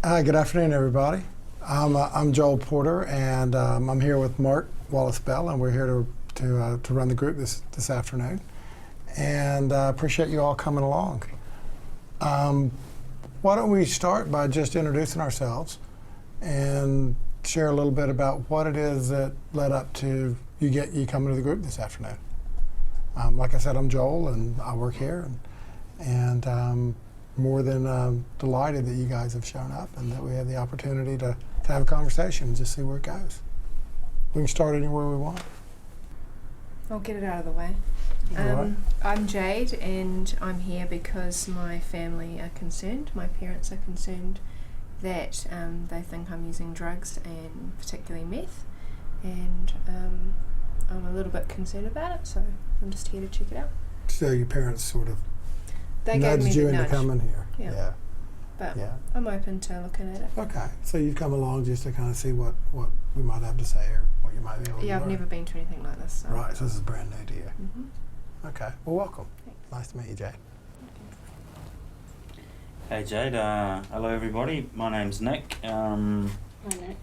Good afternoon, everybody. I'm Joel Porter, and I'm here with Mark Wallace-Bell, and we're here to run the group this afternoon. And appreciate you all coming along. Why don't we start by just introducing ourselves and share a little bit about what it is that led up to you coming to the group this afternoon. Like I said, I'm Joel, and I work here, and more than delighted that you guys have shown up and that we have the opportunity to have a conversation and just see where it goes. We can start anywhere we want. I'll get it out of the way. I'm Jade, and I'm here because my family are concerned, my parents are concerned that they think I'm using drugs, and particularly meth, and I'm a little bit concerned about it, so I'm just here to check it out. So your parents sort of They gave me nudged you the into nudge. coming here. Yeah. But I'm open to looking at it. Okay, so you've come along just to kind of see what we might have to say or what you might be able to Yeah, I've learn. never been to anything like this. So. Right, so this is brand new to you. Mm-hmm. Okay, well, welcome. Thanks. Nice to meet you, Jade. Hey Jade, hello everybody, my name's Nick. Hi Nick.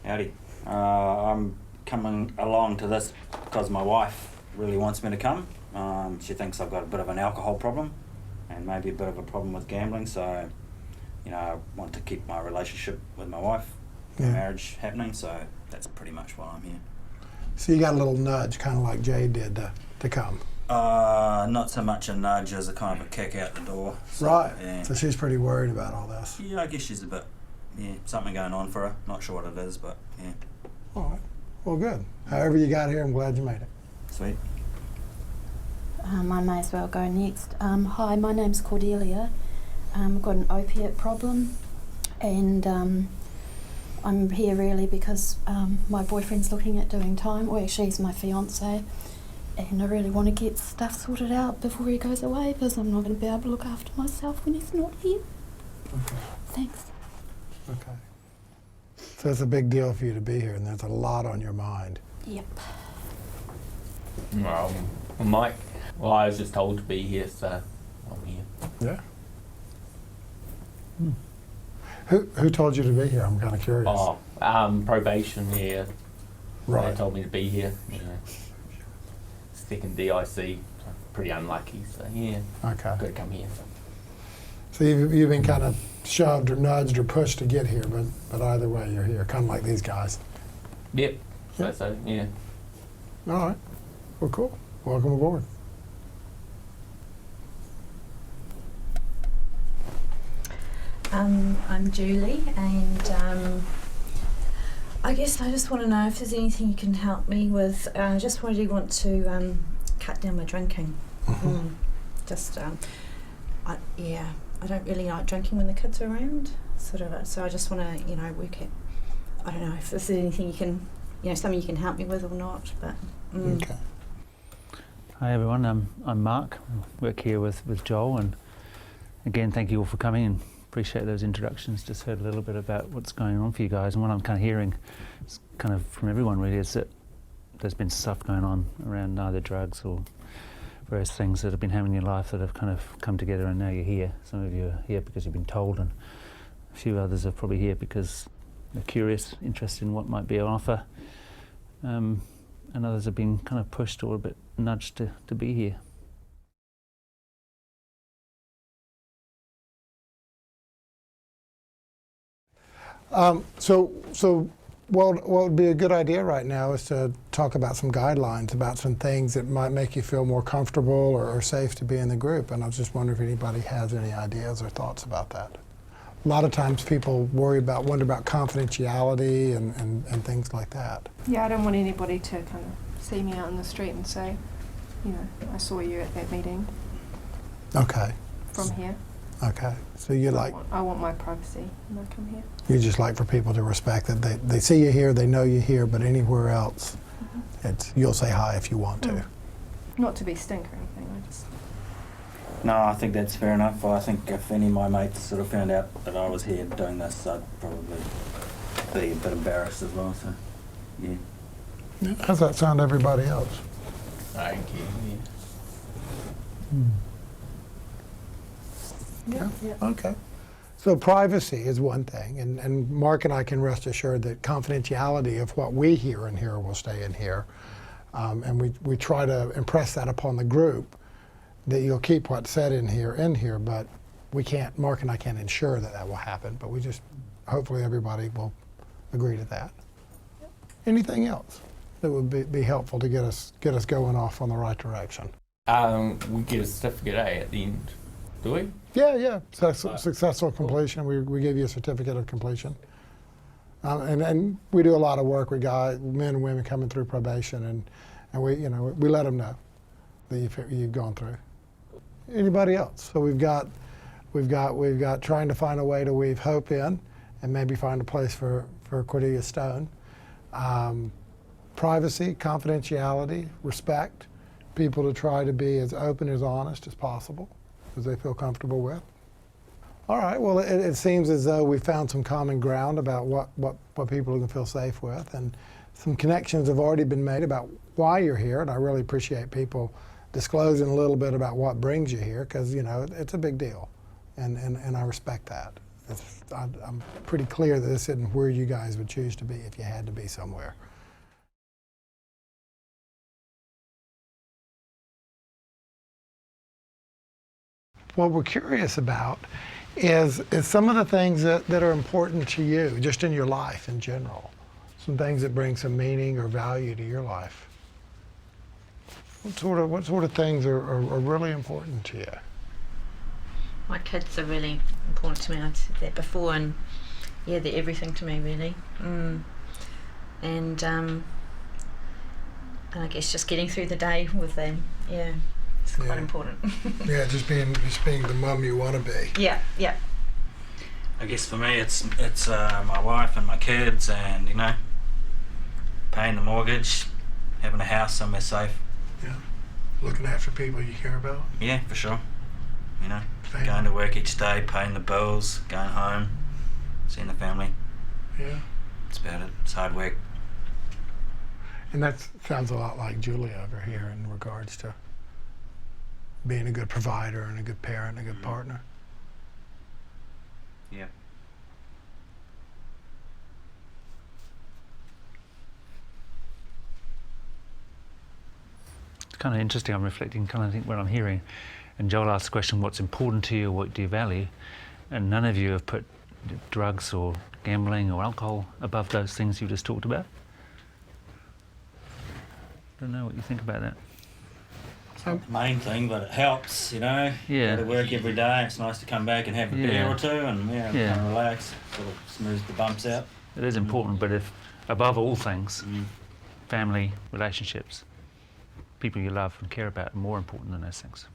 Howdy. I'm coming along to this because my wife really wants me to come. She thinks I've got a bit of an alcohol problem and maybe a bit of a problem with gambling, so I want to keep my relationship with my wife, my marriage happening, so that's pretty much why I'm here. So you got a little nudge, kind of like Jade did, to come. Not so much a nudge as a kind of a kick out the door. So, Right, yeah. so she's pretty worried about all this. Yeah, I guess she's a bit, something going on for her. Not sure what it is, but yeah. All right, well, good. However you got here, I'm glad you made it. Sweet. I may as well go next. Hi, my name's Cordelia. I've got an opiate problem, and I'm here really because my boyfriend's looking at doing time. Well, actually, he's my fiance, and I really want to get stuff sorted out before he goes away because I'm not going to be able to look after myself when he's not here. Okay. Thanks. Okay. So it's a big deal for you to be here, and there's a lot on your mind. Yep. Well, Mike, I was just told to be here, so I'm here. Yeah. Who told you to be here? I'm kind of curious. Oh, probation, yeah. Right. They told me to be here. Second DIC, so pretty unlucky, so yeah. Okay. Got to come here. So you've been kind of shoved or nudged or pushed to get here, but either way, you're here, kind of like these guys. Yep. Yeah. So yeah. All right. Well, cool. Welcome aboard. I'm Julie, and I guess I just want to know if there's anything you can help me with. I just really want to cut down my drinking. I don't really like drinking when the kids are around, so I just want to, work at, I don't know if there's anything you can, something you can help me with or not, but. Okay. Hi everyone, I'm Mark. I work here with Joel, and again, thank you all for coming and appreciate those introductions. Just heard a little bit about what's going on for you guys, and what I'm kind of hearing is kind of from everyone really is that there's been stuff going on around either drugs or various things that have been happening in your life that have kind of come together, and now you're here. Some of you are here because you've been told, and a few others are probably here because they're curious, interested in what might be on offer, and others have been kind of pushed or a bit nudged to be here. So what would be a good idea right now is to talk about some guidelines, about some things that might make you feel more comfortable or safe to be in the group. And I was just wondering if anybody has any ideas or thoughts about that. A lot of times people wonder about confidentiality and things like that. Yeah, I don't want anybody to kind of see me out in the street and say, I saw you at that meeting Okay. from here. Okay. So you like, I want my privacy when I come here. you just like for people to respect that they see you here, they know you here, but anywhere else, you'll say hi if you want to. Not to be stink or anything, I just... No, I think that's fair enough. I think if any of my mates sort of found out that I was here doing this, I'd probably be a bit embarrassed as well, so yeah. How's that sound to everybody else? Thank you. Yeah. Okay. So privacy is one thing, and Mark and I can rest assured that confidentiality of what we hear in here will stay in here. And we try to impress that upon the group, that you'll keep what's said in here, but we can't, Mark and I can't ensure that that will happen, but we just, hopefully everybody will agree to that. Anything else that would be helpful to get us going off on the right direction? We get a certificate at the end, do we? Yeah. Successful completion. We give you a certificate of completion. And we do a lot of work with men and women coming through probation, and we let them know that you've gone through. Anybody else? So we've got trying to find a way to weave hope in, and maybe find a place for Cordelia Stone. Privacy, confidentiality, respect. People to try to be as open, as honest as possible, as they feel comfortable with. All right, well, it seems as though we found some common ground about what people can feel safe with, and some connections have already been made about why you're here, and I really appreciate people disclosing a little bit about what brings you here, because, it's a big deal, and I respect that. I'm pretty clear that this isn't where you guys would choose to be if you had to be somewhere. What we're curious about is some of the things that are important to you, just in your life in general. Some things that bring some meaning or value to your life. What sort of things are really important to you? My kids are really important to me. I said that before, and yeah, they're everything to me, really. And I guess just getting through the day with them, yeah. It's quite important. Yeah, just being the mum you want to be. Yeah. I guess for me it's my wife and my kids, and paying the mortgage, having a house somewhere safe. Yeah, looking after people you care about. Yeah, for sure. Going to work each day, paying the bills, going home, seeing the family. Yeah. That's about it. It's hard work. And that sounds a lot like Julia over here in regards to being a good provider and a good parent and a good partner. Yeah. It's kind of interesting. I'm reflecting, kind of think what I'm hearing. And Joel asked the question, what's important to you, what do you value? And none of you have put drugs or gambling or alcohol above those things you just talked about. Don't know what you think about that. It's not the main thing, but it helps, Yeah. Go to work every day. It's nice to come back and have a beer or two and kind of relax, sort of smooth the bumps out. It is important, but if above all things, family, relationships, people you love and care about are more important than those things.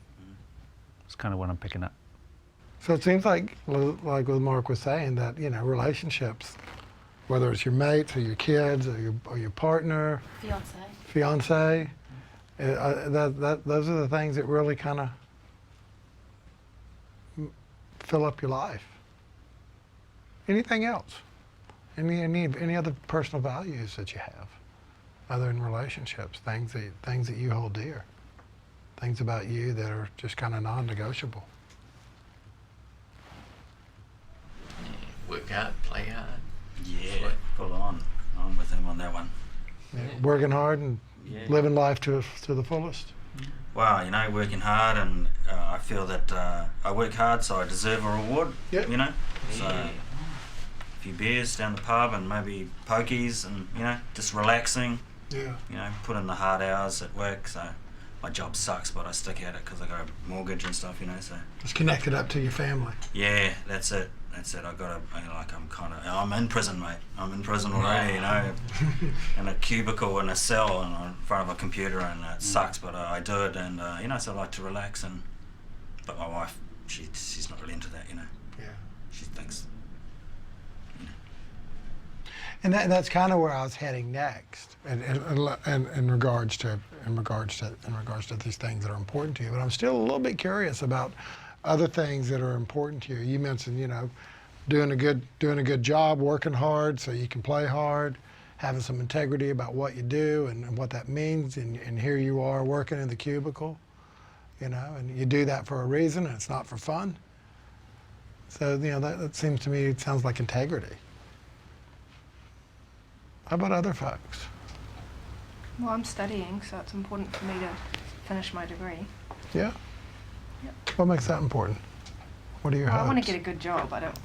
It's kind of what I'm picking up. So it seems like what Mark was saying, that relationships, whether it's your mates or your kids or your partner, fiance, those are the things that really kind of fill up your life. Anything else? Any other personal values that you have, other than relationships? Things that you hold dear. Things about you that are just kind of non-negotiable. Work hard, play hard. Yeah, full on. I'm with him on that one. Yeah. Working hard and living life to the fullest. Well, working hard, and I feel that I work hard, so I deserve a reward. Yep. So a few beers down the pub and maybe pokies, and just relaxing. Yeah. Put in the hard hours at work. So my job sucks, but I stick at it because I got a mortgage and stuff. So It's connected up to your family. yeah, that's it. I got to. I'm in prison, mate. I'm in prison already. In a cubicle in a cell and in front of a computer, and it sucks, but I do it, and so I like to relax. But my wife, she's not really into that. Yeah. She thinks. And that's kind of where I was heading next, and in regards to these things that are important to you. But I'm still a little bit curious about other things that are important to you. You mentioned, doing a good job, working hard so you can play hard, having some integrity about what you do and what that means. And here you are working in the cubicle, and you do that for a reason, and it's not for fun. So, that seems to me, it sounds like integrity. How about other folks? Well, I'm studying, so it's important for me to finish my degree. Yeah? Yep. What makes that important? What are your Well, I hopes? want to get a good job. I don't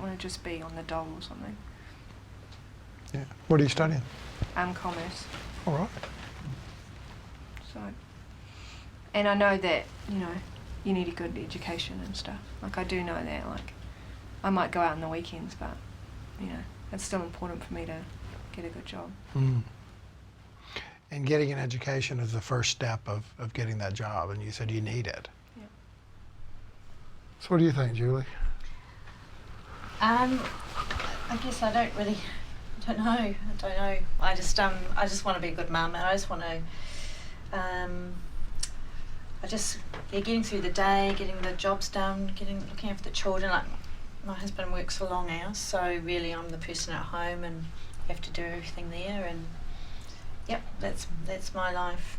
want to just be on the dole or something. Yeah. What are you studying? Commerce. All right. So, and I know that, you need a good education and stuff. Like, I do know that. Like, I might go out on the weekends, but, it's still important for me to get a good job. Mm. And getting an education is the first step of getting that job, and you said you need it. Yeah. So what do you think, Julie? I guess I don't know. I just want to be a good mum, and I just want to getting through the day, getting the jobs done, looking after the children. Like, my husband works for long hours, so really I'm the person at home and have to do everything there, and yep, that's my life.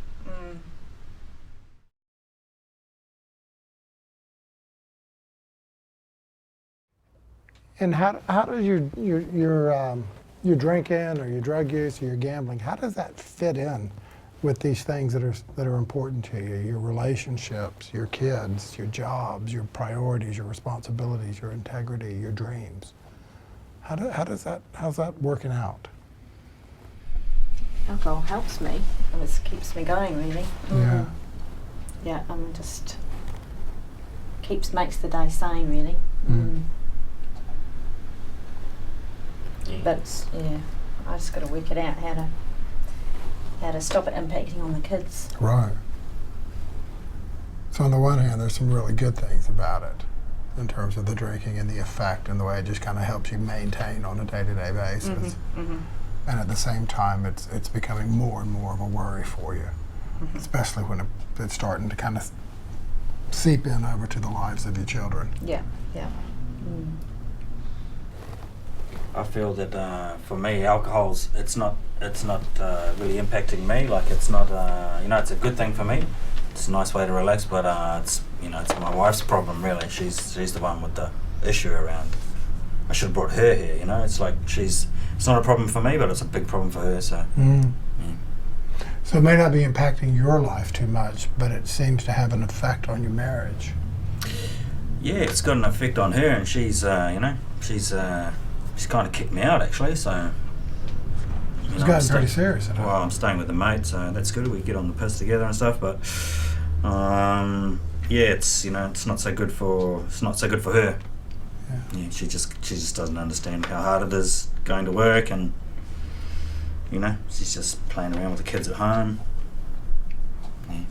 And how does your drinking or your drug use or your gambling, how does that fit in with these things that are important to you? Your relationships, your kids, your jobs, your priorities, your responsibilities, your integrity, your dreams. How's that working out? Alcohol helps me, and it keeps me going, really. Yeah. Yeah, just makes the day sane, really. Yeah. But I just got to work it out how to stop it impacting on the kids. Right. So on the one hand, there's some really good things about it in terms of the drinking and the effect and the way it just kind of helps you maintain on a day-to-day basis. And at the same time, it's becoming more and more of a worry for you, especially when it's starting to kind of seep in over to the lives of your children. Yeah. I feel that for me, alcohol's it's not really impacting me. Like, it's not it's a good thing for me. It's a nice way to relax, but it's my wife's problem, really. She's the one with the issue around. I should have brought her here. It's like it's not a problem for me, but it's a big problem for her. So. Yeah. So it may not be impacting your life too much, but it seems to have an effect on your marriage. Yeah, it's got an effect on her, and she's kind of kicked me out, actually. So. It's gotten pretty serious. Well, I'm staying with a mate, so that's good. We get on the piss together and stuff, but it's it's not so good for her. Yeah, she just doesn't understand how hard it is going to work, and she's just playing around with the kids at home. Yeah.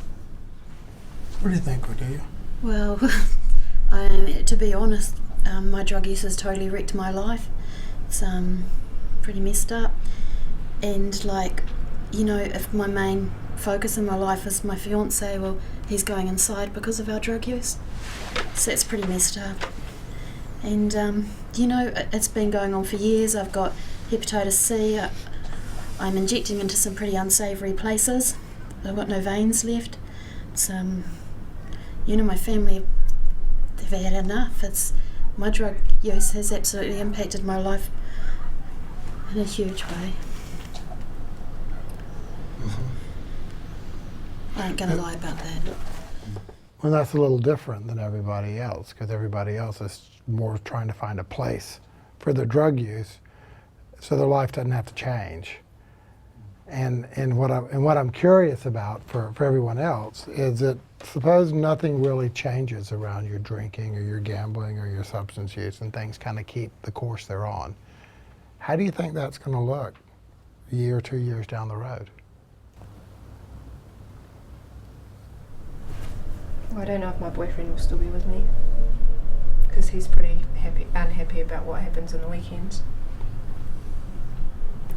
What do you think, Cordelia? Well, to be honest, my drug use has totally wrecked my life. It's pretty messed up. And if my main focus in my life is my fiance, well, he's going inside because of our drug use. So it's pretty messed up. And, it's been going on for years. I've got hepatitis C. I'm injecting into some pretty unsavoury places. I've got no veins left. It's, my family, they've had enough. My drug use has absolutely impacted my life in a huge way. I ain't going to lie about that. Well, that's a little different than everybody else, because everybody else is more trying to find a place for their drug use so their life doesn't have to change. And what I'm curious about for everyone else is that suppose nothing really changes around your drinking or your gambling or your substance use, and things kind of keep the course they're on. How do you think that's going to look a year or 2 years down the road? Well, I don't know if my boyfriend will still be with me, because he's pretty unhappy about what happens on the weekends.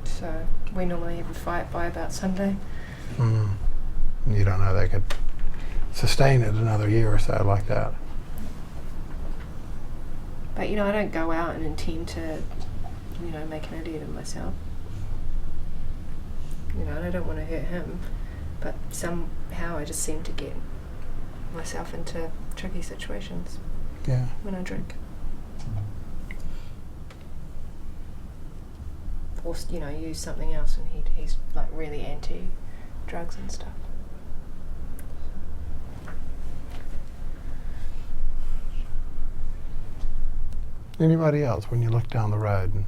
So we normally have a fight by about Sunday. You don't know they could sustain it another year or so like that. But I don't go out and intend to make an idiot of myself. And I don't want to hurt him, but somehow I just seem to get myself into tricky situations. Yeah. when I drink. Or use something else, and he's like really anti drugs and stuff. Anybody else, when you look down the road and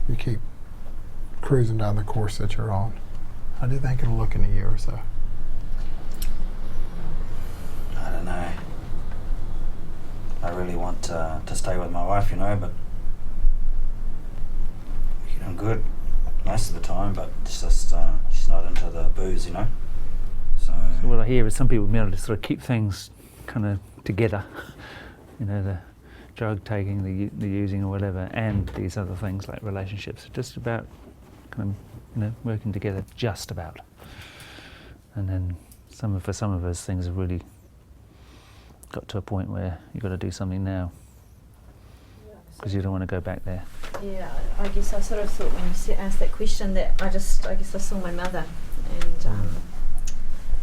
you keep cruising down the course that you're on, how do you think it'll look in a year or so? I don't know. I really want to stay with my wife, but I'm good most of the time, but it's just she's not into the booze, So So what I hear is some people merely sort of keep things kind of together, the drug taking, the using or whatever, and these other things like relationships, just about kind of working together just about. And then for some of us things have really got to a point where you've got to do something now because you don't want to go back there. Yeah, I guess I sort of thought when you asked that question that I guess I saw my mother, and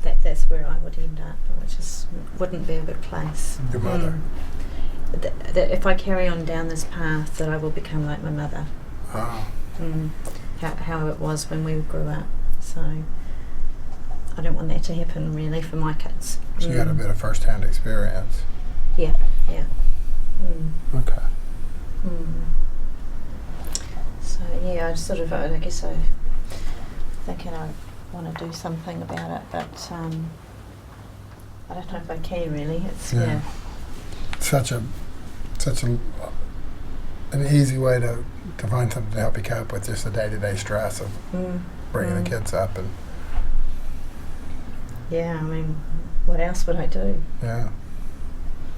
that's where I would end up, which wouldn't be a good place. Your mother? That if I carry on down this path, that I will become like my mother. Oh. How it was when we grew up. So I don't want that to happen really for my kids. So you had a bit of first-hand experience. Yeah. Okay. So yeah, I guess I thinking I want to do something about it, but I don't know if I can really. It's Such an easy way to find something to help you cope with just the day-to-day stress of bringing the kids up and. Yeah, I mean, what else would I do? Yeah.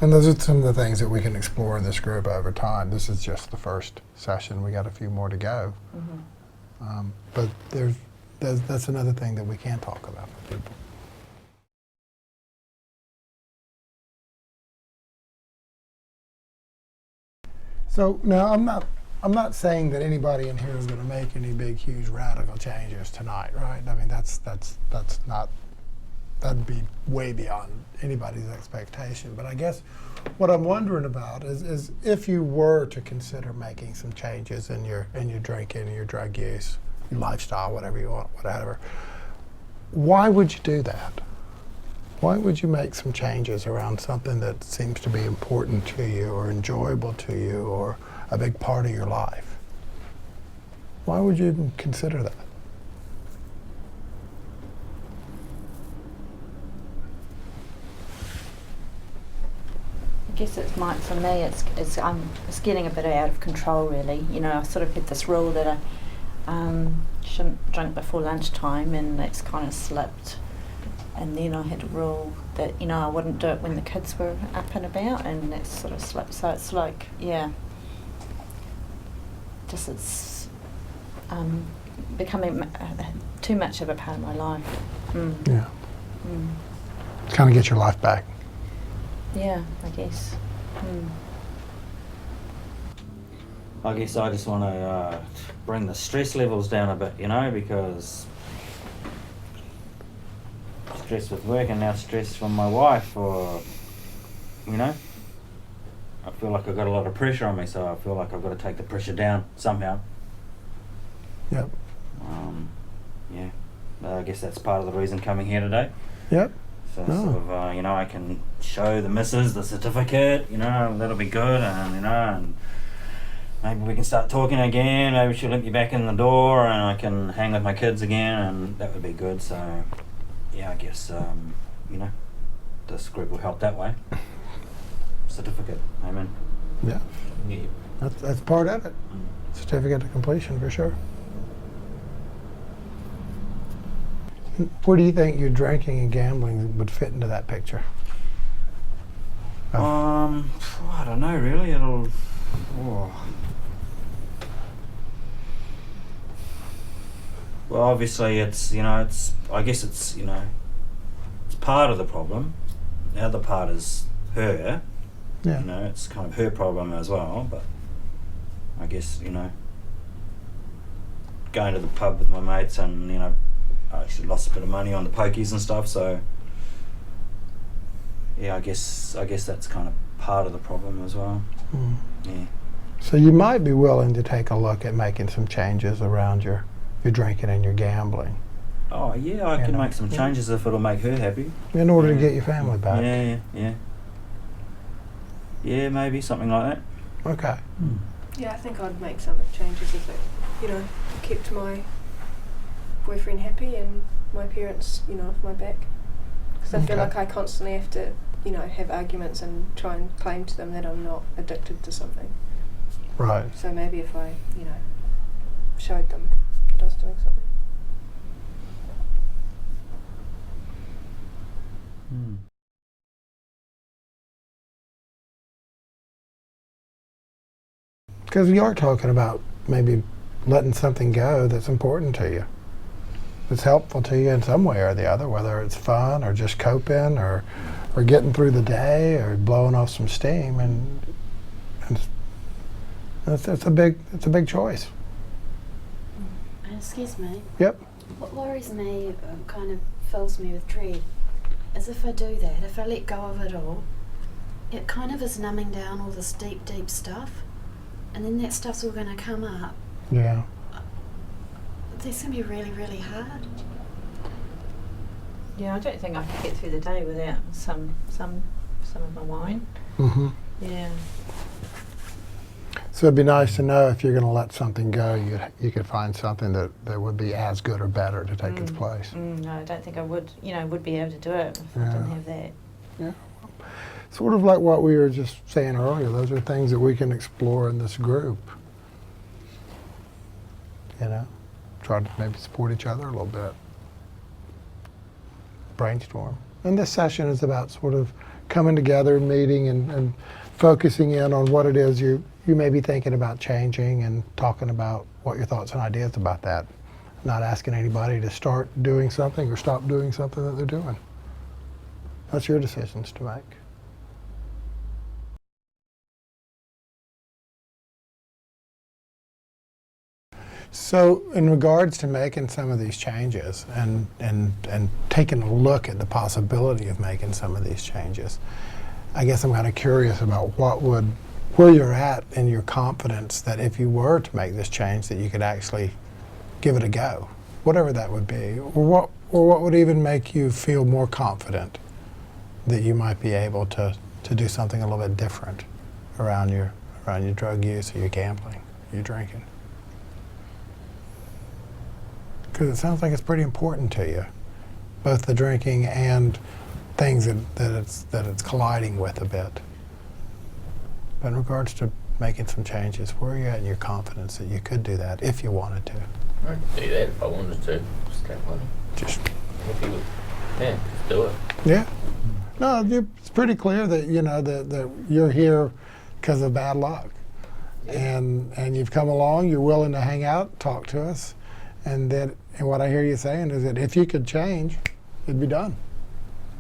And those are some of the things that we can explore in this group over time. This is just the first session. We got a few more to go. But that's another thing that we can talk about with people. So now I'm not saying that anybody in here is going to make any big, huge, radical changes tonight, right? I mean, that's not. That'd be way beyond anybody's expectation. But I guess what I'm wondering about is if you were to consider making some changes in your drinking, your drug use, your lifestyle, whatever you want, whatever, why would you do that? Why would you make some changes around something that seems to be important to you or enjoyable to you or a big part of your life? Why would you even consider that? I guess for me. It's getting a bit out of control, really. I sort of had this rule that I shouldn't drink before lunchtime, and that's kind of slipped. And then I had a rule that I wouldn't do it when the kids were up and about, and that's sort of slipped. So it's like, it's becoming too much of a part of my life. Yeah. Kind of get your life back. Yeah, I guess. I guess I just want to bring the stress levels down a bit, because stress with work and now stress from my wife, or, I feel like I've got a lot of pressure on me, so I feel like I've got to take the pressure down somehow. Yep. I guess that's part of the reason coming here today. Yep. So sort of, I can show the missus the certificate, that'll be good, and maybe we can start talking again, maybe she'll let me back in the door and I can hang with my kids again, and that would be good. So, I guess, this group will help that way. Certificate, amen. Yeah. That's part of it. Certificate of completion, for sure. Where do you think your drinking and gambling would fit into that picture? I don't know really. Well, obviously it's I guess it's it's part of the problem. The other part is her. Yeah. It's kind of her problem as well. But I guess going to the pub with my mates, and I actually lost a bit of money on the pokies and stuff, so I guess that's kind of part of the problem as well. Mm. Yeah. So you might be willing to take a look at making some changes around your drinking and your gambling Oh yeah, I You can know. make some Yeah. changes if it'll make her happy. in order to Yeah. get your family back. Yeah, maybe something like that. Okay. Yeah, I think I'd make some changes if it, kept my boyfriend happy and my parents, off my back. Because I feel Okay. like I constantly have to, have arguments and try and claim to them that I'm not addicted to something. Right. So maybe if I, showed them that I was doing something. Mm. Because you are talking about maybe letting something go that's important to you. It's helpful to you in some way or the other, whether it's fun or just coping or getting through the day or blowing off some steam, and it's a big choice. Excuse me. Yep. What worries me, kind of fills me with dread, is if I do that, if I let go of it all, it kind of is numbing down all this deep, deep stuff, and then that stuff's all going to come up. Yeah. That's going to be really, really hard. Yeah, I don't think I could get through the day without some of my wine. Mm-hmm. Yeah. So it'd be nice to know if you're going to let something go, you could find something that would be as good or better to take its place. No, I don't think I would. Would be able to do it if I didn't have that. Yeah. Sort of like what we were just saying earlier, those are things that we can explore in this group. Try to maybe support each other a little bit. Brainstorm. And this session is about sort of coming together, meeting, and focusing in on what it is you may be thinking about changing and talking about what your thoughts and ideas about that. Not asking anybody to start doing something or stop doing something that they're doing. That's your decisions to make. So in regards to making some of these changes and taking a look at the possibility of making some of these changes, I guess I'm kind of curious about where you're at in your confidence that if you were to make this change that you could actually give it a go, whatever that would be, or what would even make you feel more confident that you might be able to do something a little bit different around your drug use or your gambling, your drinking. Because it sounds like it's pretty important to you, both the drinking and things that it's colliding with a bit. But in regards to making some changes, where are you at in your confidence that you could do that if you wanted to? I could do that if I wanted to. Just don't want to. Just If you would, yeah, just do it. yeah. No, it's pretty clear that that you're here because of bad luck, and you've come along. You're willing to hang out, talk to us, and what I hear you saying is that if you could change, it'd be done.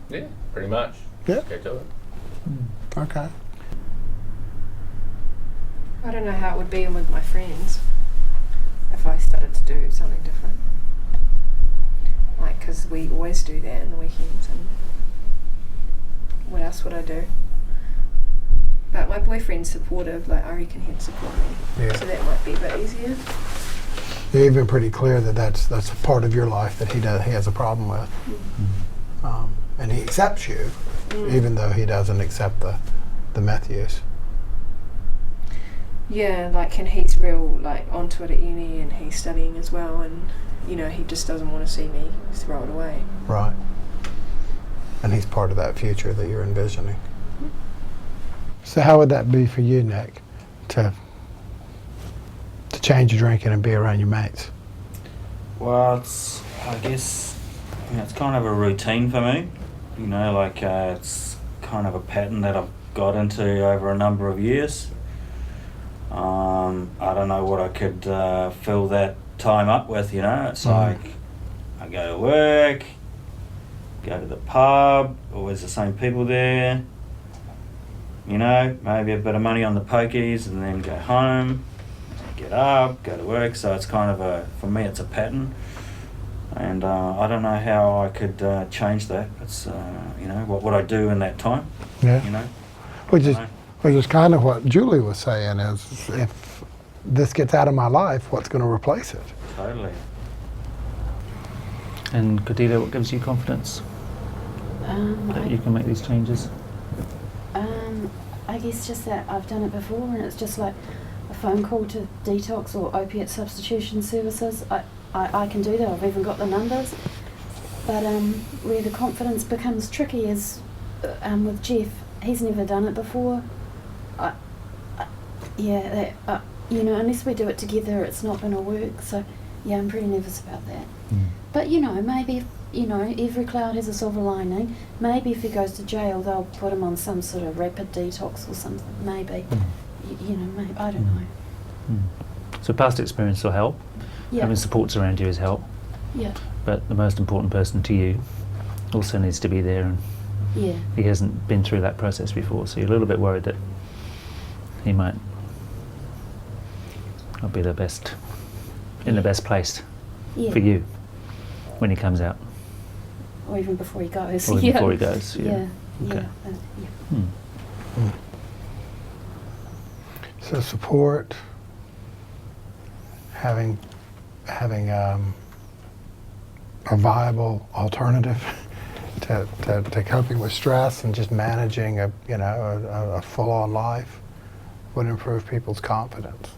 Yeah, pretty much. Yeah. Just go do it. Okay. I don't know how it would be with my friends if I started to do something different. Like, because we always do that in the weekends, and what else would I do? But my boyfriend's supportive, like I reckon he'd support me. Yeah. So that might be a bit easier. You've been pretty clear that that's a part of your life that he has a problem with, and he accepts you, even though he doesn't accept the meth use. Yeah, like, and he's real onto it at uni, and he's studying as well, and he just doesn't want to see me throw it away. Right. And he's part of that future that you're envisioning. So how would that be for you, Nick, to change your drinking and be around your mates? Well, I guess it's kind of a routine for me. It's kind of a pattern that I've got into over a number of years. I don't know what I could fill that time up with, It's like I go to work, go to the pub, always the same people there, maybe a bit of money on the pokies, and then go home, get up, go to work. So it's kind of for me it's a pattern, and I don't know how I could change that. It's what would I do in that time? Yeah. Which is know. which is kind of what Julie was saying, is if this gets out of my life, what's going to replace it? Totally. And Cordelia, what gives you confidence that you can make these changes? I guess just that I've done it before, and it's just like a phone call to detox or opiate substitution services. I can do that. I've even got the numbers. But where the confidence becomes tricky is with Jeff. He's never done it before. Unless we do it together, it's not going to work. So, yeah, I'm pretty nervous about that. But, maybe, every cloud has a silver lining. Maybe if he goes to jail, they'll put him on some sort of rapid detox or something. Maybe. Maybe. I don't know. So past experience will help. Yeah. Having supports around you is help. Yeah. But the most important person to you also needs to be there, and Yeah. he hasn't been through that process before, so you're a little bit worried that he might not be the best, in the best place Yeah. for you when he comes out, Or even before he goes. or even yeah. before he goes. Yeah. Okay. Yeah. So support, having a viable alternative to coping with stress and just managing a full-on life would improve people's confidence.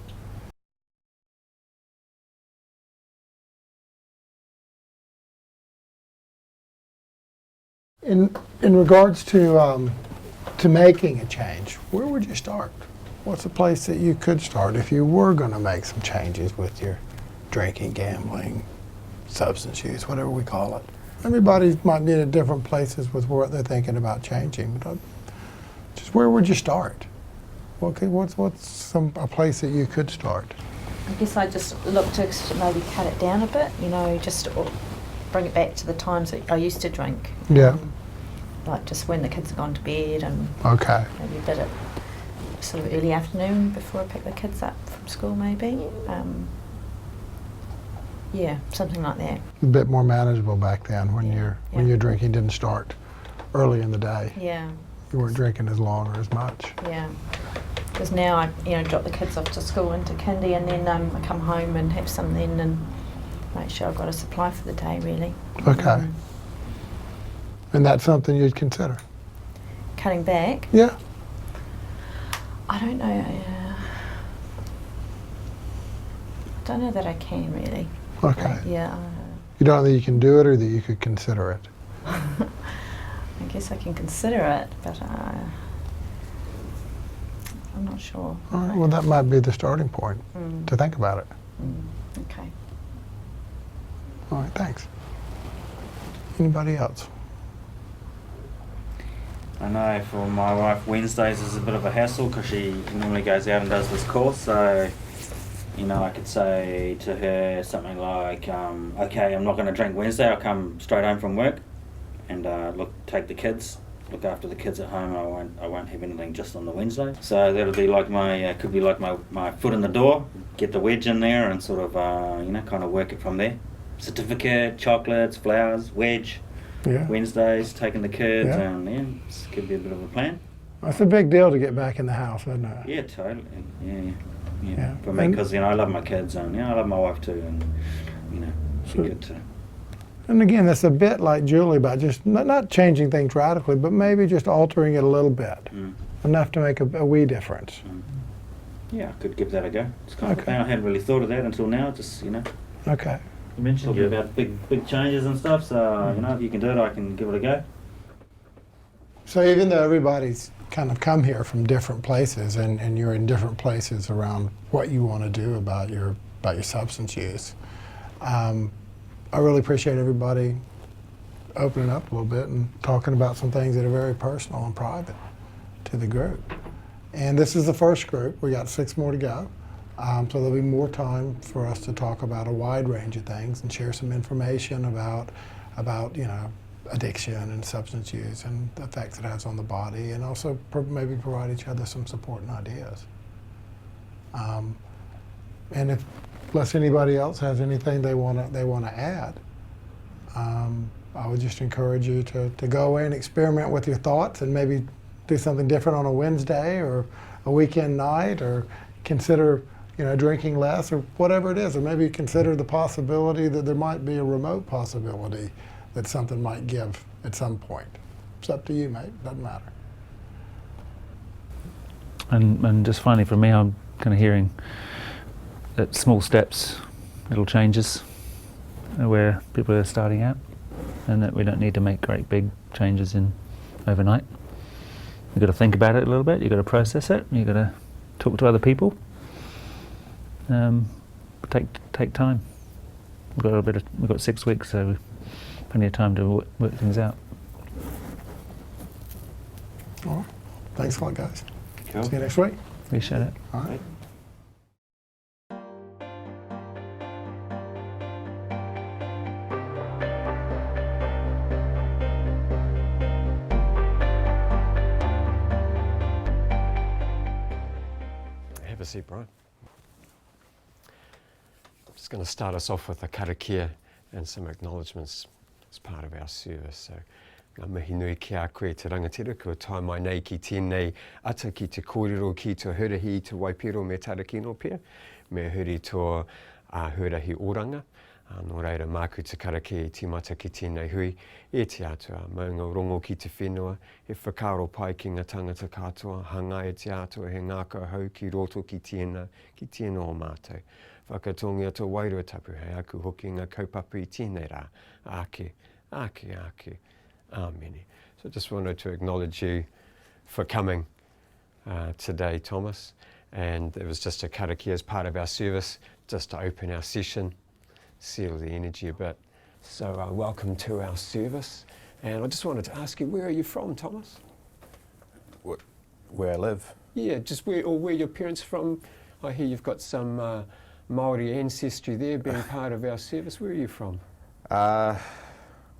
In regards to making a change, where would you start? What's a place that you could start if you were going to make some changes with your drinking, gambling, substance use, whatever we call it? Everybody might be at different places with what they're thinking about changing, but just where would you start? What's a place that you could start? I guess I just look to maybe cut it down a bit, just bring it back to the times that I used to drink. Yeah. Like just when the kids have gone to bed, and Okay. maybe a bit at sort of early afternoon before I pick the kids up from school maybe. Yeah, something like that. A bit more manageable back then when Yeah. when your drinking didn't start early in the day. Yeah, You weren't drinking as long or as much. yeah. Because now I, drop the kids off to school into kindy, and then I come home and have some then, and make sure I've got a supply for the day really. Okay. And that's something you'd consider? Cutting back. Yeah. I don't know. I don't know that I can really. Okay. Yeah. I don't know. You don't think you can do it, or that you could consider it? I guess I can consider it, but I'm not sure. All right, well, that might be the starting point to think about it. Okay. All right, thanks. Anybody else? I know for my wife, Wednesdays is a bit of a hassle because she normally goes out and does this course. So, I could say to her something like, okay, I'm not going to drink Wednesday. I'll come straight home from work and take the kids, look after the kids at home. I won't have anything just on the Wednesday. So that'll be like could be like my foot in the door, get the wedge in there and sort of, kind of work it from there. Certificate, chocolates, flowers, wedge. Yeah. Wednesdays, taking the kids, Yeah. and this could be a bit of a plan. It's a big deal to get back in the house, isn't it? Yeah, totally. Yeah. Yeah. For me, And- because I love my kids, and I love my wife too, and it's good to. And again, that's a bit like Julie about just not changing things radically, but maybe just altering it a little bit, enough to make a wee difference. Yeah, I could give that a go. It's kind of a Okay. plan. I hadn't really thought of that until now. Just Okay. you mentioned about big changes and stuff. So if you can do it, I can give it a go. So even though everybody's kind of come here from different places, and you're in different places around what you want to do about your substance use, I really appreciate everybody opening up a little bit and talking about some things that are very personal and private to the group. And this is the first group. We got 6 more to go. So there'll be more time for us to talk about a wide range of things and share some information about addiction and substance use and the effects it has on the body, and also maybe provide each other some support and ideas. And unless anybody else has anything they want to add, I would just encourage you to go away and experiment with your thoughts, and maybe do something different on a Wednesday or a weekend night, or consider drinking less, or whatever it is, or maybe consider the possibility that there might be a remote possibility that something might give at some point. It's up to you, mate. Doesn't matter. And just finally from me, I'm kind of hearing that small steps, little changes are where people are starting out, and that we don't need to make great big changes in overnight. You've got to think about it a little bit, you've got to process it, you've got to talk to other people. Take time. We've got 6 weeks, so plenty of time to work things out. All right. Thanks a lot, guys. Cool. See you next week. Appreciate it. All right. Have a seat, Brian. I'm just going to start us off with a karakia and some acknowledgements as part of our service. So, ngā mihi nui ki a koe te rangatira, kua tai mai nei ki tēnei ata ki te kōrero ki te hurahi te waipiro me tarakino pia, me huri tō hurahi oranga. Nō reira māku te karakia i tīmata ki tēnei hui, e te atua, maunga rongo ki te whenua, he whakaro pai ki ngā tangata katoa, hanga e te atua, he ngākau hau ki roto ki tēnā o mātou. Whakatongia tō wairua tapu, hei aku hoki ngā kaupapa i tēnei rā, ake. Amen. So I just wanted to acknowledge you for coming today, Thomas. And it was just a karakia as part of our service, just to open our session, seal the energy a bit. So welcome to our service. And I just wanted to ask you, where are you from, Thomas? Where I live? Yeah, just where your parents are from. I hear you've got some Māori ancestry there being part of our service. Where are you from?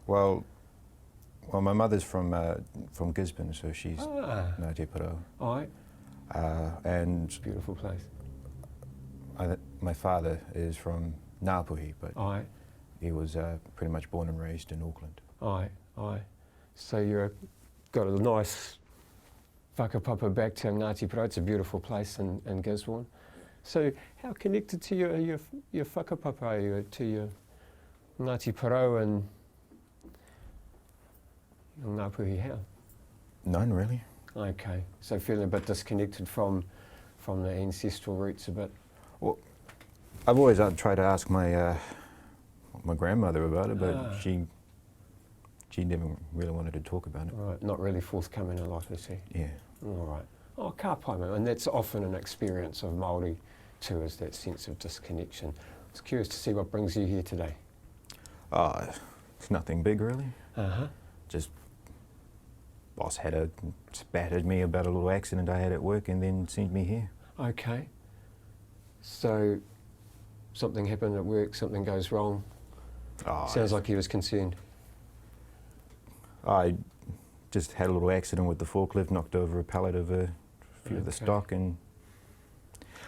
Well, my mother's from Gisborne, so she's Ngāti Parau. Aye. And Beautiful place. my father is from Ngāpuhi, but Aye. he was pretty much born and raised in Auckland. Aye. So you've got a nice whakapapa back to Ngāti Parau. It's a beautiful place in Gisborne. So how connected to your whakapapa are you to your Ngāti Parau and Ngāpuhi? How? None, really. Okay, so feeling a bit disconnected from the ancestral roots a bit. Well, I've always tried to ask my grandmother about it, but she never really wanted to talk about it. Right, not really forthcoming a lot, is she? Yeah. All right. Oh, ka pai mai, and that's often an experience of Māori too, is that sense of disconnection. I was curious to see what brings you here today. It's nothing big, really. Just boss had spat at me about a little accident I had at work and then sent me here. Okay. So something happened at work, something goes wrong. Sounds like he was concerned. I just had a little accident with the forklift, knocked over a pallet of a few of the stock, and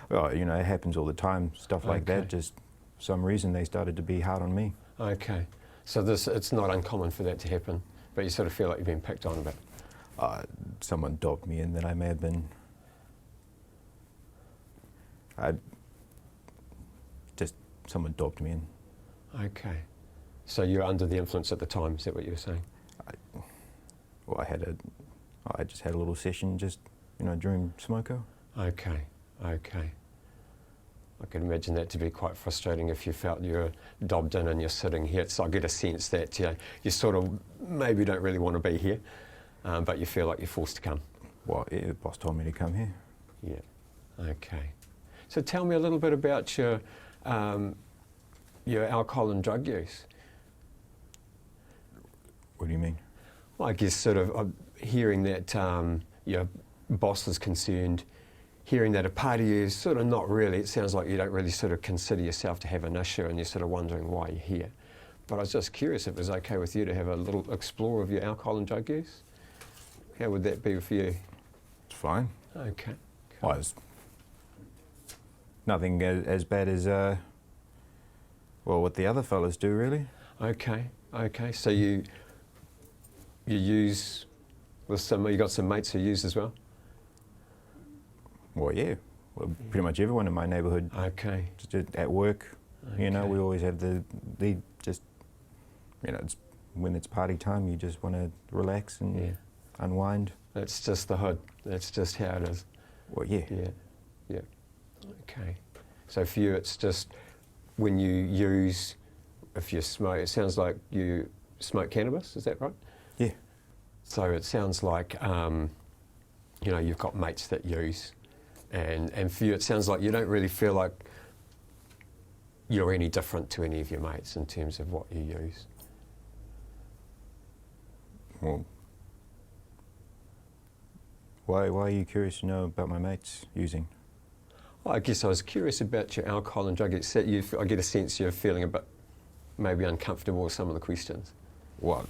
well, it happens all the time, stuff like that. Just some reason they started to be hard on me. Okay. So it's not uncommon for that to happen, but you sort of feel like you've been picked on a bit. Someone dobbed me in that I may have been. Someone dobbed me in. Okay. So you're under the influence at the time, is that what you were saying? I just had a little session just, during smoko. Okay. I can imagine that to be quite frustrating if you felt you're dobbed in and you're sitting here. So I get a sense that you sort of maybe don't really want to be here, but you feel like you're forced to come. Well, yeah, the boss told me to come here. Yeah. Okay. So tell me a little bit about your alcohol and drug use. What do you mean? Well, I guess sort of hearing that your boss is concerned, hearing that a part of you is sort of not really, it sounds like you don't really sort of consider yourself to have an issue and you're sort of wondering why you're here. But I was just curious if it was okay with you to have a little explore of your alcohol and drug use. How would that be for you? It's fine. Okay. Cool. Well, it's nothing as bad as, what the other fellas do, really. Okay. So you use With some, you got some mates who use as well? Well, yeah. Well, pretty much everyone in my neighbourhood. Okay. Just at work, you know, Okay. we always have the just, you know, it's, when it's party time, you just want to relax and Yeah. unwind. That's just the hood. That's just how it is. Well, yeah. Yeah. Yeah. Okay. So for you, it's just when you use, if you smoke, it sounds like you smoke cannabis, is that right? Yeah. So it sounds like, you know, you've got mates that use, and for you, it sounds like you don't really feel like you're any different to any of your mates in terms of what you use. Well, why are you curious to know about my mates using? Well, I guess I was curious about your alcohol and drug use. I get a sense you're feeling a bit maybe uncomfortable with some of the questions. Well,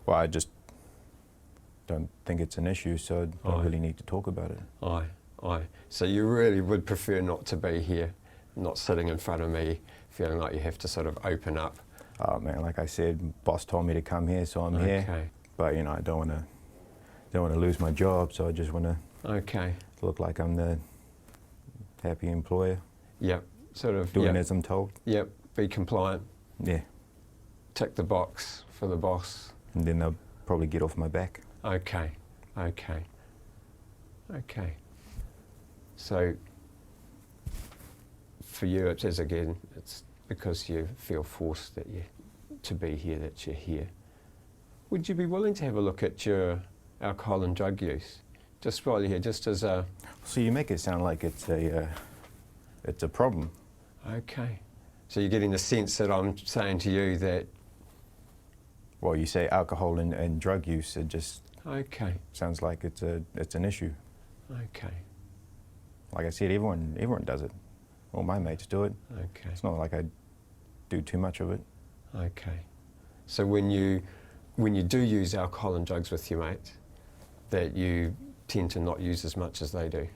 I just don't think it's an issue, so I don't really need to talk about it. Aye. So you really would prefer not to be here, not sitting in front of me, feeling like you have to sort of open up. Oh man, like I said, boss told me to come here, so I'm here. Okay. But you know, I don't want to lose my job, so I just want to Okay. look like I'm the happy employer, Yep. Sort of. doing Yep. as I'm told. Yep. Be compliant. Yeah, Tick the box for the boss. and then they'll probably get off my back. Okay. So for you, it's because you feel forced to be here that you're here. Would you be willing to have a look at your alcohol and drug use, just while you're here, just as a? So you make it sound like it's a problem. Okay. So you're getting the sense that I'm saying to you that. Well, you say alcohol and drug use, it just Okay. sounds like it's an issue. Okay. Like I said, everyone does it. All my mates do it. Okay. It's not like I do too much of it. Okay. So when you do use alcohol and drugs with your mates, that you tend to not use as much as they do.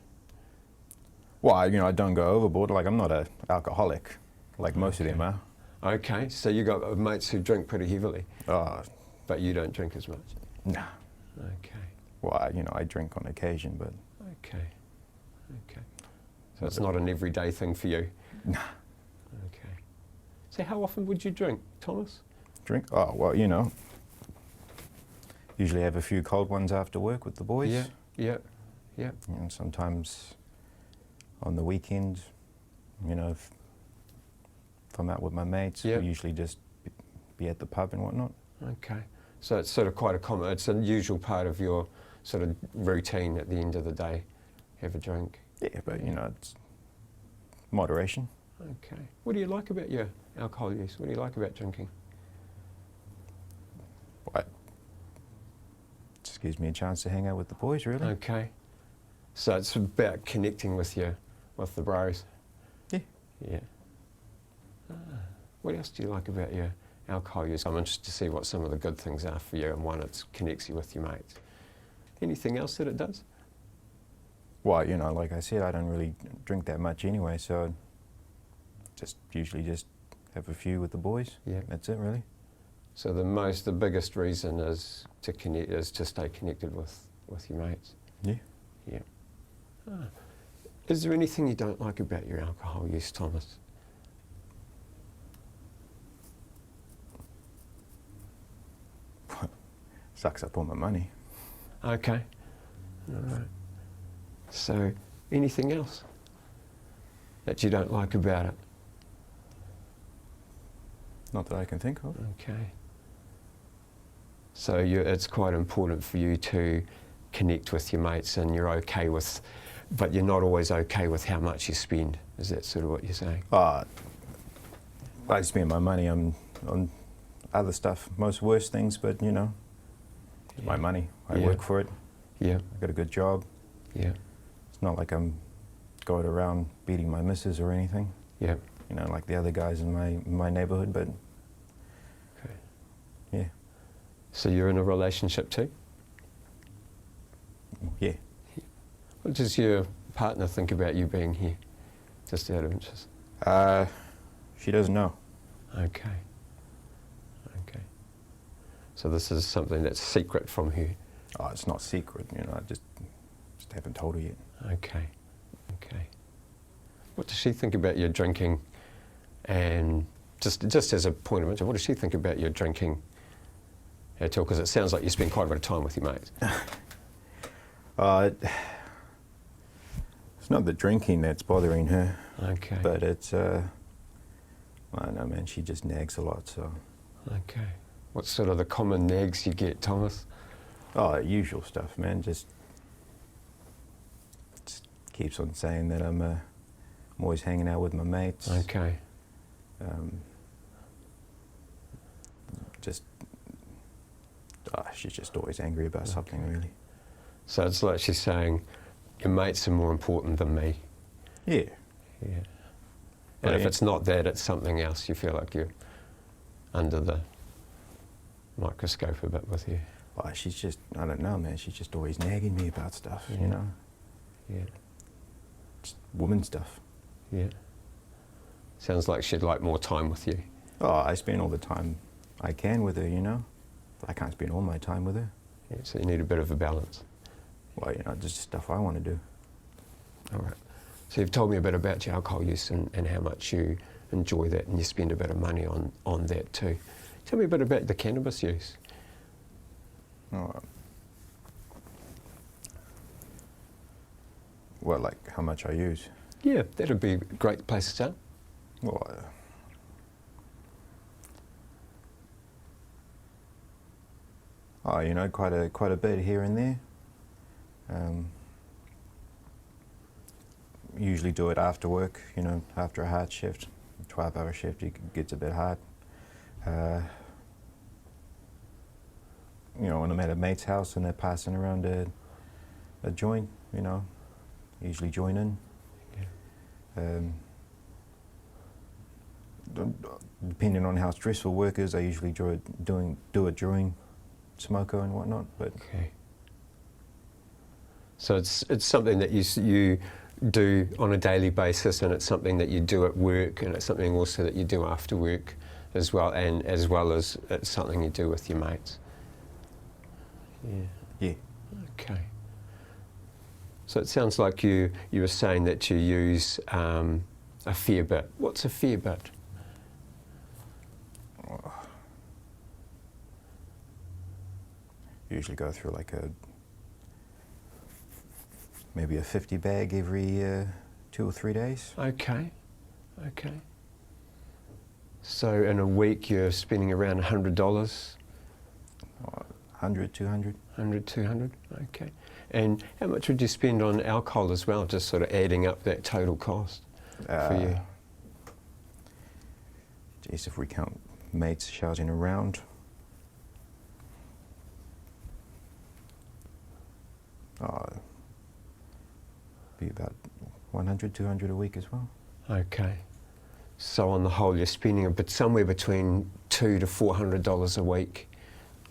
Well, I don't go overboard. Like, I'm not an alcoholic, like most of them are. Okay, so you got mates who drink pretty heavily, but you don't drink as much. Nah. Okay. Well, I drink on occasion, but Okay. So it's not an everyday thing for you. nah. Okay. So how often would you drink, Thomas? Drink? Oh, well, usually have a few cold ones after work with the boys. Yeah. And sometimes on the weekend, if I'm out with my mates, Yeah. we usually just be at the pub and whatnot. Okay. So it's sort of quite it's a usual part of your sort of routine at the end of the day, have a drink. Yeah, but it's moderation. Okay. What do you like about your alcohol use? What do you like about drinking? It just gives me a chance to hang out with the boys, really. Okay. So it's about connecting with the bros. Yeah. Yeah. What else do you like about your alcohol use? I'm interested to see what some of the good things are for you, and one, it connects you with your mates. Anything else that it does? Well, like I said, I don't really drink that much anyway, so usually just have a few with the boys. Yeah. That's it, really. So the biggest reason is to stay connected with your mates. Yeah. Yeah. Is there anything you don't like about your alcohol use, Thomas? Sucks up all my money. Okay. All right. So, anything else that you don't like about it? Not that I can think of. Okay. So it's quite important for you to connect with your mates, and you're okay with, but you're not always okay with how much you spend. Is that sort of what you're saying? I spend my money on other stuff, most worse things, but it's my money. I work for it. Yeah. I got a good job. Yeah. It's not like I'm going around beating my missus or anything. Yeah. Like the other guys in my neighbourhood, but Okay. yeah. So you're in a relationship too? Yeah. What does your partner think about you being here? Just out of interest. She doesn't know. Okay. So this is something that's secret from her. Oh, it's not secret, you know, I just haven't told her yet. Okay, okay. What does she think about your drinking? And just as a point of interest, what does she think about your drinking at all? Because it sounds like you spend quite a bit of time with your mates. It's not the drinking that's bothering her. Okay. But it's, I don't know, man, she just nags a lot, so. Okay. What's sort of the common nags you get, Thomas? Oh, usual stuff, man, just keeps on saying that I'm always hanging out with my mates. Okay. She's just always angry about something, really. So it's like she's saying, your mates are more important than me. Yeah. Yeah. And if it's not that, it's something else. You feel like you're under the microscope a bit with you. Oh, she's just, I don't know, man, she's just always nagging me about stuff, you know? Yeah. Just woman stuff. Yeah. Sounds like she'd like more time with you. Oh, I spend all the time I can with her, you know? But I can't spend all my time with her. Yeah, so you need a bit of a balance. Well, you know, just stuff I want to do. All right. So you've told me a bit about your alcohol use and how much you enjoy that, and you spend a bit of money on that too. Tell me a bit about the cannabis use. Oh, well, like how much I use? Yeah, that'd be a great place to start. Well, you know, quite a bit here and there. Usually do it after work, you know, after a hard shift, 12-hour shift, it gets a bit hard. You know, when I'm at a mate's house and they're passing around a joint, you know, usually join in. Yeah. Depending on how stressful work is, I usually do it during smoko and whatnot. But okay. So it's something that you do on a daily basis, and it's something that you do at work, and it's something also that you do after work as well, and as well as it's something you do with your mates. Yeah. Yeah. Okay. So it sounds like you were saying that you use a fair bit. What's a fair bit? Usually go through like maybe a 50 bag every 2 or 3 days. Okay. Okay. So in a week you're spending around $100? 100, 200. 100, 200, okay. And how much would you spend on alcohol as well, just sort of adding up that total cost for you? Geez, if we count mates shouting around, be about 100, 200 a week as well. Okay. So on the whole, you're spending somewhere between $200 to $400 a week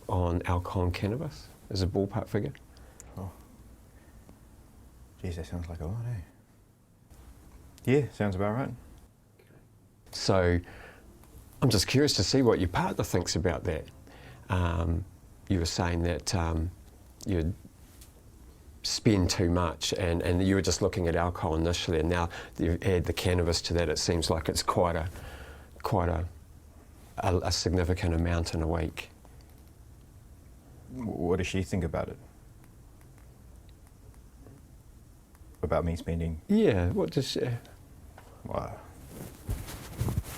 on alcohol and cannabis as a ballpark figure? Oh. Geez, that sounds like a lot, eh? Yeah, sounds about right. So I'm just curious to see what your partner thinks about that. You were saying that you'd spend too much, and you were just looking at alcohol initially, and now you add the cannabis to that, it seems like it's quite a significant amount in a week. What does she think about it? About me spending? Yeah, what does she... Well,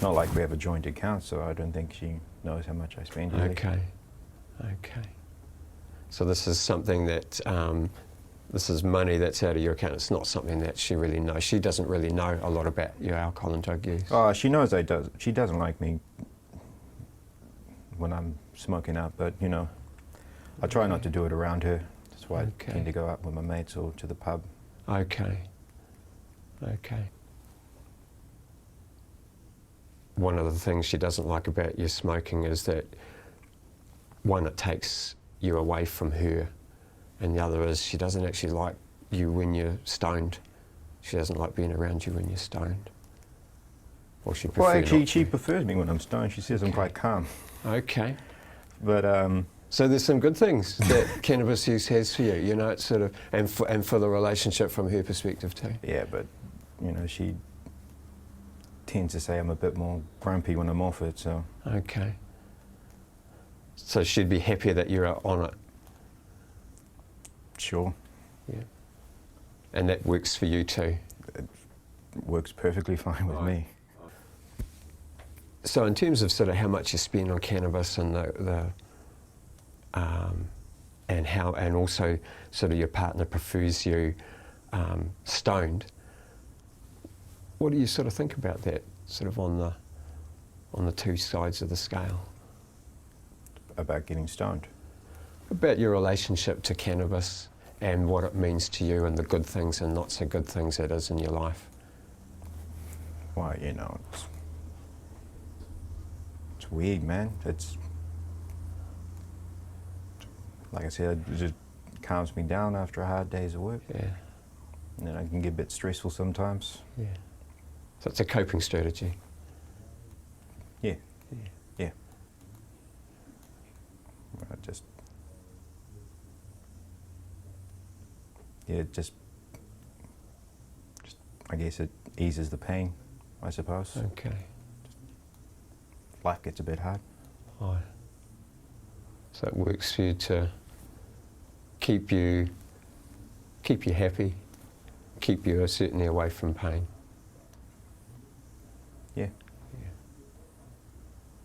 not like we have a joint account, so I don't think she knows how much I spend. Really. Okay, okay. So this is something that, this is money that's out of your account. It's not something that she really knows. She doesn't really know a lot about your alcohol and drug use. Oh, she knows she doesn't like me when I'm smoking out, but you know, I try not to do it around her. That's why I tend to go out with my mates or to the pub. Okay, okay. One of the things she doesn't like about your smoking is that, one, it takes you away from her, and the other is she doesn't actually like you when you're stoned. She doesn't like being around you when you're stoned. Or she prefers Well, actually, she prefers me when I'm stoned. She says I'm quite calm. Okay. But So there's some good things that cannabis use has for you, you know, it's sort of, and for the relationship from her perspective too. Yeah, but, you know, she tends to say I'm a bit more grumpy when I'm off it, so. Okay. So she'd be happy that you're on it. Sure. Yeah. And that works for you too? It works perfectly fine with me. So in terms of sort of how much you spend on cannabis and and also sort of your partner prefers you stoned, what do you sort of think about that, sort of on the two sides of the scale? About getting stoned? About your relationship to cannabis and what it means to you and the good things and not so good things it is in your life. Well, you know, it's weird, man. It's, like I said, it just calms me down after a hard day's of work. Yeah. And then I can get a bit stressful sometimes. Yeah. So it's a coping strategy. Yeah. Yeah. Yeah. I just, yeah, just, I guess it eases the pain, I suppose. Okay. Life gets a bit hard. Right. So it works for you to keep you happy, keep you certainly away from pain. Yeah. Yeah.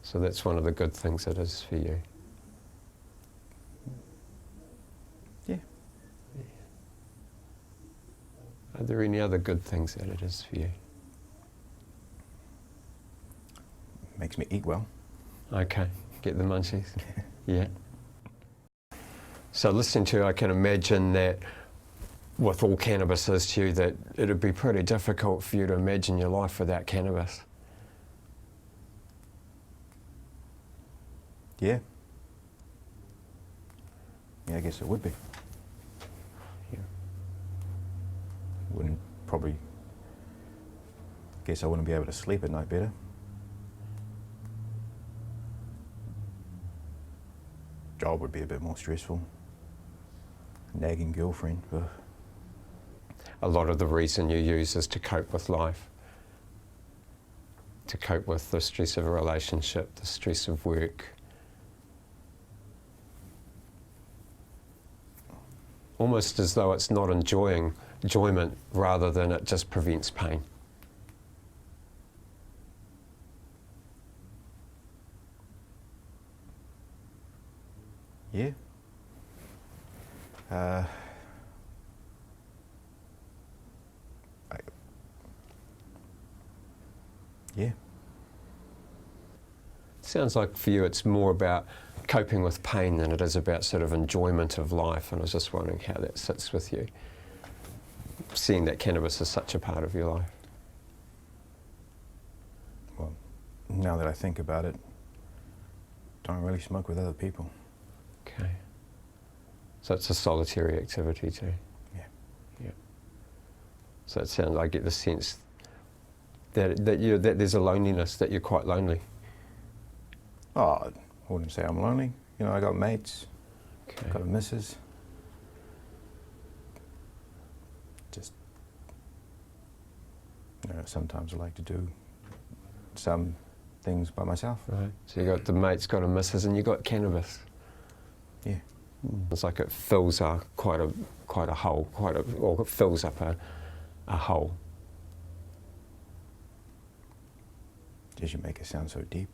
So that's one of the good things it is for you. Yeah. Yeah. Are there any other good things that it is for you? Makes me eat well. Okay, get the munchies. Yeah. So listening to you, I can imagine that with all cannabis is to you, that it'd be pretty difficult for you to imagine your life without cannabis. Yeah. Yeah, I guess it would be. Yeah. Wouldn't probably, guess I wouldn't be able to sleep at night better. Job would be a bit more stressful. Nagging girlfriend. Ugh. A lot of the reason you use is to cope with life, to cope with the stress of a relationship, the stress of work. Almost as though it's not enjoyment rather than it just prevents pain. Yeah. Yeah. Sounds like for you it's more about coping with pain than it is about sort of enjoyment of life, and I was just wondering how that sits with you, seeing that cannabis is such a part of your life. Well, now that I think about it, don't really smoke with other people. Okay. So it's a solitary activity too? Yeah. Yeah. So it sounds, I get the sense that there's a loneliness, that you're quite lonely. Oh, I wouldn't say I'm lonely. You know, I got mates, Okay. got a missus. Just, you know, sometimes I like to do some things by myself. Right. So you got the mates, got a missus, and you got cannabis. Yeah. It's like it fills quite a hole, or it fills up a hole. Did you make it sound so deep?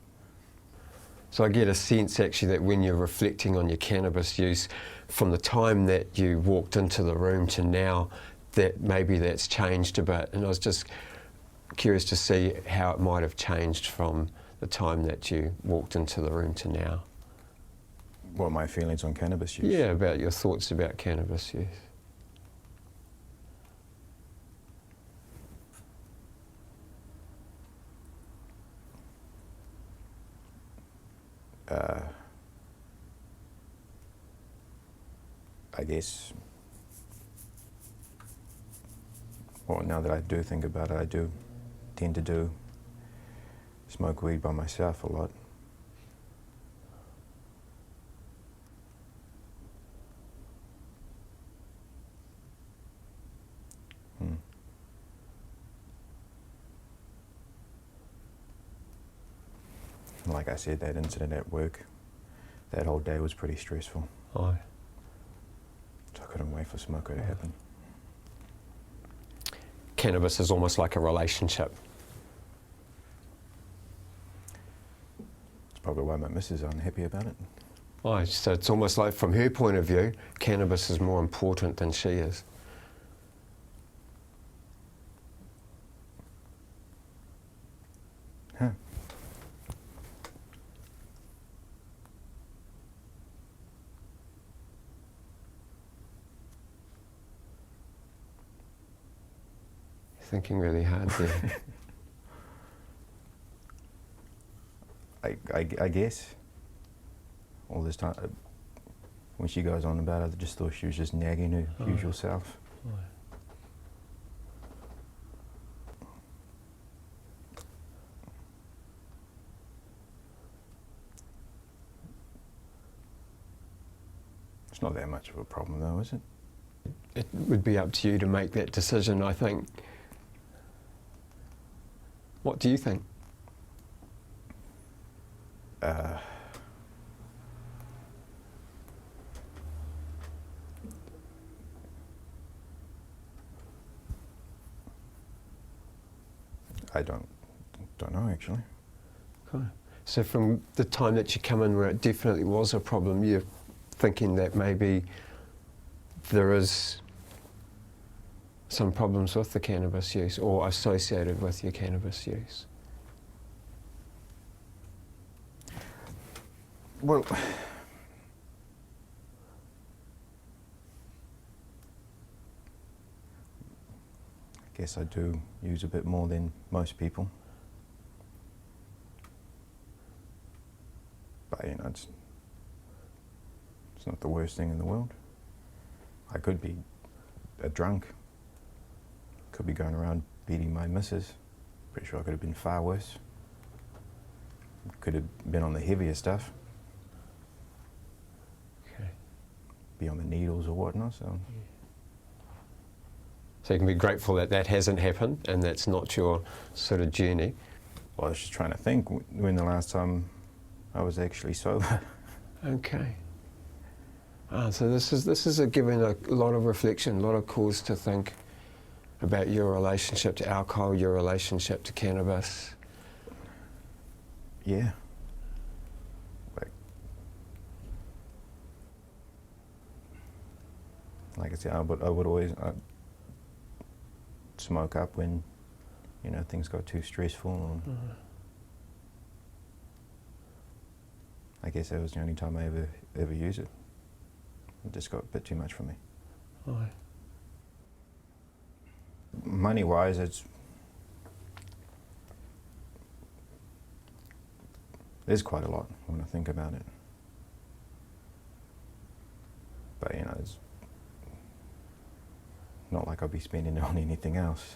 So I get a sense actually that when you're reflecting on your cannabis use, from the time that you walked into the room to now, that maybe that's changed a bit. And I was just curious to see how it might have changed from the time that you walked into the room to now. What, my feelings on cannabis use? Yeah, about your thoughts about cannabis use. I guess, well, now that I do think about it, I do tend to smoke weed by myself a lot. Like I said, that incident at work, that whole day was pretty stressful. Aye. So I couldn't wait for smoker to happen. Cannabis is almost like a relationship. It's probably why my missus is unhappy about it. Aye, so it's almost like from her point of view, cannabis is more important than she is. Huh. Thinking really hard there. I guess all this time, when she goes on about it, I just thought she was just nagging her usual self. It's not that much of a problem though, is it? It would be up to you to make that decision, I think. What do you think? I don't know actually. Okay. So from the time that you come in where it definitely was a problem, you're thinking that maybe there is some problems with the cannabis use or associated with your cannabis use? Well, I guess I do use a bit more than most people. But you know, it's not the worst thing in the world. I could be a drunk. Could be going around beating my missus. Pretty sure I could have been far worse. Could have been on the heavier stuff. Okay. Be on the needles or whatnot, so. So you can be grateful that that hasn't happened and that's not your sort of journey. Well, I was just trying to think when the last time I was actually sober. Okay. So this is giving a lot of reflection, a lot of cause to think about your relationship to alcohol, your relationship to cannabis. Yeah. Like I said, I would always smoke up when, you know, things got too stressful. Or I guess that was the only time I ever used it. It just got a bit too much for me. Aye. Money-wise, there's quite a lot when I think about it. But you know, it's not like I'll be spending it on anything else.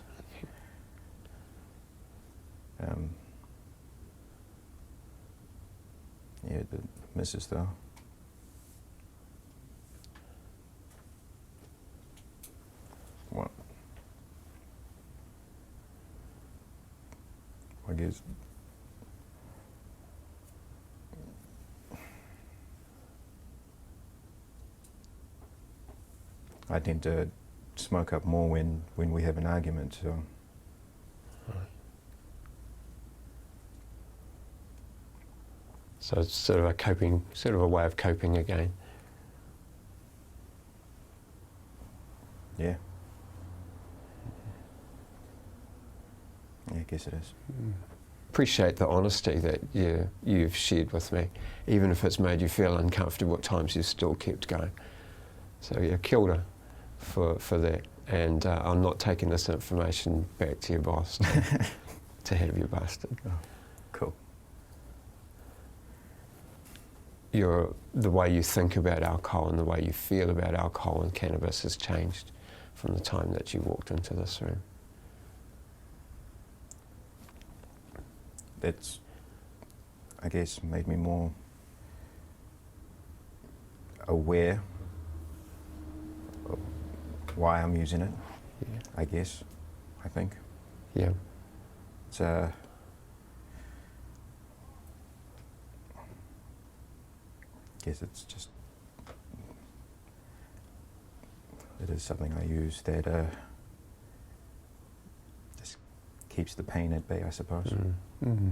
Yeah, the missus though. What? I guess I tend to smoke up more when we have an argument, so. So it's sort of a way of coping again. Yeah. Yeah, I guess it is. Appreciate the honesty that you've shared with me. Even if it's made you feel uncomfortable at times, you've still kept going. So yeah, kia ora for that. And I'm not taking this information back to your boss to have you busted. Oh, cool. The way you think about alcohol and the way you feel about alcohol and cannabis has changed from the time that you walked into this room. That's, I guess, made me more aware of why I'm using it, Yeah. I think. Yeah. It's guess it's just, it is something I use that just keeps the pain at bay, I suppose. Mm-hmm.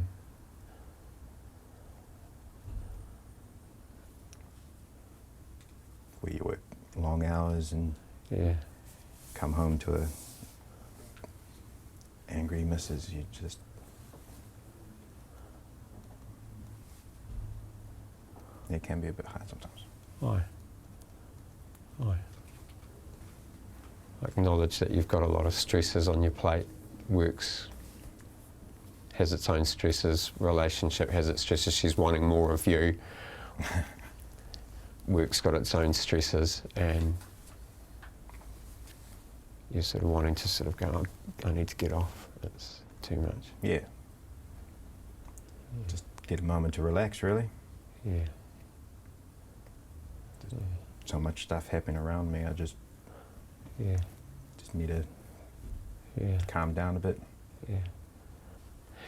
Where you work long hours and Yeah. come home to a angry missus, you just, it can be a bit hard sometimes. Aye. Aye. I acknowledge that you've got a lot of stresses on your plate. Works has its own stresses, relationship has its stresses, she's wanting more of you. Work's got its own stresses, and you're sort of wanting to sort of go, I need to get off, it's too much. Yeah. Just get a moment to relax, really. Yeah. So much stuff happening around me, I just Yeah. need to Yeah. calm down a bit. Yeah.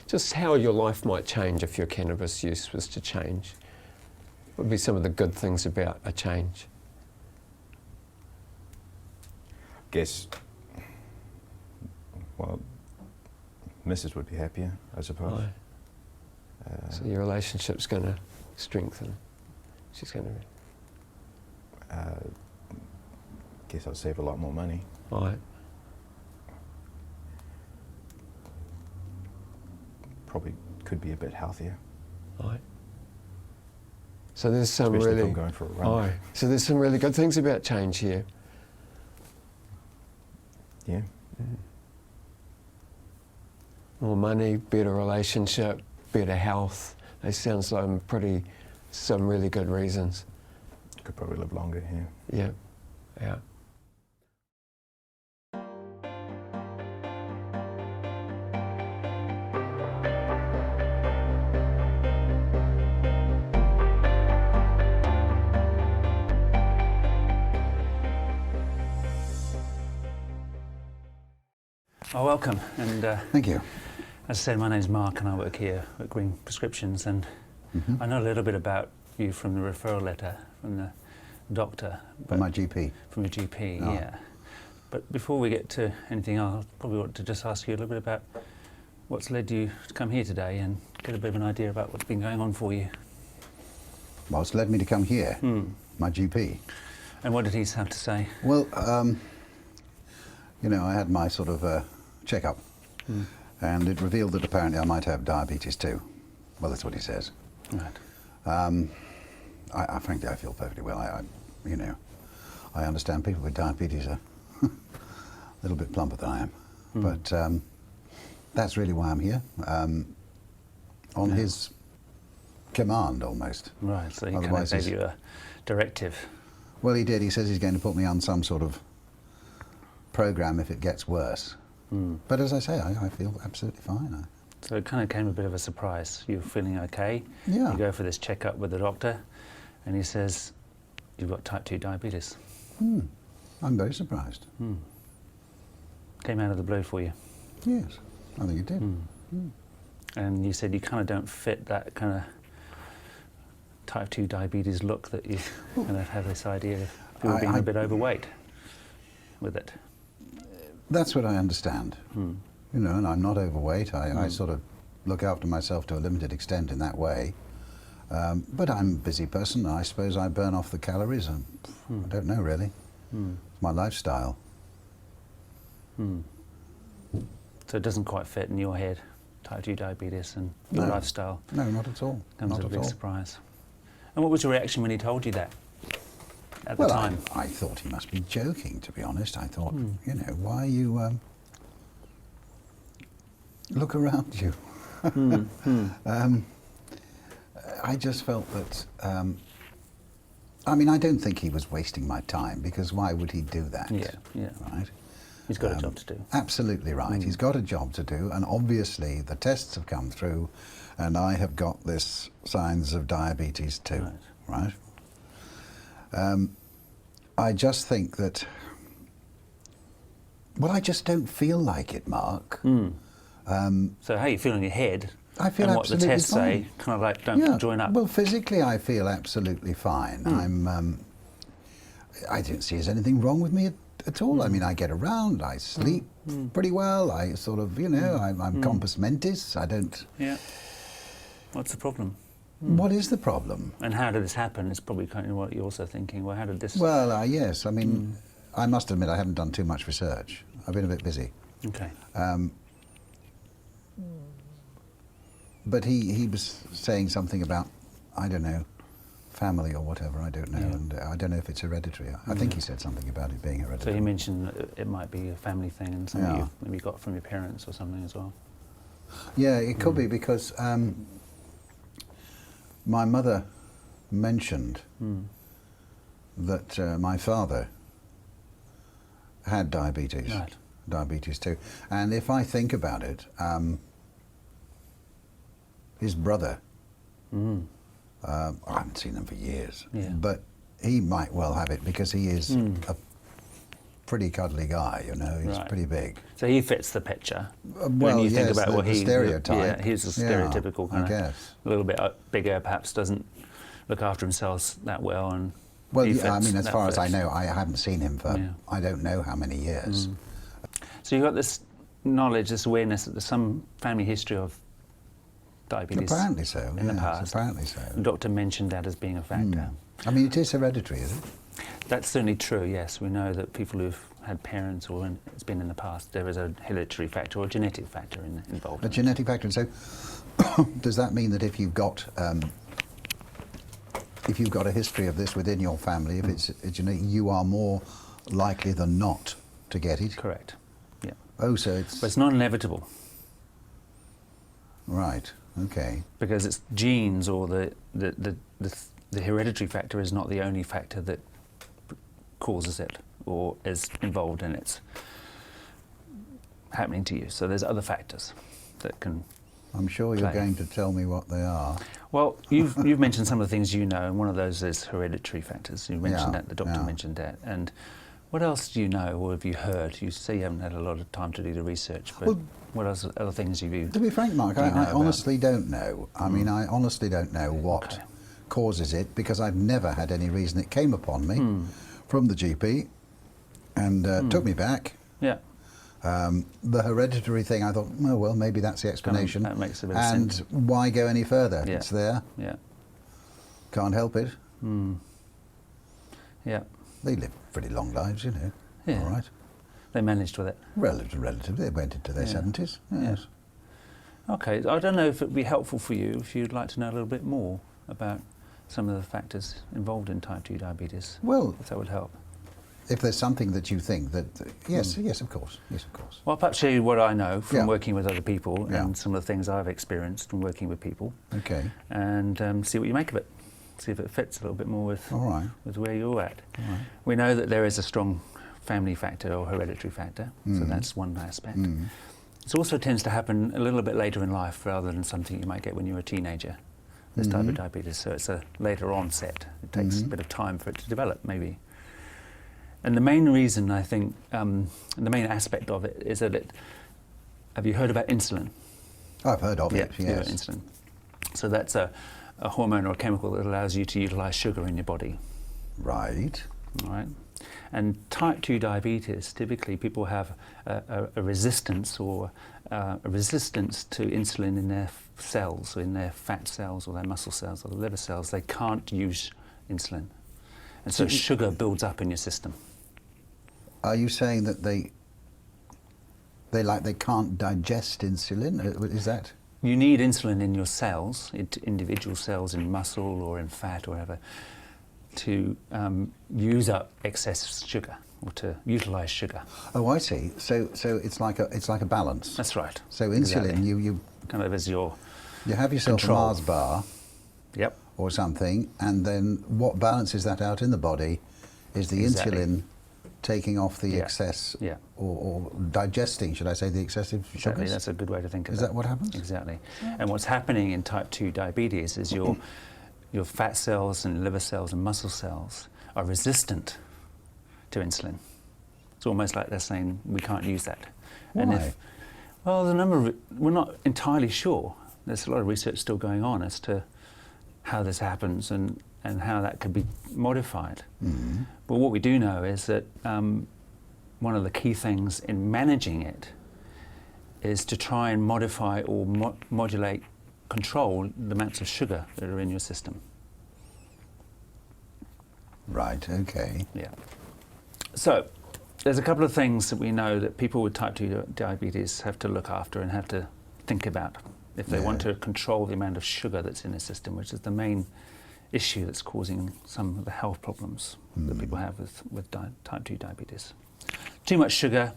Just how your life might change if your cannabis use was to change. What would be some of the good things about a change? Guess, well, Mrs. would be happier, I suppose. Aye. So your relationship's going to strengthen. She's going to. Guess I'll save a lot more money. Aye. Probably could be a bit healthier. Aye. So there's some Especially if really. I'm going for a run. Aye. So there's some really good things about change here. Yeah. More money, better relationship, better health. They sound like some really good reasons. Could probably live longer, yeah. Yeah. Yeah. Oh, welcome. And Thank you. as I said, my name's Mark and I work here at Green Prescriptions, and I know a little bit about you from the referral letter from the doctor. From my GP. From your GP, Oh. yeah. But before we get to anything else, I probably want to just ask you a little bit about what's led you to come here today and get a bit of an idea about what's been going on for you. Well, it's led me to come here, my GP. And what did he have to say? Well, you know, I had my sort of checkup, and it revealed that apparently I might have diabetes too. Well, that's what he says. Right. I frankly, I feel perfectly well. You know, I understand people with diabetes are a little bit plumper than I am, but that's really why I'm here, on his command almost. Right, so he kind of Otherwise gave he's- you a directive. Well, he did. He says he's going to put me on some sort of program if it gets worse. But as I say, I feel absolutely fine. So it kind of came a bit of a surprise. You're feeling okay. Yeah. You go for this checkup with the doctor, and he says you've got type 2 diabetes. I'm very surprised. Came out of the blue for you. Yes, I think it did. And you said you kind of don't fit that kind of type 2 diabetes look that you kind of have this idea of people being a bit overweight with it. That's what I understand. You know, and I'm not overweight. I sort of look after myself to a limited extent in that way. But I'm a busy person. I suppose I burn off the calories. I don't know, really. It's my lifestyle. So it doesn't quite fit in your head, type 2 diabetes and your No. lifestyle. No, not at all. Comes Not as a at big all. surprise. And what was your reaction when he told you that at Well, the time? I thought he must be joking, to be honest. I thought, you know, why you look around you. I just felt that, I mean, I don't think he was wasting my time, because why would he do that? Yeah. Right? He's got a job to do. Absolutely right. He's got a job to do, and obviously the tests have come through, and I have got this signs of diabetes too. Right? I just think that, well, I just don't feel like it, Mark. So how you feel in your head I feel and what the absolutely tests fine. say kind of like don't join up. Well, physically I feel absolutely fine. I don't see there's anything wrong with me at all. I mean, I get around, I sleep pretty well, I sort of, I'm compos mentis, I don't... Yeah. What's the problem? What is the problem? And how did this happen? It's probably kind of what you're also thinking. Well, how did this... Well, yes, I mean, I must admit I haven't done too much research. I've been a bit busy. Okay. But he was saying something about, I don't know, family or whatever, I don't know, and I don't know if it's hereditary. I think he said something about it being hereditary. So he mentioned that it might be a family thing and something you maybe got from your parents or something as well. Yeah, it could be because my mother mentioned that my father had diabetes. Right. Diabetes too. And if I think about it, his brother, I haven't seen him for years, but he might well have it because he is a pretty cuddly guy, he's pretty big. So he fits the picture. Well, when you think about the, what the stereotype. Yeah, he's a stereotypical kind of, guess. a little bit bigger, perhaps doesn't look after himself that well, and well, he yeah, I fits, mean, as that far as I fits. know, I haven't seen him for I don't know how many years. So you've got this knowledge, this awareness that there's some family history of diabetes Apparently so. in the past. Apparently so. The doctor mentioned that as being a factor. I mean, it is hereditary, is it? That's certainly true, yes. We know that people who've had parents or it's been in the past, there is a hereditary factor or a genetic factor involved. A genetic factor. And so, does that mean that if you've got a history of this within your family, if it's genetic, you are more likely than not to get it? Correct. Yeah. Oh, so it's... But it's not inevitable. Right. Okay. Because it's genes or the hereditary factor is not the only factor that causes it or is involved in its happening to you. So there's other factors that can I'm sure you're play. going to tell me what they are. Well, you've mentioned some of the things you know, and one of those is hereditary factors. You mentioned that, the doctor mentioned that. And what else do you know or have you heard? You say you haven't had a lot of time to do the research, but what else, other things have you... To be frank, Mark, I honestly don't know. I mean, I honestly don't know what causes it because I've never had any reason. It came upon me from the GP and took me back. Yeah. The hereditary thing, I thought, oh, well, maybe that's the explanation. That makes a bit of sense. And why go any further? Yeah. It's there. Yeah. Can't help it. Yeah. They live pretty long lives, Yeah. All right. They managed with it. Relatively. They went into their 70s. Yes. Okay. I don't know if it would be helpful for you if you'd like to know a little bit more about some of the factors involved in type 2 diabetes. Well, if that would help. If there's something that you think that, yes, of course. Well, I'll perhaps show you what I know from working with other people and some of the things I've experienced from working with people. Okay. And see what you make of it. See if it fits a little bit more with where you're at. All right. We know that there is a strong family factor or hereditary factor, so that's one aspect. It also tends to happen a little bit later in life rather than something you might get when you're a teenager, this type of diabetes, so it's a later onset. It takes a bit of time for it to develop, maybe. And the main reason, I think, the main aspect of it is that have you heard about insulin? I've heard of it, Yeah, yes. insulin. So that's a hormone or a chemical that allows you to utilise sugar in your body. Right. All right. And type 2 diabetes, typically people have a resistance or a resistance to insulin in their cells, or in their fat cells or their muscle cells or the liver cells. They can't use insulin. And so sugar builds up in your system. Are you saying that they can't digest insulin? Is that? You need insulin in your cells, individual cells in muscle or in fat or whatever, to use up excess sugar or to utilise sugar. Oh, I see. So it's like a balance. That's right. So insulin, Exactly. you kind of as your have yourself control. a Mars bar. Yep. Or something, and then what balances that out in the body is the insulin taking off the excess, or digesting, should I say, the excessive sugars? Exactly, that's a good way to think of it. Is that what happens? Exactly. And what's happening in type 2 diabetes is your fat cells and liver cells and muscle cells are resistant to insulin. It's almost like they're saying, we can't use that. Why? And we're not entirely sure, there's a lot of research still going on as to how this happens and how that could be modified. Mm-hmm. But what we do know is that one of the key things in managing it is to try and modify or modulate, control the amounts of sugar that are in your system. Right, okay. Yeah. So there's a couple of things that we know that people with type 2 diabetes have to look after and have to think about if they want to control the amount of sugar that's in the system, which is the main issue that's causing some of the health problems that people have with type 2 diabetes. Too much sugar,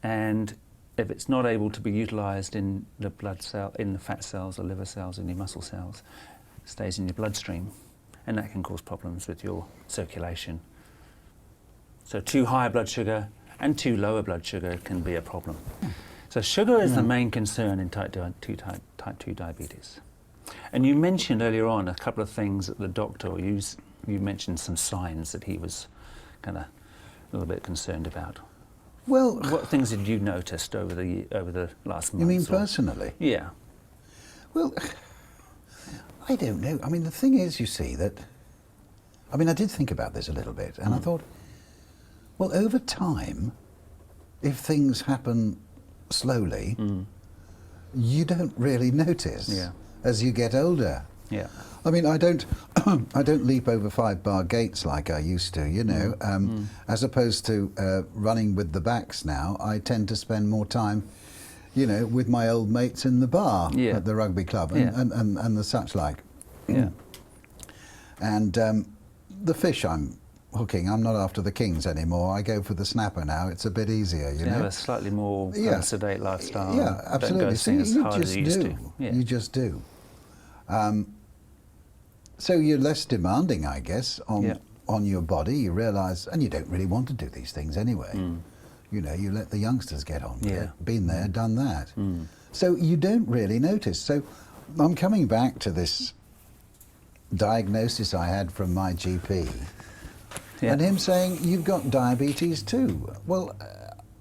and if it's not able to be utilised in the blood cell, in the fat cells or liver cells, in your muscle cells, it stays in your bloodstream, and that can cause problems with your circulation. So too high blood sugar and too lower blood sugar can be a problem. So sugar is the main concern in type 2 diabetes. And you mentioned earlier on a couple of things that the doctor, or you mentioned some signs that he was kind of a little bit concerned about. Well, What things had you noticed over the last month? you mean personally? Yeah. Well, I don't know. I mean, the thing is, you see, that... I mean, I did think about this a little bit, and I thought, well, over time, if things happen slowly, you don't really notice as you get older. Yeah. I mean, I don't leap over 5-bar gates like I used to, you know. As opposed to running with the backs now, I tend to spend more time, you know, with my old mates in the bar at the rugby club and the such like. Yeah. And the fish I'm hooking, I'm not after the kings anymore. I go for the snapper now. It's a bit easier, you You know. have a slightly more sedate lifestyle. Yeah, absolutely. Don't go as hard as you used to. Yeah. You just do. So you're less demanding, I guess, on your body. You realise, and you don't really want to do these things anyway. You know, you let the youngsters get on with it. Been there, done that. So you don't really notice. So I'm coming back to this diagnosis I had from my GP, and him saying, you've got diabetes too. Well,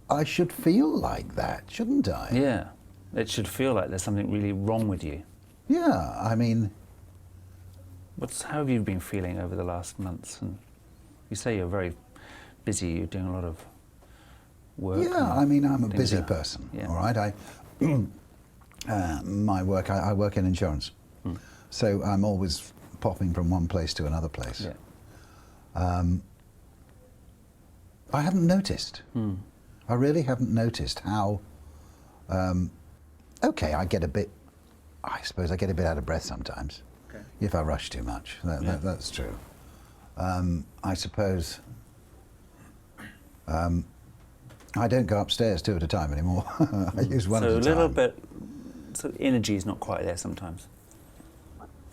I should feel like that, shouldn't I? Yeah. It should feel like there's something really wrong with you. Yeah, I mean... How have you been feeling over the last months? And you say you're very busy, you're doing a lot of work. Yeah, I mean, I'm a busy person, all right? My work, I work in insurance, so I'm always popping from one place to another place. I haven't noticed. I really haven't noticed how... okay, I suppose I get a bit out of breath sometimes. If I rush too much, that's true. I suppose I don't go upstairs 2 at a time anymore. I use one at a time. So a little bit, so energy is not quite there sometimes.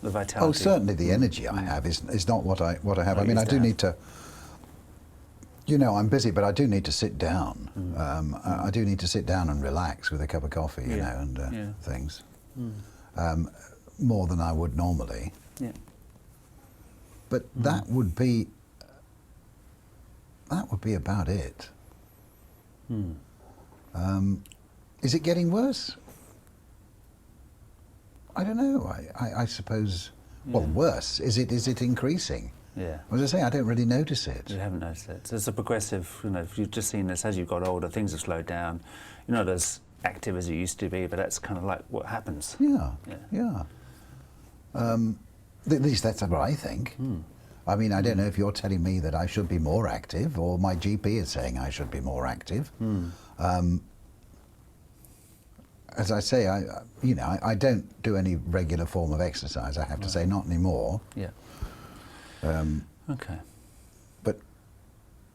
The vitality. Oh, certainly the energy I have is not what I have. I mean, I do need to. You know, I'm busy, but I do need to sit down. I do need to sit down and relax with a cup of coffee, you know, and things. More than I would normally. Yeah. But that would be about it. Is it getting worse? I don't know. I suppose. Well, worse. Is it increasing? Yeah. As I say, I don't really notice it. You haven't noticed it. So it's a progressive. You know, if you've just seen this as you've got older, things have slowed down. You're not as active as you used to be, but that's kind of like what happens. Yeah. At least that's what I think. I mean, I don't know if you're telling me that I should be more active, or my GP is saying I should be more active. As I say, I don't do any regular form of exercise. I have to say, not anymore. Yeah. Okay. But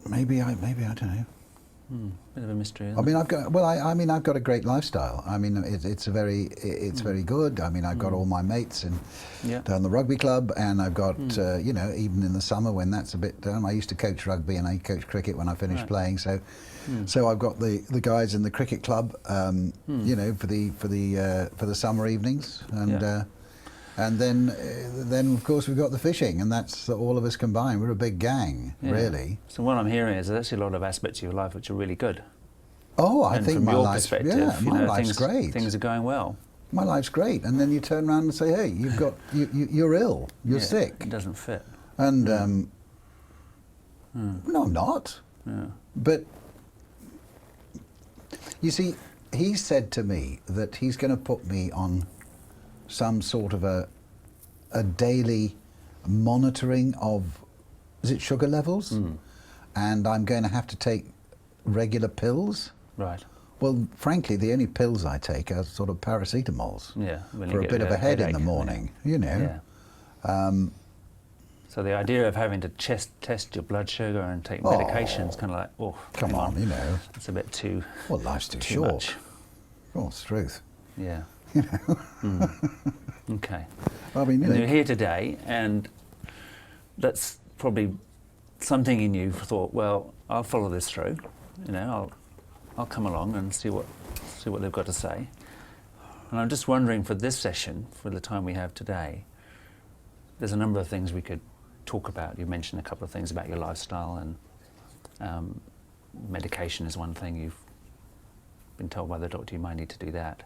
maybe I don't know. Bit of a mystery. I mean, I've got a great lifestyle. I mean, it's very good. I mean, I've got all my mates down the rugby club, and I've got you know, even in the summer when that's a bit down. I used to coach rugby and I coached cricket when I finished playing. So, so I've got the guys in the cricket club, you know, for the summer evenings, and then of course we've got the fishing, and that's all of us combined. We're a big gang, really. So what I'm hearing is there's actually a lot of aspects of your life which are really good. Oh, I think from my your life's, perspective, my life's things, great. Things are going well. my life's great. And then you turn around and say, hey, you're ill, you're sick. It doesn't fit. And no, I'm not. Yeah. But you see, he said to me that he's going to put me on some sort of a daily monitoring of, is it sugar levels? And I'm going to have to take regular pills. Right. Well, frankly, the only pills I take are sort of paracetamols When for you a get bit of a head in the headache. morning, you know. Yeah. So the idea of having to test your blood sugar and take medication is kind of like, oh, Come on, you know. it's a bit too. Well, life's too too short. much. Oh, it's the truth. Yeah. You know. Okay. I mean, you And know. you're here today, and that's probably something in you thought, well, I'll follow this through. You know, I'll come along and see what they've got to say. And I'm just wondering, for this session, for the time we have today, there's a number of things we could talk about. You mentioned a couple of things about your lifestyle, and medication is one thing. You've been told by the doctor you might need to do that.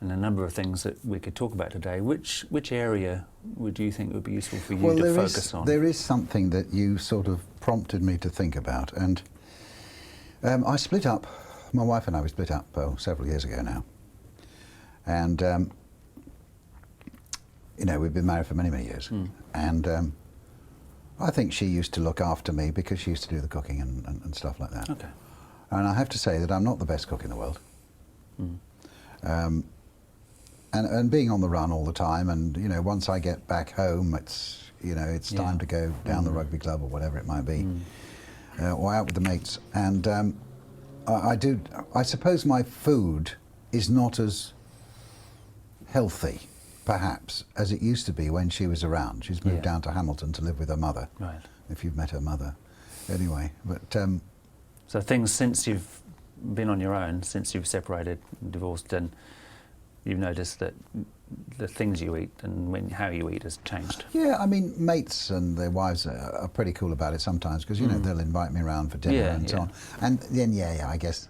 And a number of things that we could talk about today. Which area would you think would be useful for you to focus on? There is something that you sort of prompted me to think about, and I split up. My wife and I, we split up several years ago now, and you know, we've been married for many, many years, and I think she used to look after me because she used to do the cooking and stuff like that. Okay. And I have to say that I'm not the best cook in the world. And being on the run all the time, and you know, once I get back home, it's time to go down the rugby club or whatever it might be, or out with the mates. And I suppose my food is not as healthy, perhaps, as it used to be when she was around. She's moved down to Hamilton to live with her mother. Right. If you've met her mother, anyway. But So things since you've been on your own, since you've separated, divorced, and you've noticed that the things you eat and how you eat has changed. yeah, I mean, mates and their wives are pretty cool about it sometimes, because you know, they'll invite me around for dinner and so on. And then I guess,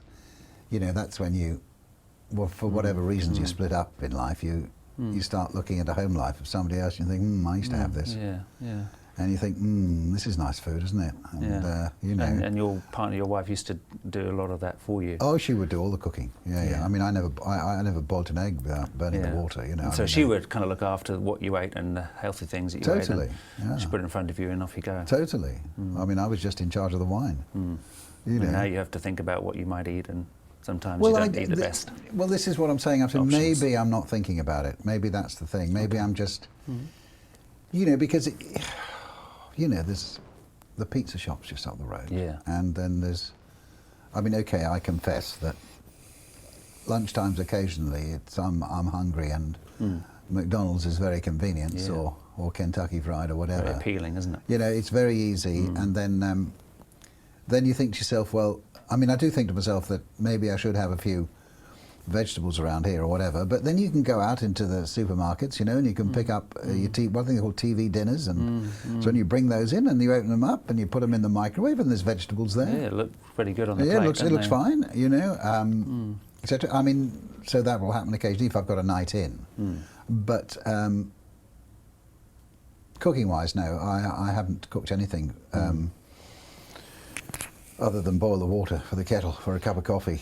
you know, that's when you, well, for whatever reasons you split up in life, you start looking at a home life of somebody else and you think, I used to have this. Yeah. And you think, this is nice food, isn't it? And, you know. And your partner, your wife, used to do a lot of that for you. Oh, she would do all the cooking. Yeah. I mean, I never boiled an egg without burning the water, you know. And so she would kind of look after what you ate and the healthy things that you ate. Totally, yeah. She put it in front of you and off you go. Totally. I mean, I was just in charge of the wine. You know. And now you have to think about what you might eat, and sometimes you don't eat the best. Well, this is what I'm saying. Options. Maybe I'm not thinking about it. Maybe that's the thing. Maybe I'm just, you know, because, you know, there's the pizza shop's just up the road. Yeah. And then there's, I mean, okay, I confess that lunchtimes occasionally I'm hungry, and McDonald's is very convenient, or Kentucky Fried or whatever. Very appealing, isn't it? You know, it's very easy, and then you think to yourself, well, I mean, I do think to myself that maybe I should have a few vegetables around here or whatever, but then you can go out into the supermarkets, you know, and you can pick up what they call TV dinners, and so when you bring those in and you open them up and you put them in the microwave, and there's vegetables there. Yeah, it looks pretty good on the Yeah, plate. it looks fine, you know, etc. I mean, so that will happen occasionally if I've got a night in. But cooking-wise, no, I haven't cooked anything other than boil the water for the kettle for a cup of coffee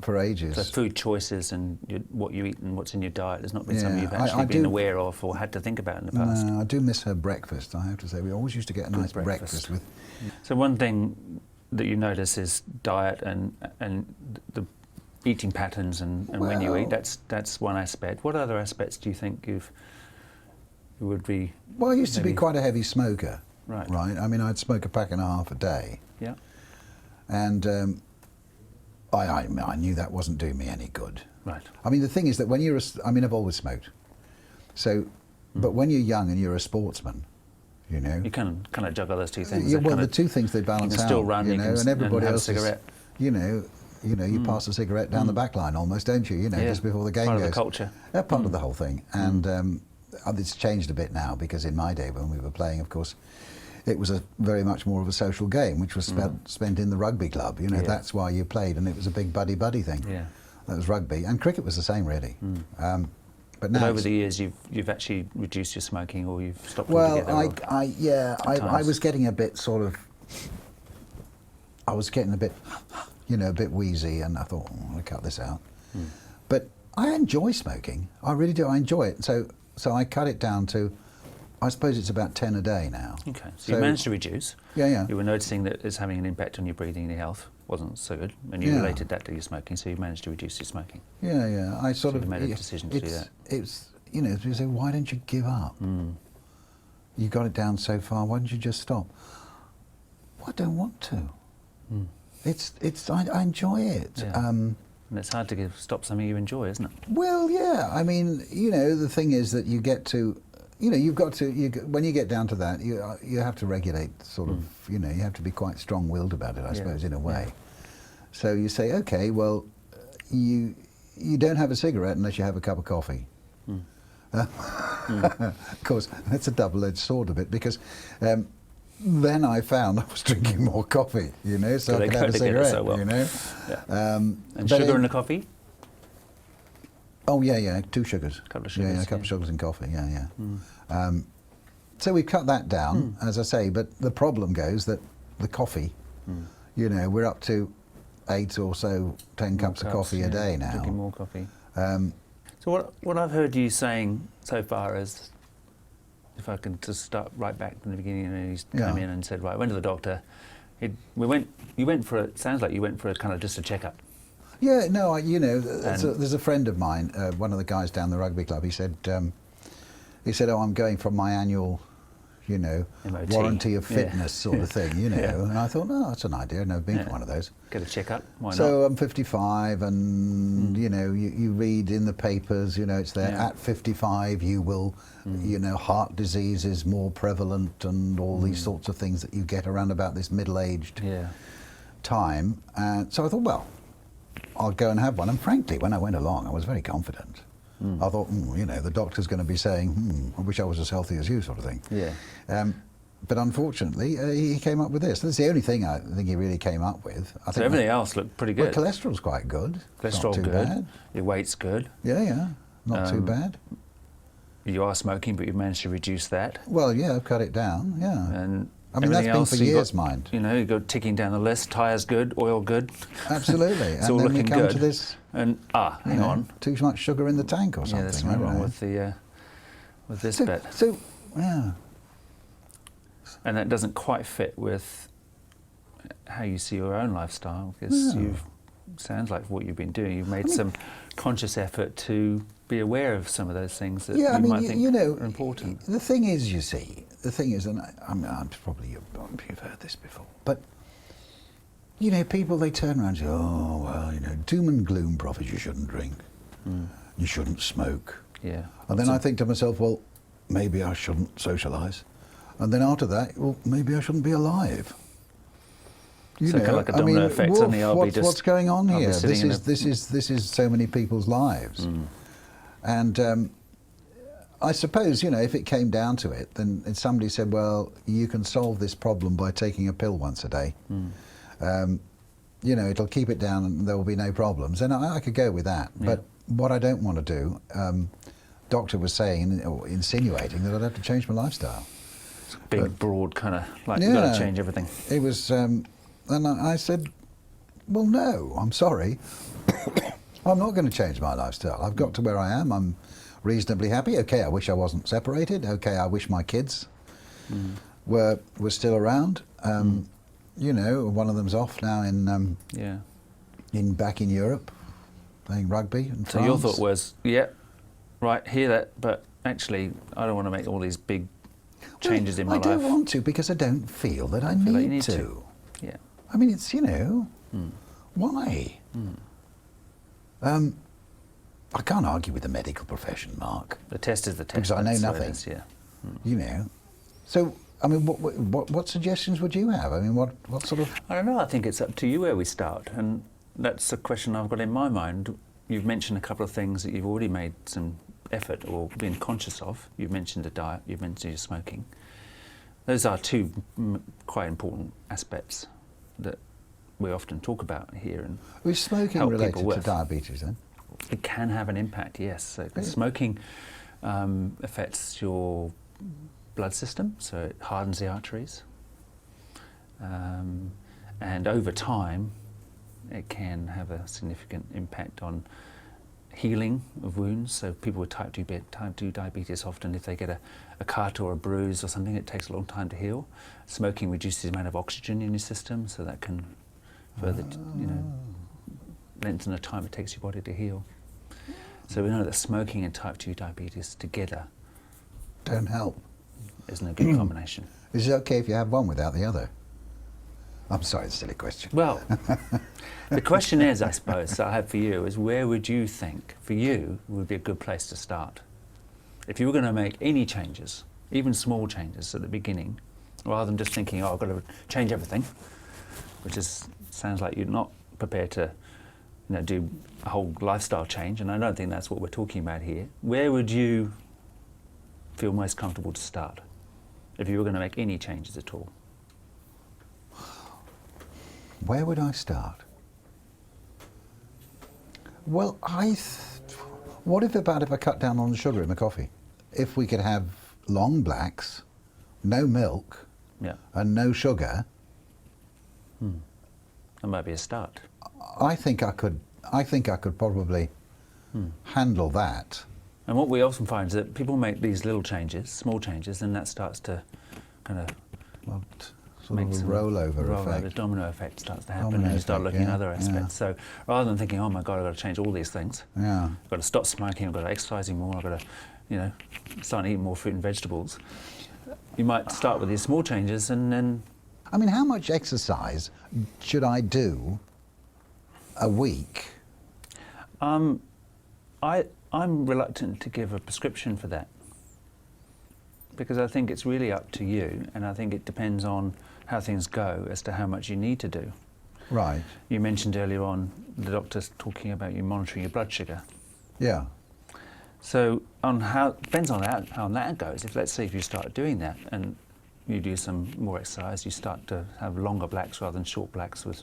for ages. So food choices and what you eat and what's in your diet has not been something you've actually been aware of or had to think about in the past. No, I do miss her breakfast, I have to say. We always used to get a nice breakfast with... So one thing that you notice is diet and the eating patterns and when you eat. That's one aspect. What other aspects do you think you would be... Well, I used to be quite a heavy smoker. Right. I mean, I'd smoke a pack and a half a day. Yeah. And I knew that wasn't doing me any good. Right. I mean, the thing is that when you're I've always smoked. So, but when you're young and you're a sportsman, you know... You can kind of juggle those two things. Yeah, well, the two things, they balance out. You can still run, you know, and everybody else have a cigarette. you pass a cigarette down the back line almost, don't you? You know, just before the game part goes. Part of the culture. Yeah, part of the whole thing. And it's changed a bit now, because in my day when we were playing, of course, it was very much more of a social game, which was spent in the rugby club. You know, that's why you played, and it was a big buddy-buddy thing. Yeah. That was rugby, and cricket was the same really. But now But over it's- the years, you've actually reduced your smoking, or you've stopped well, altogether. I times. was getting a bit sort of. I was getting a bit, a bit wheezy, and I thought, I'm going to cut this out. But I enjoy smoking. I really do. I enjoy it. So I cut it down to, I suppose it's about 10 a day now. Okay, so you managed to reduce. Yeah. You were noticing that it's having an impact on your breathing and your health. Wasn't so good, and you related that to your smoking, so you managed to reduce your smoking. Yeah. I sort So of you made a decision to do that. It's you say, why don't you give up? You got it down so far. Why don't you just stop? Well, I don't want to. I enjoy it. Yeah. And it's hard to stop something you enjoy, isn't it? Well, yeah. I mean, the thing is that you get to, you've got to. When you get down to that, you have to regulate. Sort of, you have to be quite strong-willed about it, I suppose, in a way. So you say, okay, well, you don't have a cigarette unless you have a cup of coffee. Of course, that's a double-edged sword a bit, because then I found I was drinking more coffee, so I could have a cigarette, Yeah. And sugar in the coffee? Oh, yeah, 2 sugars. A couple of sugars. Yeah, a couple of sugars in coffee, yeah. So we've cut that down, as I say, but the problem goes that the coffee, we're up to 8 or so, 10 cups of coffee a day now. Drinking more coffee. So what I've heard you saying so far is, if I can just start right back from the beginning, and he came in and said, right, I went to the doctor. You went for it. Sounds like you went for a kind of just a checkup. Yeah, no, there's a friend of mine, one of the guys down the rugby club. He said, oh, I'm going for my annual, MOT. warranty of fitness sort of thing, Yeah. And I thought, no, that's an idea. I've never been to one of those. Get a checkup. Why not? So I'm 55, and you read in the papers, it's there. Yeah. At 55, you will, heart disease is more prevalent, and all these sorts of things that you get around about this middle-aged time. And so I thought, well, I'll go and have one. And frankly, when I went along, I was very confident. I thought, the doctor's going to be saying, I wish I was as healthy as you, sort of thing. Yeah. But unfortunately, he came up with this. That's the only thing I think he really came up with. I So think everything else looked pretty good. Well, cholesterol's quite good. It's Cholesterol not too good. bad. Your weight's good. Yeah, not too bad. You are smoking, but you've managed to reduce that. Well, yeah, I've cut it down. Yeah. And I mean, that's everything been else for you years, got, mind. You got ticking down the list. Tyres good, oil good. Absolutely. It's and all then we looking come good. to this. And hang on. Too much sugar in the tank or something. Yeah, there's I something don't wrong know. with this bit. So, yeah. And that doesn't quite fit with how you see your own lifestyle, because sounds like what you've been doing. You've made some conscious effort to be aware of some of those things that might think are important. The thing is, and I'm probably you've heard this before, but people, they turn around and say, oh well, doom and gloom prophets, you shouldn't drink, you shouldn't smoke. Yeah. And then I think to myself, well, maybe I shouldn't socialise. And then after that, well, maybe I shouldn't be alive. So kind of like a domino effect. Suddenly I'll be just. What's going on I'll be here? sitting This is so many people's lives. And I suppose, if it came down to it, then if somebody said, well, you can solve this problem by taking a pill once a day. It'll keep it down and there will be no problems. And I could go with that. Yeah. But what I don't want to do, doctor was saying, or insinuating, that I'd have to change my lifestyle. Big, broad kind of, like you've got to change everything. It was, and I said, well, no, I'm sorry. I'm not going to change my lifestyle. I've got to where I am. I'm reasonably happy. Okay, I wish I wasn't separated. Okay, I wish my kids were still around. One of them's off now back in Europe, playing rugby in France. So your thought was, right, hear that, but actually, I don't want to make all these big changes in my life. I don't want to, because I don't feel that I feel like you need need to. Yeah. I mean, it's, why? I can't argue with the medical profession, Mark. The test is the test. Because I know that's nothing. what it is, yeah. So, I mean, what suggestions would you have? I mean, what sort of... I don't know. I think it's up to you where we start. And that's a question I've got in my mind. You've mentioned a couple of things that you've already made some effort or been conscious of. You've mentioned the diet. You've mentioned your smoking. Those are two quite important aspects that we often talk about here and Is smoking help related people to with. diabetes then? It can have an impact, yes. So 'cause smoking affects your blood system, so it hardens the arteries. And over time, it can have a significant impact on healing of wounds. So people with type 2 diabetes, often if they get a cut or a bruise or something, it takes a long time to heal. Smoking reduces the amount of oxygen in your system, so that can further, lengthen the time it takes your body to heal. So we know that smoking and type 2 diabetes together Don't help. isn't a good combination. Is it okay if you have one without the other? I'm sorry, it's a silly question. Well, the question is, I suppose, that I have for you is, where would you think, for you, would be a good place to start? If you were going to make any changes, even small changes at the beginning, rather than just thinking, oh, I've got to change everything, which sounds like you're not prepared to do a whole lifestyle change, and I don't think that's what we're talking about here. Where would you feel most comfortable to start, if you were going to make any changes at all? Where would I start? Well, what if I cut down on the sugar in my coffee? If we could have long blacks, no milk, and no sugar, That might be a start. I think I could probably handle that. And what we often find is that people make these little changes, small changes, and that starts to kind of Sort of a rollover effect. The domino effect starts to happen, and you start looking at other aspects. So rather than thinking, oh my God, I've got to change all these things, I've got to stop smoking, I've got to exercising more, I've got to, start eating more fruit and vegetables, you might start with these small changes and then... I mean, how much exercise should I do a week? I'm reluctant to give a prescription for that, because I think it's really up to you, and I think it depends on how things go as to how much you need to do. Right. You mentioned earlier on the doctor's talking about you monitoring your blood sugar. Yeah. So depends on how that goes. Let's say if you start doing that and you do some more exercise, you start to have longer blacks rather than short blacks with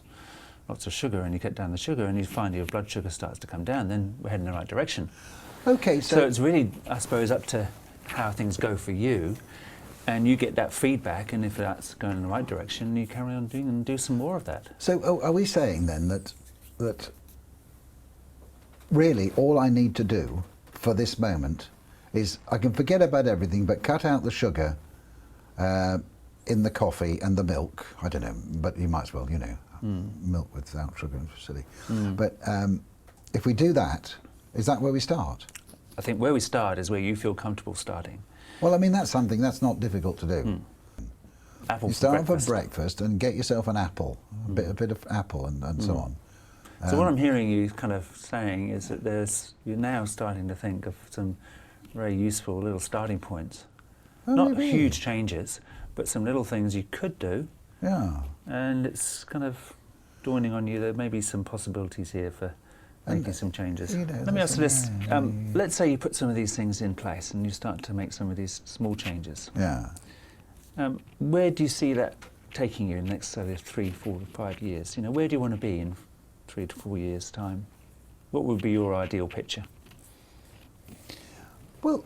lots of sugar, and you cut down the sugar and you find your blood sugar starts to come down, then we're heading in the right direction. Okay, so it's really, I suppose, up to how things go for you, and you get that feedback, and if that's going in the right direction, you carry on doing and do some more of that. So are we saying then that really all I need to do for this moment is I can forget about everything but cut out the sugar in the coffee and the milk? I don't know, but you might as well, milk without sugar is silly. But if we do that, is that where we start? I think where we start is where you feel comfortable starting. Well, I mean, that's something that's not difficult to do. Apple you start for breakfast and get yourself an apple, a bit of apple and so on. So what I'm hearing you kind of saying is that you're now starting to think of some very useful little starting points. Not huge changes, but some little things you could do. Yeah. And it's kind of dawning on you that there may be some possibilities here for making some changes. Let me ask you this. Let's say you put some of these things in place and you start to make some of these small changes. Yeah. Where do you see that taking you in the next 3, 4, 5 years? Where do you want to be in 3 to 4 years' time? What would be your ideal picture? Well,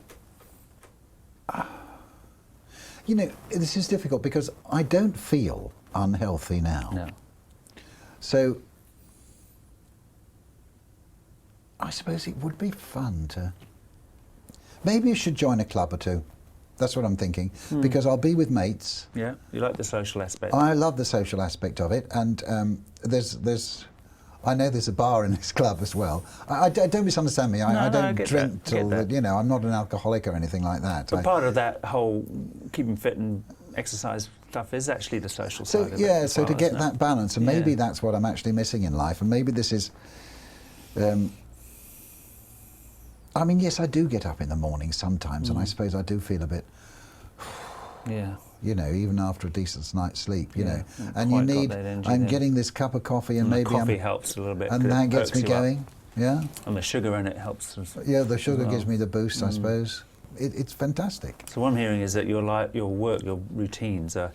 this is difficult because I don't feel unhealthy now. No. So I suppose it would be fun to... Maybe you should join a club or two. That's what I'm thinking. Because I'll be with mates. Yeah, you like the social aspect. I love the social aspect of it. And I know there's a bar in this club as well. I don't misunderstand me. I don't drink till, I'm not an alcoholic or anything like that. But part of that whole keeping fit and exercise stuff is actually the social side of it. Yeah, so to get that balance, and maybe that's what I'm actually missing in life, and maybe this is... I mean, yes, I do get up in the morning sometimes, and I suppose I do feel a bit... even after a decent night's sleep, and you need... I'm getting this cup of coffee, and maybe coffee helps a little bit. And that gets me going, And the sugar in it helps. Yeah, the sugar gives me the boost, I suppose. It's fantastic. So what I'm hearing is that your work, your routines are...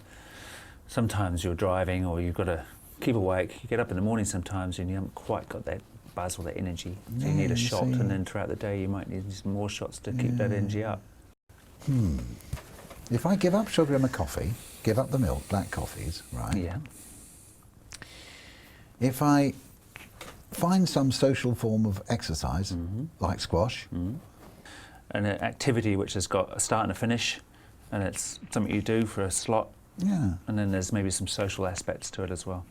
Sometimes you're driving, or you've got to keep awake. You get up in the morning sometimes and you haven't quite got that buzz or that energy. So you Yeah, need a you shot, see. and then throughout the day you might need some more shots to keep that energy up. If I give up sugar in my coffee, give up the milk, black coffees, right? Yeah. If I find some social form of exercise, Mm-hmm. like squash, An activity which has got a start and a finish, and it's something you do for a slot, yeah, and then there's maybe some social aspects to it as well.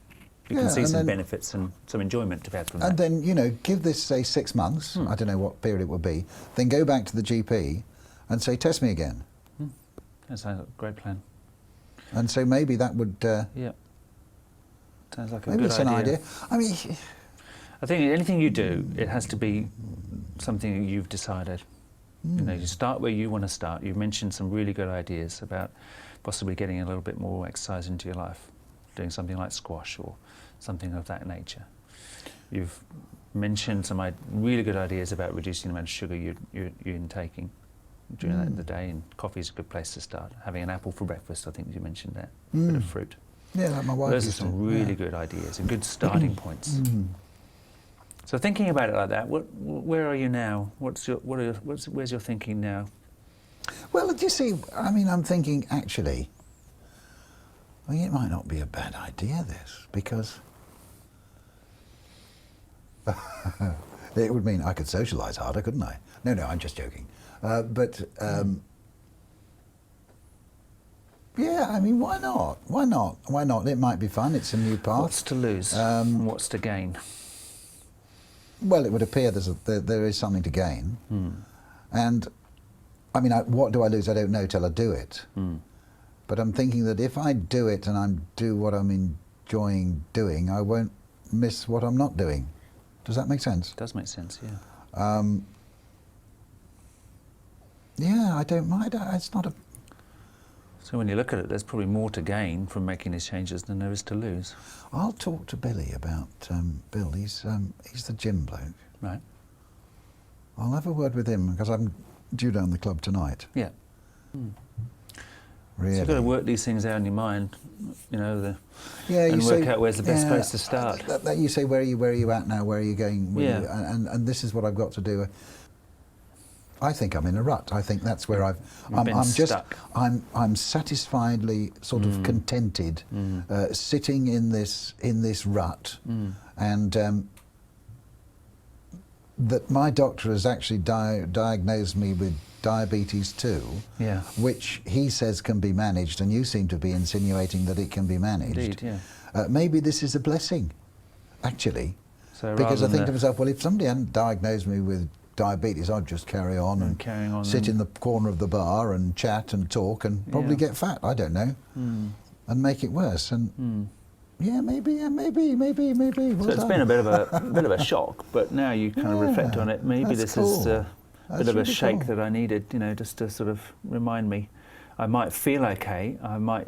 You Yeah, can see and some then- benefits and some enjoyment to be had from and that. then, you know, give this, say, 6 months, I don't know what period it will be, then go back to the GP and say, test me again. That sounds like a great plan. And so maybe that would, Yeah. Sounds like a maybe good it's an idea. I mean, I think anything you do, it has to be something you've decided. You know, you start where you want to start. You mentioned some really good ideas about possibly getting a little bit more exercise into your life, doing something like squash or something of that nature. You've mentioned some really good ideas about reducing the amount of sugar you're intaking during the day, and coffee is a good place to start. Having an apple for breakfast, I think you mentioned that, a bit of fruit. yeah, like my wife Those are used to, some really yeah. good ideas and good starting points. So thinking about it like that, where are you now? Where's your thinking now? Well, you see, I mean, I'm thinking, actually, I mean, it might not be a bad idea, this, because it would mean I could socialise harder, couldn't I? No, I'm just joking. Yeah, I mean, why not? Why not? Why not? It might be fun. It's a new path. What's to lose and what's to gain? Well, it would appear there is something to gain. And, I mean, what do I lose? I don't know till I do it. But I'm thinking that if I do it and I do what I'm enjoying doing, I won't miss what I'm not doing. Does that make sense? It does make sense, yeah. Yeah, I don't mind. It's not a... So when you look at it, there's probably more to gain from making these changes than there is to lose. I'll talk to Billy about Bill. He's the gym bloke. Right. I'll have a word with him because I'm due down the club tonight. Yeah. Really. So you've got to work these things out in your mind, you know, Yeah, and you work say, out where's the best yeah, place to start. That you say, where are you at now? Where are you going? Yeah. And this is what I've got to do. I think I'm in a rut. I think that's where You've been stuck. I'm satisfiedly sort of contented, sitting in this rut, and that my doctor has actually diagnosed me with diabetes 2, Yeah. which he says can be managed, and you seem to be insinuating that it can be managed. Indeed, yeah. Maybe this is a blessing, actually, So because I rather think to than myself, well, if somebody hadn't diagnosed me with diabetes, I'd just carry on and carrying on sit and- in the corner of the bar and chat and talk and probably Yeah. get fat, I don't know, and make it worse. And yeah, maybe. Well So it's been a bit of a shock, but now you kind of reflect on it. Maybe that's this is cool. a That's bit of a really shake cool. that I needed, you know, just to sort of remind me. I might feel okay. I might,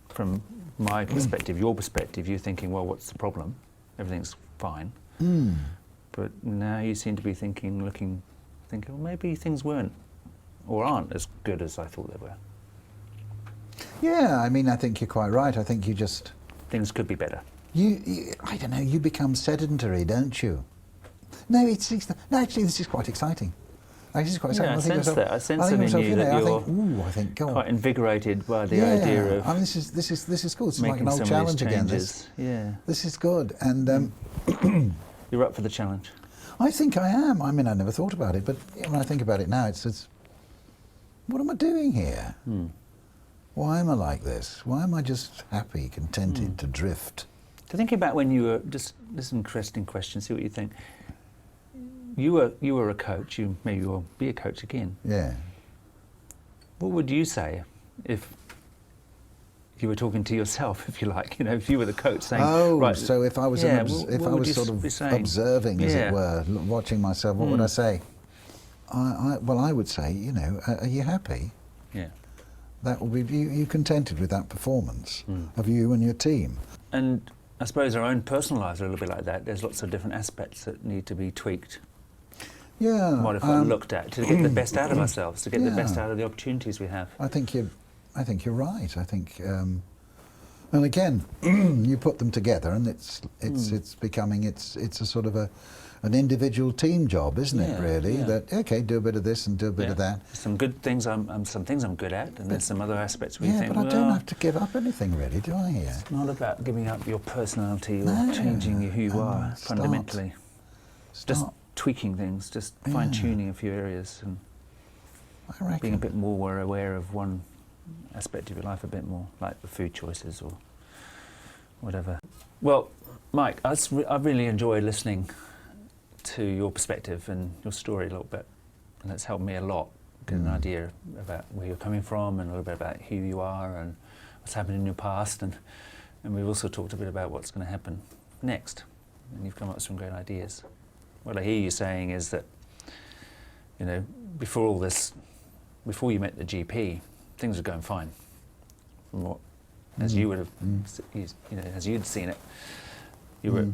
from my perspective, your perspective, you're thinking, well, what's the problem? Everything's fine. But now you seem to be thinking, well, maybe things weren't or aren't as good as I thought they were. Yeah, I mean, I think you're quite right. I think you just... Things could be better. You I don't know, you become sedentary, don't you? No, actually, this is quite exciting. This is quite exciting. Yeah, I think sense to myself- that. I sense think it to in myself, you know, that I you're think, I think, God. Quite invigorated by the Yeah, idea of I mean, this is cool. It's like making an some old of challenge these again. changes. Yeah. This is good, and You're up for the challenge. I think I am. I mean, I never thought about it, but when I think about it now, it's what am I doing here? Why am I like this? Why am I just happy, contented to drift? To think about when you were, just this is an interesting question, see what you think. You were a coach, you maybe will be a coach again. Yeah. What would you say if you were talking to yourself, if you like, you know, if you were the coach saying, Oh, right, so if I was yeah, if what I would was you sort of be saying? observing, as Yeah. it were, watching myself, what would I say? Well, I would say, you know, are you happy? Yeah. That will be you contented with that performance of you and your team. And I suppose our own personal lives are a little bit like that. There's lots of different aspects that need to be tweaked, Yeah. modified, looked at to get the best out of ourselves, to get the best Yeah. out of the opportunities we have. I think you're right. I think And again, you put them together, and it's becoming it's a sort of an individual team job, isn't it? Really, that okay, do a bit of this and do a bit of that. Some good things some things I'm good at, and there's some other aspects where you think, but I don't have to give up anything, really, do I? Here, it's not about giving up your personality or changing who you are fundamentally. Just tweaking things, just fine tuning a few areas, and being a bit more aware of one aspect of your life a bit more, like the food choices or whatever. Well, Mike, I've really enjoyed listening to your perspective and your story a little bit, and that's helped me a lot, get an idea about where you're coming from and a little bit about who you are and what's happened in your past, and we've also talked a bit about what's going to happen next, and you've come up with some great ideas. What I hear you saying is that, you know, before all this, before you met the GP, things were going fine, from what, as you would have, you know, as you'd seen it. You were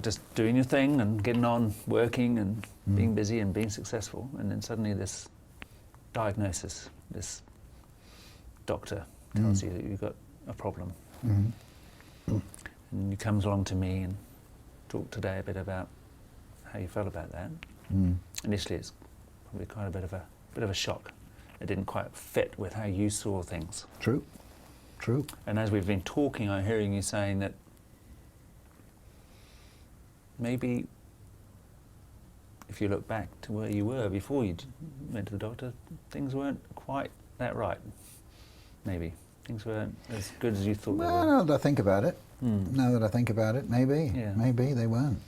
just doing your thing and getting on, working and being busy and being successful, and then suddenly this diagnosis, this doctor tells you that you've got a problem. And he comes along to me and talked today a bit about how you felt about that. Initially, it's probably quite a bit of a shock. It didn't quite fit with how you saw things. True. And as we've been talking, I'm hearing you saying that maybe if you look back to where you were before you went to the doctor, things weren't quite that right. Maybe things weren't as good as you thought they were. Now that I think about it, maybe they weren't.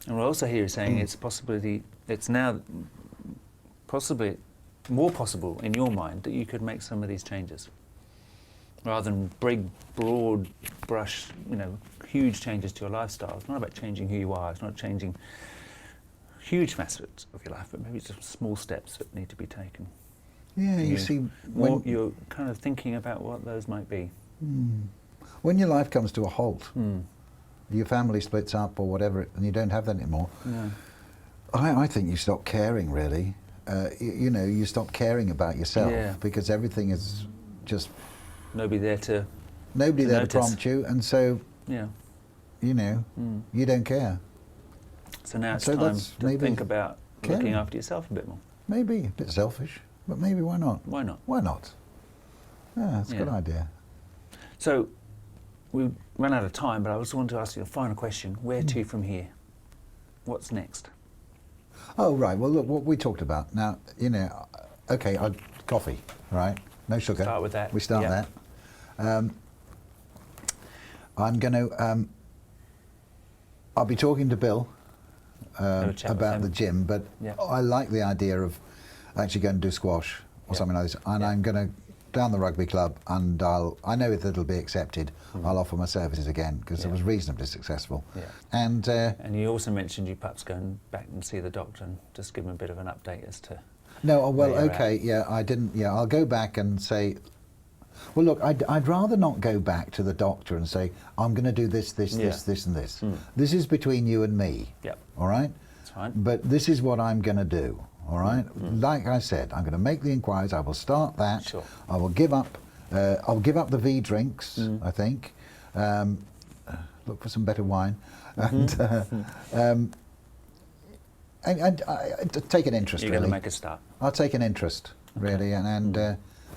And we'll also hear you saying it's now possibly more possible in your mind that you could make some of these changes, rather than big, broad brush, you know, huge changes to your lifestyle. It's not about changing who you are. It's not changing huge facets of your life, but maybe just small steps that need to be taken. Yeah, you see, when you're kind of thinking about what those might be. When your life comes to a halt, your family splits up or whatever, and you don't have that anymore. No. I think you stop caring, really. You know, you stop caring about yourself because everything is just nobody there to prompt you, and so you know, you don't care. So now it's time to think about looking after yourself a bit more. Maybe a bit selfish, but maybe why not? Why not? Why not? Yeah, that's a good idea. So we ran out of time, but I just wanted to ask you a final question. Where to from here? What's next? Oh, right. Well, look, what we talked about. Now, you know, okay, coffee, right? No sugar. Start with that. We start that. I'm going to, I'll be talking to Bill about the gym, but I like the idea of actually going to do squash or something like this. And I'm going to down the rugby club, and I know that it'll be accepted. I'll offer my services again because it was reasonably successful. And you also mentioned you perhaps going back and see the doctor and just give him a bit of an update as to. No, well, okay, I didn't. Yeah, I'll go back and say. Well, look, I'd rather not go back to the doctor and say I'm going to do this, this, and this. This is between you and me. All right. That's fine. But this is what I'm going to do. All right. Like I said, I'm going to make the inquiries. I will start that. Sure. I will give up. I'll give up the V drinks. I think. Look for some better wine, and take an interest. You're going to make a start. I'll take an interest, really,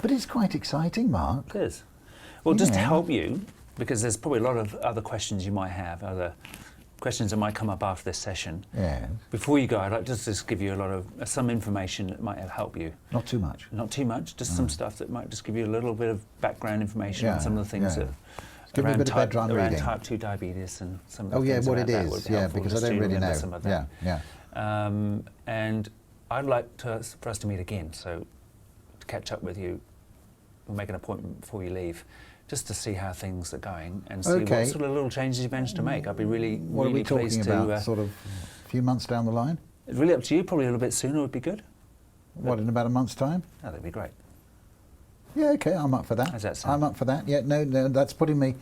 but it's quite exciting, Mark. It is. Well, just to help you, because there's probably a lot of other questions you might have, other questions that might come up after this session. Yeah. Before you go, I'd like to just give you a lot of some information that might help you. Not too much. Not too much. Just some stuff that might just give you a little bit of background information on some of the things that give me a bit of background around reading. Type 2 diabetes and some of the things what it is. Yeah, because I don't really know. Some of that. And I'd like for us to meet again. So to catch up with you, we'll make an appointment before you leave, just to see how things are going and see what sort of little changes you've managed to make. I'd be really, what really are we talking pleased about? to. Sort of a few months down the line? It's really up to you. Probably a little bit sooner would be good. What, in about a month's time? Oh, that'd be great. Yeah, okay, I'm up for that. How's that sound? I'm up for that. Yeah, no, that's putting me.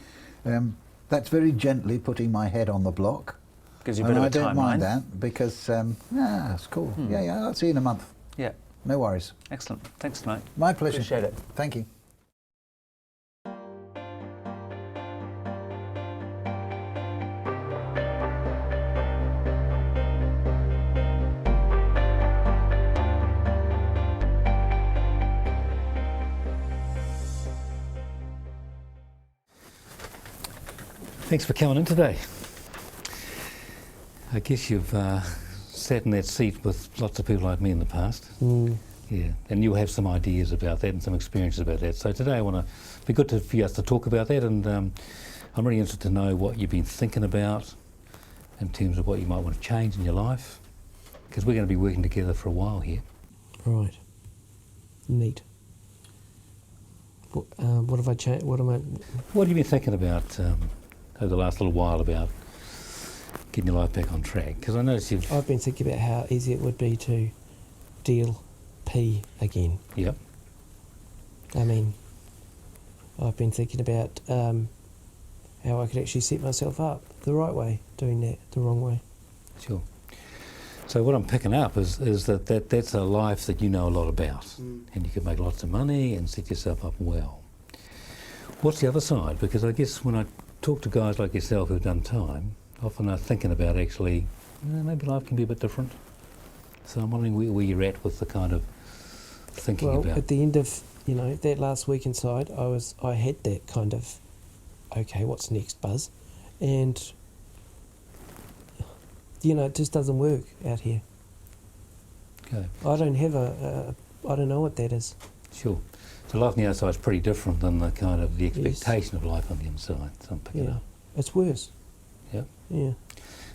That's very gently putting my head on the block. Gives you a bit of a timeline. I don't mind that because it's cool. Yeah, I'll see you in a month. Yeah. No worries. Excellent. Thanks tonight. My pleasure. Appreciate it. Thank you. Thanks for coming in today. I guess you've sat in that seat with lots of people like me in the past. Yeah, and you'll have some ideas about that and some experiences about that. So today I want to, be good for us to talk about that, and I'm really interested to know what you've been thinking about in terms of what you might want to change in your life, because we're going to be working together for a while here. Right. Neat. What have I changed? What have you been thinking about over the last little while about getting your life back on track? Because I noticed I've been thinking about how easy it would be to deal P again. Yep. I mean, I've been thinking about how I could actually set myself up the right way, doing that the wrong way. Sure. So what I'm picking up is that's a life that you know a lot about, and you can make lots of money and set yourself up well. What's the other side? Because I guess when I talk to guys like yourself who've done time, often are thinking about actually, maybe life can be a bit different. So I'm wondering where you're at with the kind of thinking about. Well, at the end of that last week inside, I had that kind of, okay, what's next buzz, and it just doesn't work out here. Okay. I don't have I don't know what that is. Sure. So life on the outside is pretty different than the kind of the expectation of life on the inside. So I'm picking up. It's worse. Yep. Yeah.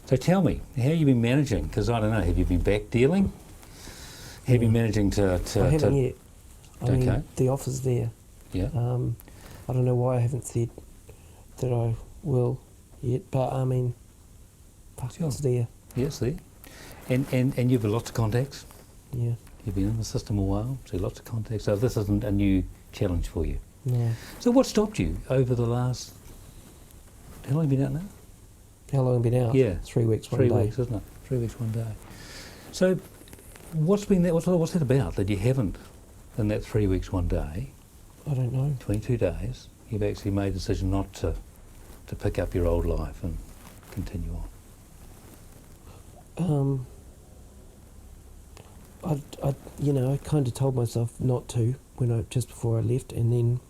So tell me, how have you been managing? Because I don't know, have you been back dealing? Have you been managing to I haven't yet. I okay. mean, the offer's there. Yeah. I don't know why I haven't said that I will yet, but I mean, sure. It's there. Yeah, it's there. And you've got lots of contacts? Yeah. You've been in the system a while, so lots of contacts. So this isn't a new challenge for you? No. So what stopped you over the last... How long have you been out now? How long have you been out? Yeah. 3 weeks, 1 day. 3 weeks, isn't it? 3 weeks, 1 day. So what's been that? What's that about that you haven't, in that 3 weeks, 1 day? I don't know. 22 days, you've actually made a decision not to pick up your old life and continue on. I kind of told myself not to just before I left, and then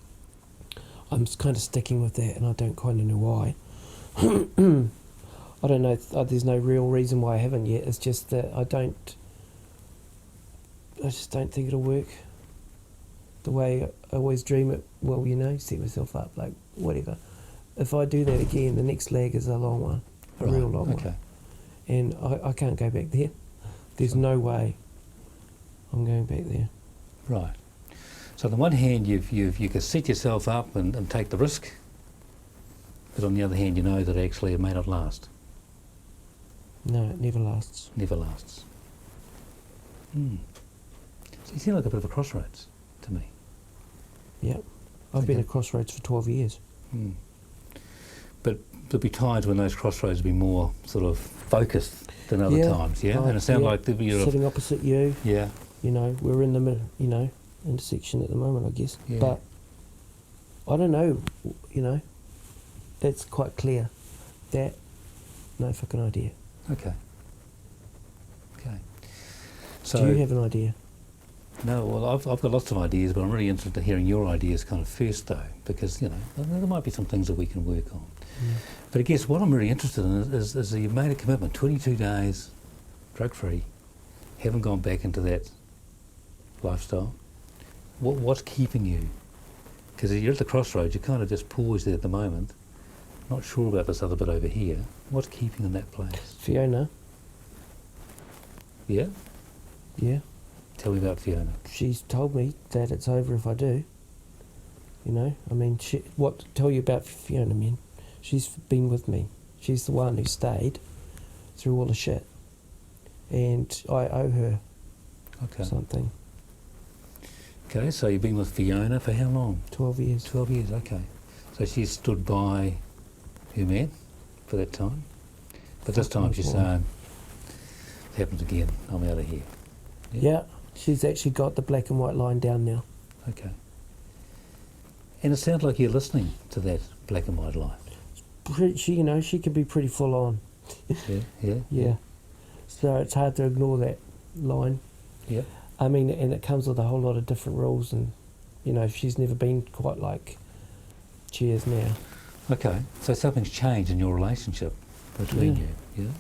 I'm kind of sticking with that, and I don't kind of know why. I don't know. There's no real reason why I haven't yet. It's just that I just don't think it'll work the way I always dream it. Well, set myself up, like whatever. If I do that again, the next leg is a long one, a real long one. And I can't go back there. There's no way I'm going back there. Right. So on the one hand, you can set yourself up and take the risk, but on the other hand, you know that actually it may not last. No, it never lasts. Never lasts. So you seem like a bit of a crossroads to me. Yep. I've been at crossroads for 12 years. But there'll be times when those crossroads will be more sort of focused than other times, yeah? And it sounds like you're sitting opposite you. Yeah. We're in the middle, intersection at the moment, I guess. Yeah. But I don't know, that's quite clear. That, no fucking idea. Okay. So do you have an idea? No, well, I've got lots of ideas, but I'm really interested in hearing your ideas kind of first, though, because, there might be some things that we can work on. But I guess what I'm really interested in is that you've made a commitment, 22 days, drug-free, haven't gone back into that lifestyle. What's keeping you? Because you're at the crossroads, you're kind of just paused there at the moment, not sure about this other bit over here. What's keeping you in that place? Fiona. Yeah? Yeah. Tell me about Fiona. She's told me that it's over if I do. Tell you about Fiona, man. She's been with me. She's the one who stayed through all the shit. And I owe her something. Okay, so you've been with Fiona for how long? 12 years. 12 years, okay. So she stood by her man for that time. But this time she's saying, it happens again, I'm out of here. Yeah, she's actually got the black and white line down now. Okay. And it sounds like you're listening to that black and white line. She can be pretty full on. Yeah. So it's hard to ignore that line. Yeah. I mean, and it comes with a whole lot of different rules, and she's never been quite like she is now. Okay, so something's changed in your relationship between you, yeah?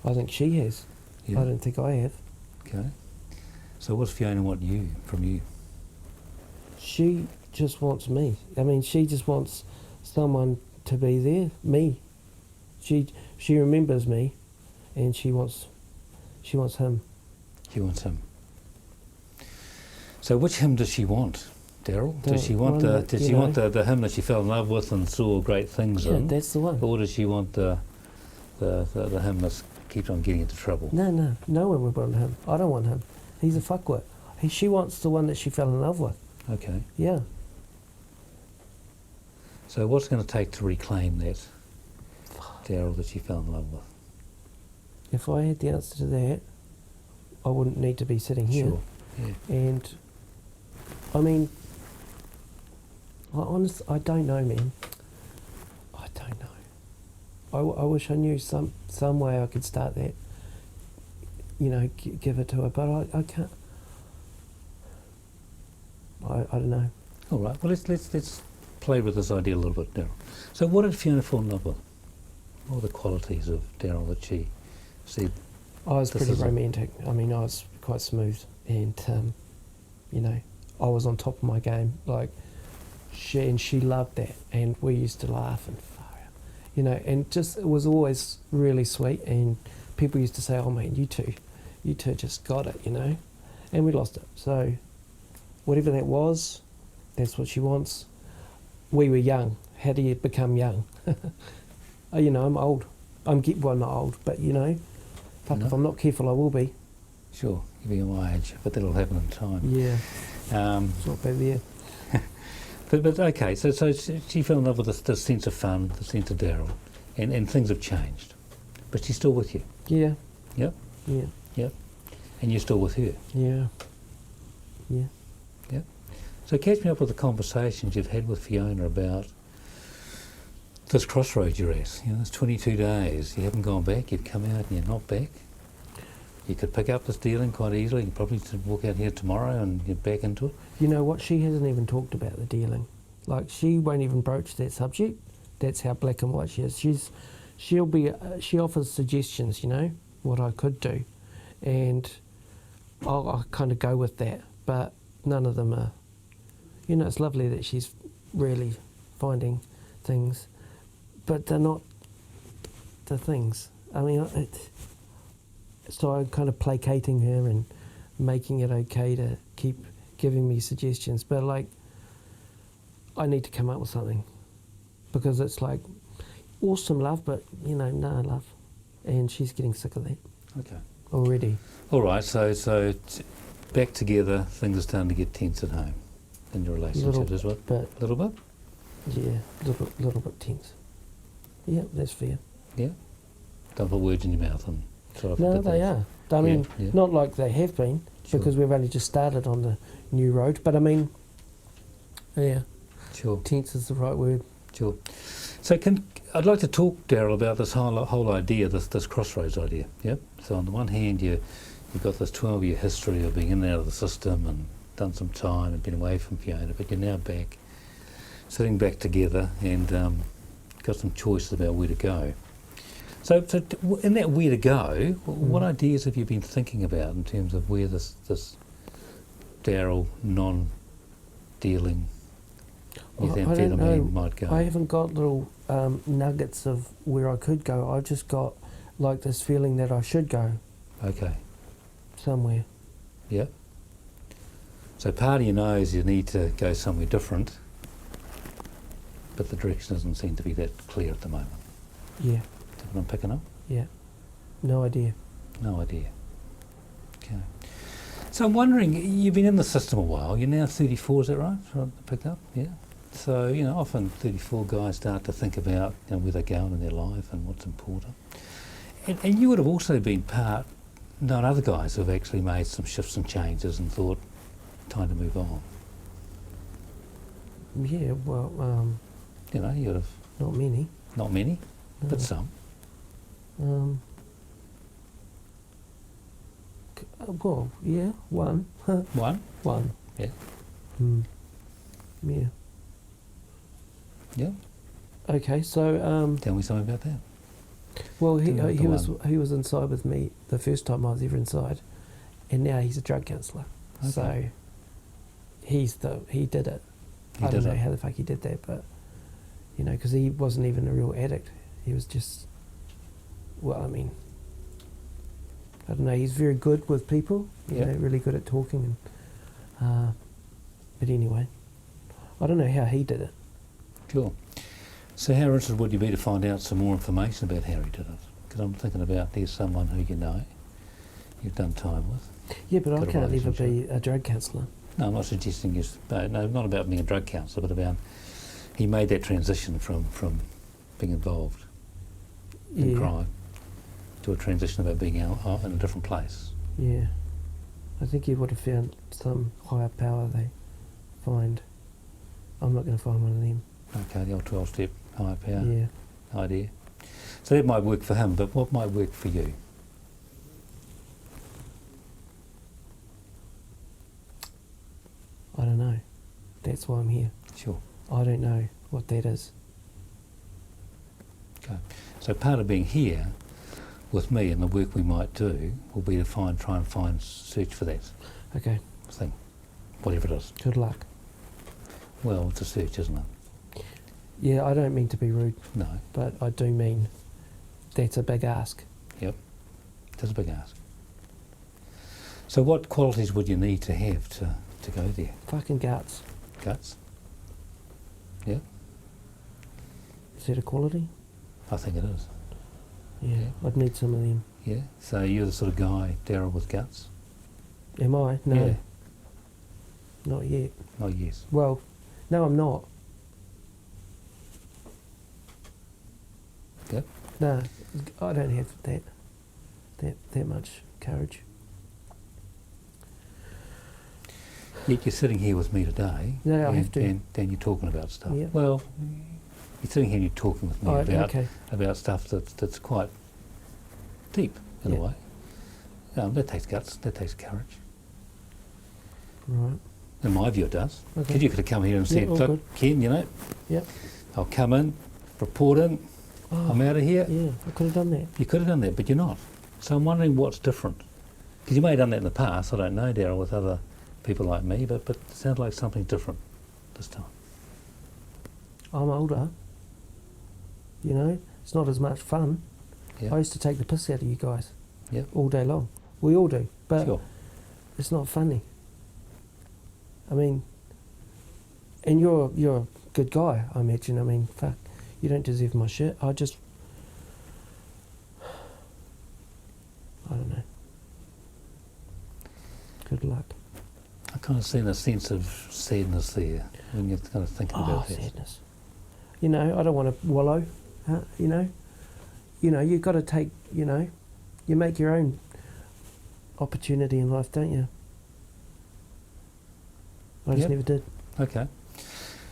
I think she has. Yeah. I don't think I have. Okay. So what's Fiona want from you? She just wants me. I mean, she just wants someone to be there, me. She remembers me, and she wants him. She wants him. So which him does she want, Daryl? Does she want the him that she fell in love with and saw great things in? Yeah, that's the one. Or does she want the him that keeps on getting into trouble? No one would want him. I don't want him. He's a fuckwit. She wants the one that she fell in love with. Okay. Yeah. So what's it going to take to reclaim that Daryl that she fell in love with? If I had the answer to that, I wouldn't need to be sitting here. Sure. Yeah. And I mean, I don't know, man. I don't know. I wish I knew some way I could start that. You know, give it to her, but I can't. I don't know. All right. Well, let's play with this idea a little bit, Daryl. So, what did Fiona fall in love with? What were the qualities of Daryl that she said? I was pretty romantic. I mean, I was quite smooth, and you know, I was on top of my game. Like, she loved that, and we used to laugh and you know, and just it was always really sweet. And people used to say, "Oh man, you two just got it," you know, and we lost it. So, whatever that was, that's what she wants. We were young. How do you become young? You know, I'm old. Well, not old, but you know, fuck, if I'm not careful, I will be. Sure, you'll be my age, but that'll happen in time. Yeah. It's not bad there. But okay, so she fell in love with this sense of fun, the sense of Daryl, and things have changed. But she's still with you. Yeah. Yep. Yeah. Yep. And you're still with her. Yeah. Yeah. Yep. So catch me up with the conversations you've had with Fiona about this crossroads you're at. You know, it's 22 days. You haven't gone back. You've come out and you're not back. You could pick up this dealing quite easily. You probably could walk out here tomorrow and you're back into it. You know what? She hasn't even talked about the dealing. Like, she won't even broach that subject. That's how black and white she is. She offers suggestions, you know, what I could do. And I'll kind of go with that. But none of them are, you know, it's lovely that she's really finding things. But they're not the things. I mean, so I'm kind of placating her and making it okay to keep giving me suggestions. But, like, I need to come up with something. Because it's like, awesome love, but, you know, no love. And she's getting sick of that. Okay. Already. All right, so back together, things are starting to get tense at home in your relationship as well? But a little bit? Yeah, little bit tense. Yeah, that's fair. Yeah? Don't put words in your mouth and try to No, they are. I mean, not like they have been, because we've only just started on the new road. But I mean, yeah. Sure. Tense is the right word. Sure. So I'd like to talk, Daryl, about this whole idea, this crossroads idea. Yep. So on the one hand, you've got this 12-year history of being in and out of the system and done some time and been away from Fiona, but you're now back, sitting back together and got some choices about where to go. So in that where to go, what ideas have you been thinking about in terms of where this Daryl non-dealing methamphetamine might go? I haven't got little nuggets of where I could go. I've just got like this feeling that I should go. Okay. Somewhere. Yep. So part of you knows you need to go somewhere different, but the direction doesn't seem to be that clear at the moment. Yeah. Is that what I'm picking up? Yeah. No idea. No idea. Okay. So I'm wondering, you've been in the system a while. You're now 34, is that right? Pick up, yeah. So, you know, often 34 guys start to think about, you know, where they're going in their life and what's important. And you would have also been known other guys who have actually made some shifts and changes and thought, time to move on. Yeah, well, you know, you would have... Not many. Not many, no. but some. Well, yeah, one. One? One. Yeah. Yeah. Yeah. Okay, so Tell me something about that. well, he The he was inside with me the first time I was ever inside, and now he's a drug counsellor. Okay. So he did it. I don't know how the fuck he did that, but you know, because he wasn't even a real addict. He was just, well, I mean, I don't know. He's very good with people. You know, really good at talking. And but anyway, I don't know how he did it. Sure. So how interested would you be to find out some more information about how he did it? Because I'm thinking about there's someone who you know, you've done time with. Yeah, but I Got a can't ever relationship. be a drug counsellor. No, I'm not suggesting you. No, not about being a drug counsellor, but about he made that transition from being involved in crime to a transition about being out in a different place. Yeah, I think he would have found some higher power they find. I'm not going to find one of them. Okay, the old 12-step higher power Yeah. idea. So that might work for him, but what might work for you? I don't know. That's why I'm here. Sure. I don't know what that is. Okay. So part of being here with me and the work we might do will be to try and search for that Okay, thing, whatever it is. good luck. Well, it's a search, isn't it? Yeah, I don't mean to be rude, No. but I do mean that's a big ask. Yep. That's a big ask. So what qualities would you need to have to go there? Fucking guts. Guts? Yeah, Is that a quality? I think it is. Yeah, Yeah. I'd need some of them. Yeah. So you're the sort of guy, Daryl, with guts? Am I? No, Yeah. not yet. Oh, yes. Well, no, I'm not. Yep. No, I don't have that much courage. Yet you're sitting here with me today. No, I and, have to. And you're talking about stuff. Yep. Well, you're sitting here and you're talking with me Okay. about stuff that's quite deep in Yeah. a way. That takes guts. That takes courage. Right. In my view, it does. Okay. Because you could have come here and Yeah, said, all "Look, good. Ken, you know, Yep. I'll come in, report in, Oh, I'm out of here." yeah, I could have done that. You could have done that, but you're not. So I'm wondering what's different. Because you may have done that in the past. I don't know, Daryl, with other people like me, but it sounds like something different this time. I'm older. You know, it's not as much fun. Yeah. I used to take the piss out of you guys. Yep. All day long. We all do, but Sure. it's not funny. I mean, and you're a good guy, I imagine. I mean, fuck, you don't deserve my shit. I don't know. Good luck. I kind of see a sense of sadness there when you're kind of thinking about this. Sadness. You know, I don't want to wallow. You know, you've got to take. You know, you make your own opportunity in life, don't you? I just Yep. never did. Okay.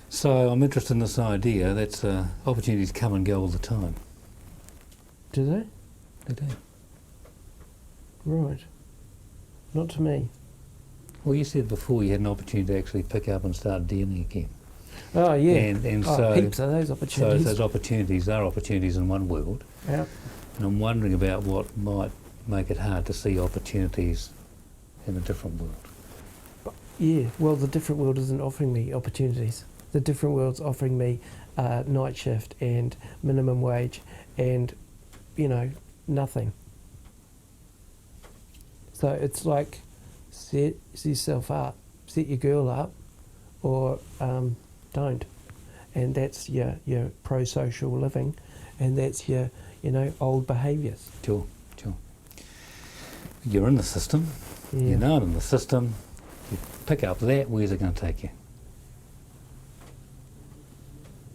So I'm interested in this idea that opportunities come and go all the time. Do they? They do. Right. Not to me. Well, you said before you had an opportunity to actually pick up and start dealing again. Oh yeah. And Oh, so heaps of those so opportunities. those opportunities are opportunities in one world. Yeah. And I'm wondering about what might make it hard to see opportunities in a different world. Yeah. Well, the different world isn't offering me opportunities. The different world's offering me night shift and minimum wage and, you know, nothing. So it's like set yourself up, set your girl up, or don't. And that's your pro-social living, and that's your, you know, old behaviours. Sure. You're in the system. Yeah. You're not in the system. You pick up that, where's it going to take you?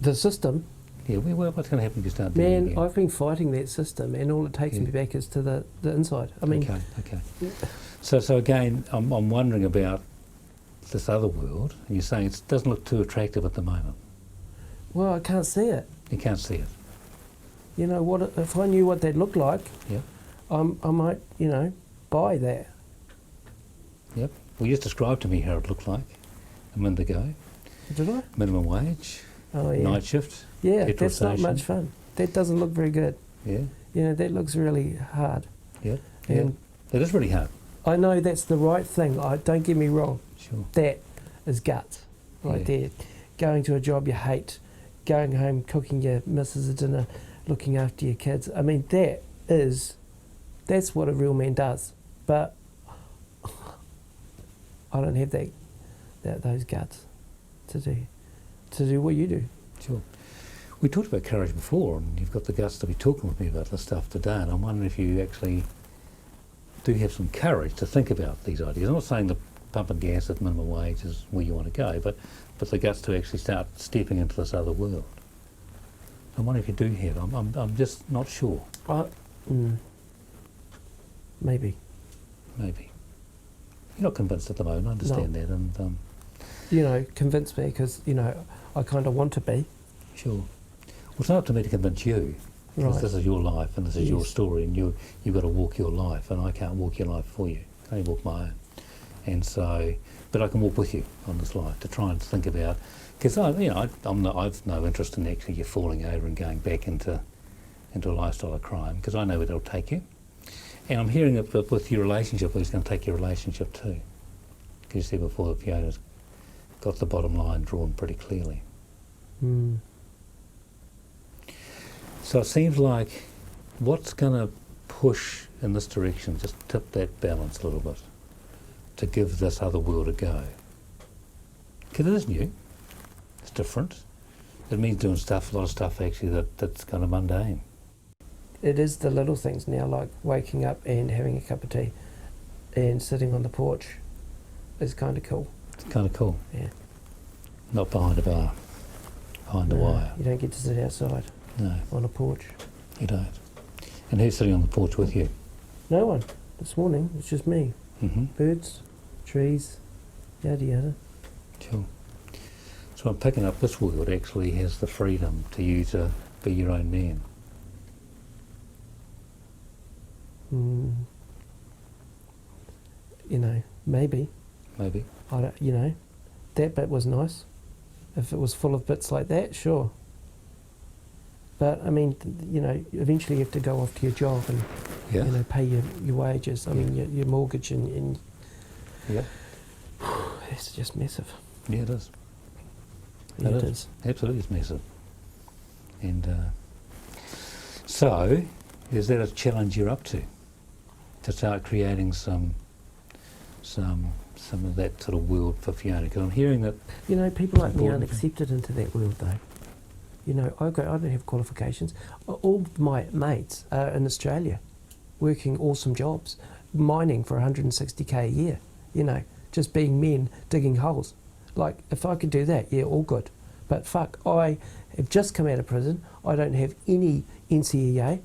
The system, Yeah, what's going to happen if you start dealing man, again? I've been fighting that system, and all it takes Yeah. me back is to the inside. I mean, Okay. So again, I'm wondering about this other world, and you're saying it doesn't look too attractive at the moment. well, I can't see it. You can't see it. You know, what if I knew what that looked like, Yep. I might, you know, buy that. Well, you just described to me how it looked like a minute ago. Did I? Minimum wage, Oh, yeah. Night shift. Yeah, petrol that's not station. much fun. That doesn't look very good. Yeah, You know, that looks really hard. yeah. And It is really hard. I know that's the right thing. Don't get me wrong. Sure. That is guts right there. Going to a job you hate, going home, cooking your missus a dinner, looking after your kids. I mean, that's what a real man does. But I don't have those guts to do what you do. Sure. We talked about courage before, and you've got the guts to be talking with me about this stuff today, and I'm wondering if you actually do have some courage to think about these ideas. I'm not saying the pump and gas at minimum wage is where you want to go, but the guts to actually start stepping into this other world. I'm wondering if you do have. I'm just not sure. Maybe. Maybe. You're not convinced at the moment, I understand that, and you know, convince me, because, you know, I kind of want to be. sure. Well, it's not up to me to convince you, because Right. this is your life and this is your Yes. story, and you've got to walk your life, and I can't walk your life for you. I can only walk my own. And so, but I can walk with you on this life to try and think about, because I've no interest in actually you falling over and going back into a lifestyle of crime, because I know where it'll take you. And I'm hearing it with your relationship, it's going to take your relationship too. Because you said before, that Fiona's got the bottom line drawn pretty clearly. Mm. So it seems like what's going to push in this direction, just tip that balance a little bit, to give this other world a go. Because it is new, it's different. It means doing a lot of stuff actually that's kind of mundane. It is the little things now, like waking up and having a cup of tea and sitting on the porch is kind of cool. It's kind of cool. Yeah. Not behind a bar, behind the wire. You don't get to sit outside No, on a porch. you don't. And who's sitting on the porch with you? No one. This morning, it's just me. Mm-hmm. Birds, trees, yada yada. Sure. So I'm picking up this world actually has the freedom to you to be your own man. You know, maybe. Maybe. I don't, you know, that bit was nice. If it was full of bits like that, sure. But I mean, you know, eventually you have to go off to your job and Yeah. you know, pay your wages. I mean, your mortgage and Yeah. it's just massive. Yeah, it is. Yeah, It it is. is. Absolutely, it's massive. And so, is that a challenge you're up to start creating some of that sort of world for Fiona? Because I'm hearing that. You know, people like me aren't Important. accepted into that world, though. You know, I don't have qualifications. All my mates are in Australia, working awesome jobs, mining for 160k a year. You know, just being men digging holes. Like, if I could do that, yeah, all good. But fuck, I have just come out of prison. I don't have any NCEA.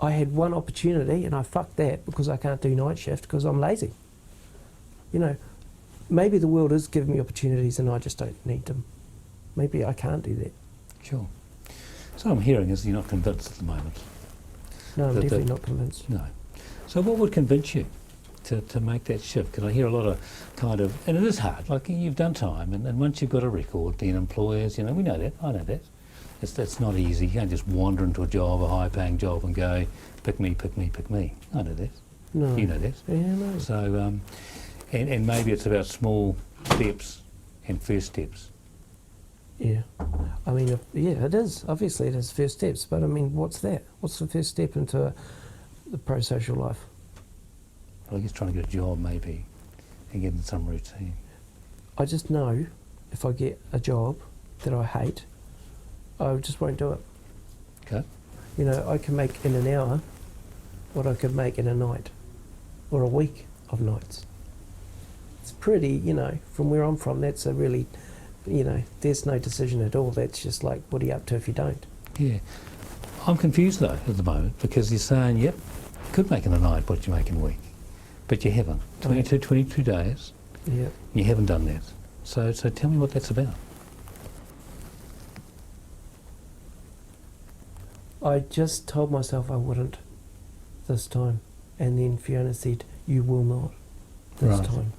I had one opportunity and I fucked that because I can't do night shift because I'm lazy. You know, maybe the world is giving me opportunities and I just don't need them. Maybe I can't do that. Sure. So I'm hearing is you're not convinced at the moment. No, I'm That- definitely that- not convinced. No. So what would convince you to make that shift? Because I hear a lot of kind of, and it is hard, like you've done time, and once you've got a record, then employers, you know, we know that, I know that. It's not easy. You can't just wander into a job, a high-paying job, and go, pick me, pick me, pick me. I know that. No. You know that. Yeah, no. So, and maybe it's about small steps and first steps. Yeah. I mean, yeah, it is. Obviously, it is first steps. But I mean, what's that? What's the first step into the pro-social life? Well, I guess trying to get a job maybe and get in some routine. I just know if I get a job that I hate, I just won't do it. Okay. You know, I can make in an hour what I could make in a night or a week of nights. It's pretty, you know, from where I'm from, that's a really, you know, there's no decision at all. That's just like, what are you up to if you don't? Yeah. I'm confused though at the moment because you're saying, yep, you could make in a night what you make in a week, but you haven't. 22 days, Yeah. you haven't done that. So tell me what that's about. I just told myself I wouldn't this time. And then Fiona said, you will not this Right. time.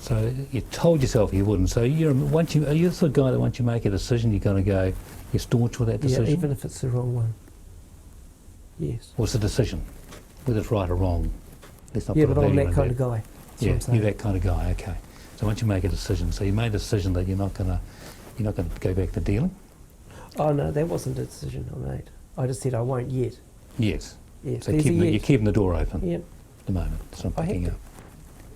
So you told yourself you wouldn't. So are you the sort of guy that once you make a decision, you're going to go, you're staunch with that decision? Yeah, even if it's the wrong one. Yes. What's the decision? Whether it's right or wrong. Let's not Yeah, put a but I'm value that in kind that. of guy. That's what Yeah, I'm saying. you're that kind of guy. Okay. So once you make a decision, so you made a decision that you're not going to go back to dealing. Oh no, that wasn't a decision I made. I just said I won't yet. Yes. Yes. So There's a you're yet. keeping the door open Yep. at the moment. That's what I I'm have picking to. up.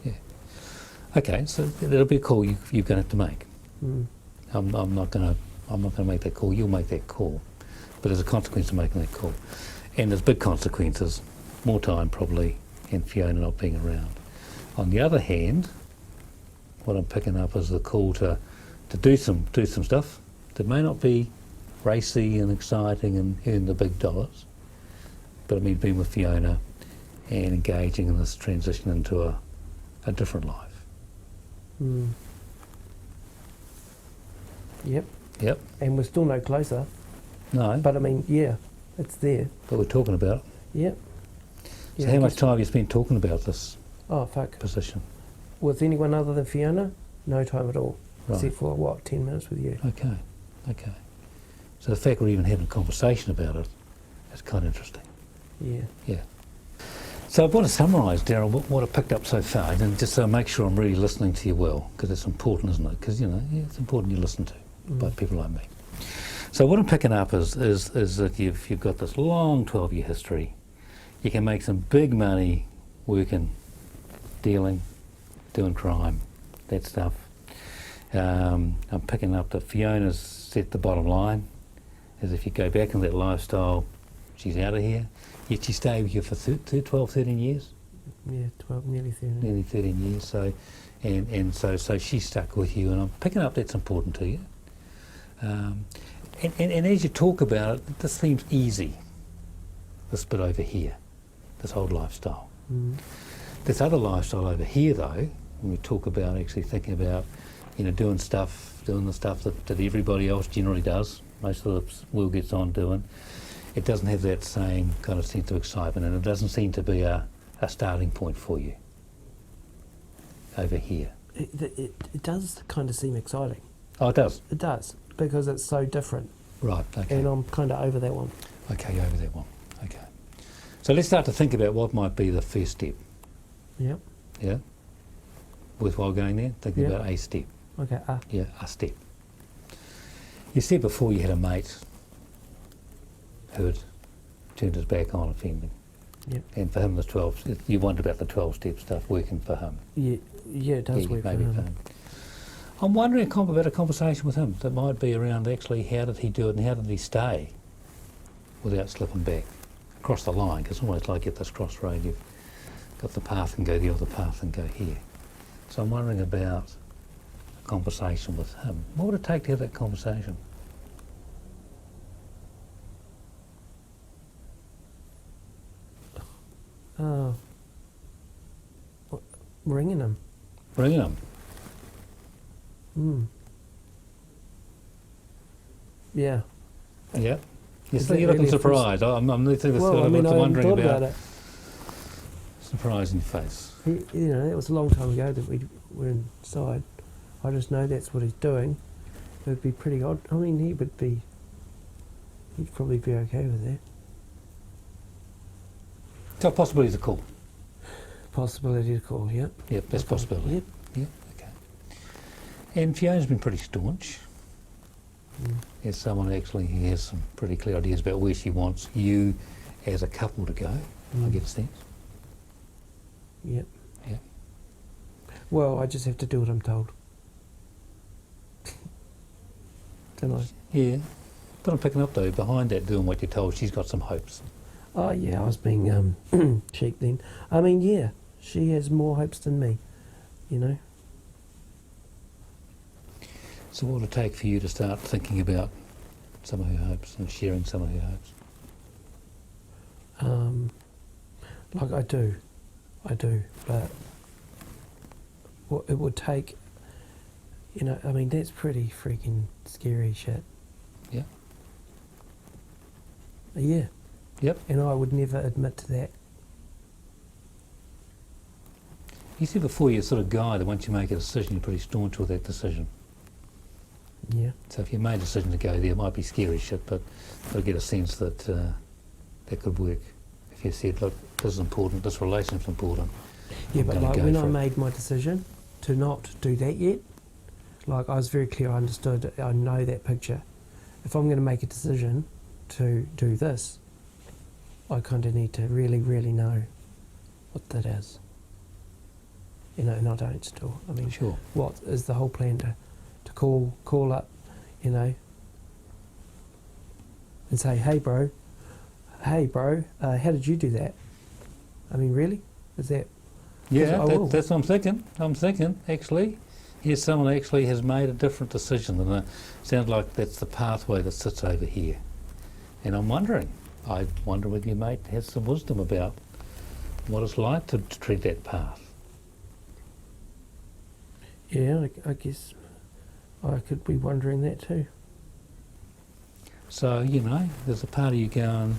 Yeah. Okay. So that'll be a call you're going to have to make. Mm. I'm not going to make that call. You'll make that call, but there's a consequence to making that call, and there's big consequences. More time probably, and Fiona not being around. On the other hand, what I'm picking up is the call to do some stuff that may not be racy and exciting and earn the big dollars, but I mean being with Fiona and engaging in this transition into a different life. Mm. Yep. Yep. And we're still no closer. No. But I mean, yeah, it's there. But we're talking about it. Yep. So Yeah, how I much guess- time have you spent talking about this Oh fuck. position? With anyone other than Fiona, no time at all. Right. Except for what, 10 minutes with you. Okay. So the fact we're even having a conversation about it is kind of interesting. Yeah. Yeah. So I want to summarise, Daryl, what I picked up so far, and just so I make sure I'm really listening to you well, because it's important, isn't it? Because, it's important you listen to by people like me. So what I'm picking up is that you've got this long 12-year history. You can make some big money working, dealing, doing crime, that stuff. I'm picking up that Fiona's set the bottom line, as if you go back in that lifestyle, she's out of here. Yet she stayed with you for 12, 13 years? Yeah, 12, nearly 13. Nearly 13 years. So, and so she stuck with you, and I'm picking up that's important to you. And as you talk about it, this seems easy, this bit over here, this old lifestyle. Mm. This other lifestyle over here, though, when we talk about actually thinking about, doing the stuff that everybody else generally does, most of the world gets on doing, it doesn't have that same kind of sense of excitement, and it doesn't seem to be a starting point for you over here. It does kind of seem exciting. Oh, it does? It does, because it's so different. Right, okay. And I'm kind of over that one. Okay, over that one. Okay. So let's start to think about what might be the first step. Yep. Yeah? Worthwhile going there? Thinking Yeah. about a step. Okay. Yeah, a step. You said before you had a mate who had turned his back on offending. Yep. And for him, you wondered about the 12-step stuff working for him. Yeah, it does work for maybe him. I'm wondering about a conversation with him that might be around actually how did he do it and how did he stay without slipping back across the line, because it's almost like at this crossroad you've got the path and go the other path and go here. So I'm wondering about a conversation with him. What would it take to have that conversation? Ringing him. Ringing him? Yeah. Yeah. You're Is that looking really a surprised. I'm wondering thought about about it. surprise in your face. It was a long time ago that we were inside. I just know that's what he's doing. It would be pretty odd. I mean, he'd probably be okay with that. So possibility is a call. Possibility to call, yep. Yep, that's a possibility. Yep. Yeah, okay. And Fiona's been pretty staunch. As someone actually who has some pretty clear ideas about where she wants you as a couple to go, I get a sense. Yep. Yeah. Well, I just have to do what I'm told. Don't I? Yeah. But I'm picking up though, behind that doing what you're told, she's got some hopes. Oh, yeah, I was being cheap then. I mean, yeah, she has more hopes than me, So what would it take for you to start thinking about some of her hopes and sharing some of her hopes? Like I do, but what it would take, I mean, that's pretty freaking scary shit. Yeah. Yeah. Yep. And I would never admit to that. You said before you're sort of guy that once you make a decision, you're pretty staunch with that decision. Yeah. So if you made a decision to go there, it might be scary shit, but you'll get a sense that that could work. If you said, look, this is important, this relationship's important. Yeah, I'm but gonna like go when for I it. made my decision to not do that yet, like I was very clear, I understood, I know that picture. If I'm going to make a decision to do this, I kind of need to really, really know what that is. You know, and I don't still. I mean, Sure. what is the whole plan to call up, you know, and say, hey bro, how did you do that? I mean, really? Is that? Yeah, I will. that's what I'm thinking. I'm thinking, actually, here's someone actually has made a different decision, and it sounds like that's the pathway that sits over here. And I'm wondering, I wonder whether your mate has some wisdom about what it's like to tread that path. Yeah, I guess I could be wondering that too. So, you know, there's a part of you going,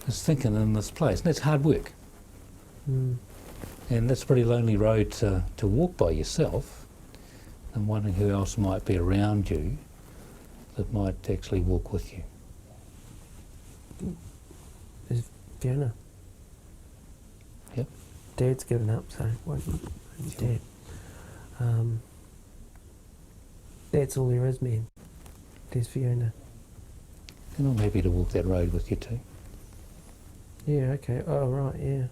is thinking in this place, and that's hard work. Mm. And that's a pretty lonely road to walk by yourself, and wondering who else might be around you that might actually walk with you. There's Fiona. Yep. Dad's given up, so won't you? Sure. Dad. That's all there is, man. There's Fiona. And I'm happy to walk that road with you too. Yeah, okay. Oh, right, yeah.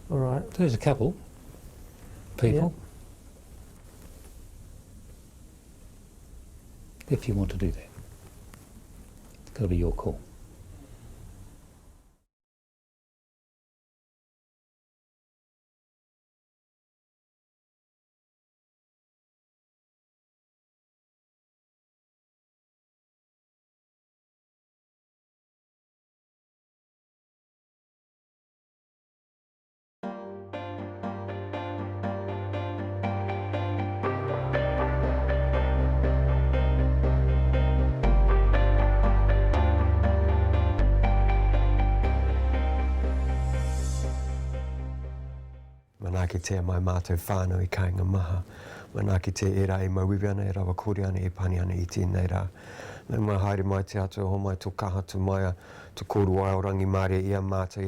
All right. There's a couple people. If you want to do that. It's got to be your call. Mana ki te mai mātou whānau I kāinga maha. Mana ki te era e mauiwi ana, e rawa kore ana, e pani ana I tēnei rā. Nau mai haere mai te atua ho mai tō kaha tu maia, tu koru ai o rangi māre, ia mātou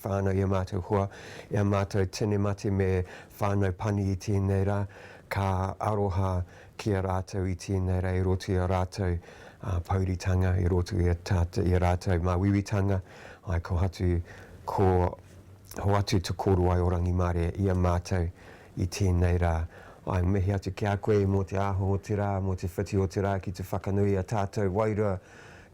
whānau, ia mātou hoa, ia mātou tine mate me whānau pani I tēnei rā, ka aroha ki a rātou I tēnei rā, I roto I a rātou pauritanga, I roto I a rātou māwiwitanga, ai ko hatu ho atu te koru ai o rangi mare ia mātou I tēnei rā. Ai mihi atu ki a koe mō te aho o te rā, mō te whiti o te rā, ki te whakanui a tātou wairua,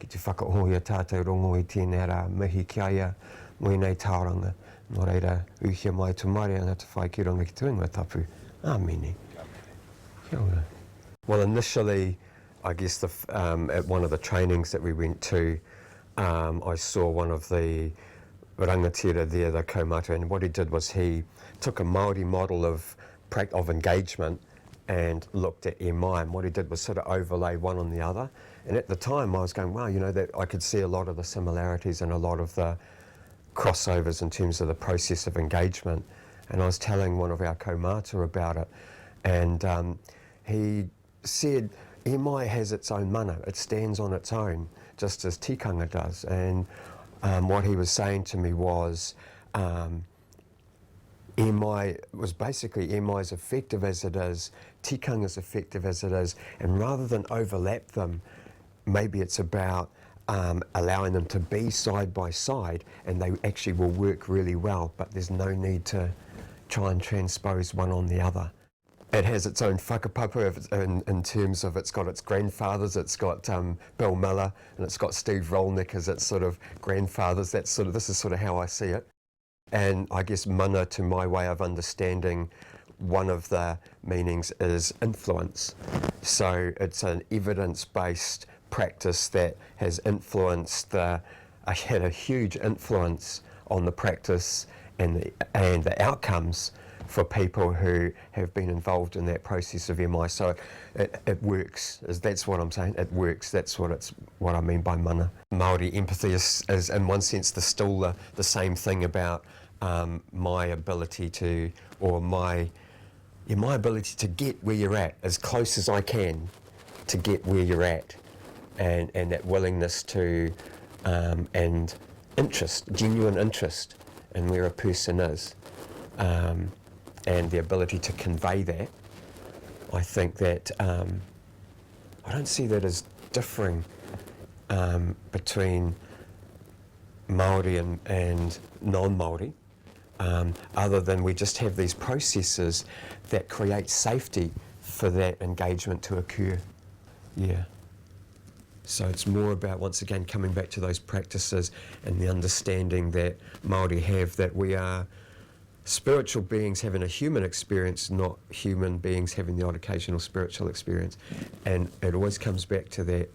ki te whakaohi a tātou rongo I tēnei rā. Mihi ki aia mo nei tauranga. Nō reira, uhia mai tu mare anga te whai ki runga ki te ingoa tapu. Āmini. Kia ora. Well, initially, I guess at one of the trainings that we went to, I saw one of the rangatira there, the kaumata, and what he did was he took a Māori model of engagement and looked at MI, and what he did was sort of overlay one on the other. And at the time I was going, wow, you know, that I could see a lot of the similarities and a lot of the crossovers in terms of the process of engagement. And I was telling one of our kaumata about it, and he said MI has its own mana, it stands on its own, just as tikanga does. And what he was saying to me was MI was basically MI is effective as it is, tikanga is effective as it is, and rather than overlap them, maybe it's about allowing them to be side by side, and they actually will work really well, but there's no need to try and transpose one on the other. It has its own whakapapa in terms of it's got its grandfathers, it's got Bill Miller, and it's got Steve Rolnick as its sort of grandfathers. This is sort of how I see it. And I guess mana, to my way of understanding, one of the meanings is influence. So it's an evidence-based practice that has influenced had a huge influence on the practice and the outcomes for people who have been involved in that process of MI. So it works. That's what I'm saying. It works. That's what I mean by mana. Māori empathy is in one sense still the same thing about my ability to or my ability to get where you're at, as close as I can to get where you're at, and that willingness to, and interest, genuine interest in where a person is, and the ability to convey that. I think that I don't see that as differing between Māori and non-Māori, other than we just have these processes that create safety for that engagement to occur. Yeah. So it's more about, once again, coming back to those practices and the understanding that Māori have, that we are spiritual beings having a human experience, not human beings having the odd occasional spiritual experience. And it always comes back to that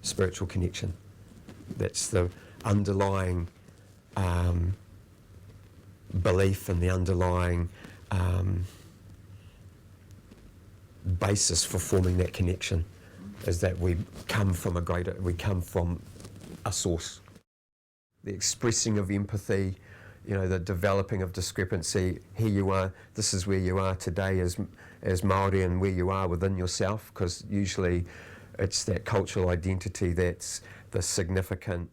spiritual connection. That's the underlying belief and the underlying basis for forming that connection, is that we come from a source. The expressing of empathy, the developing of discrepancy. Here you are, this is where you are today as Māori, and where you are within yourself, because usually it's that cultural identity that's the significant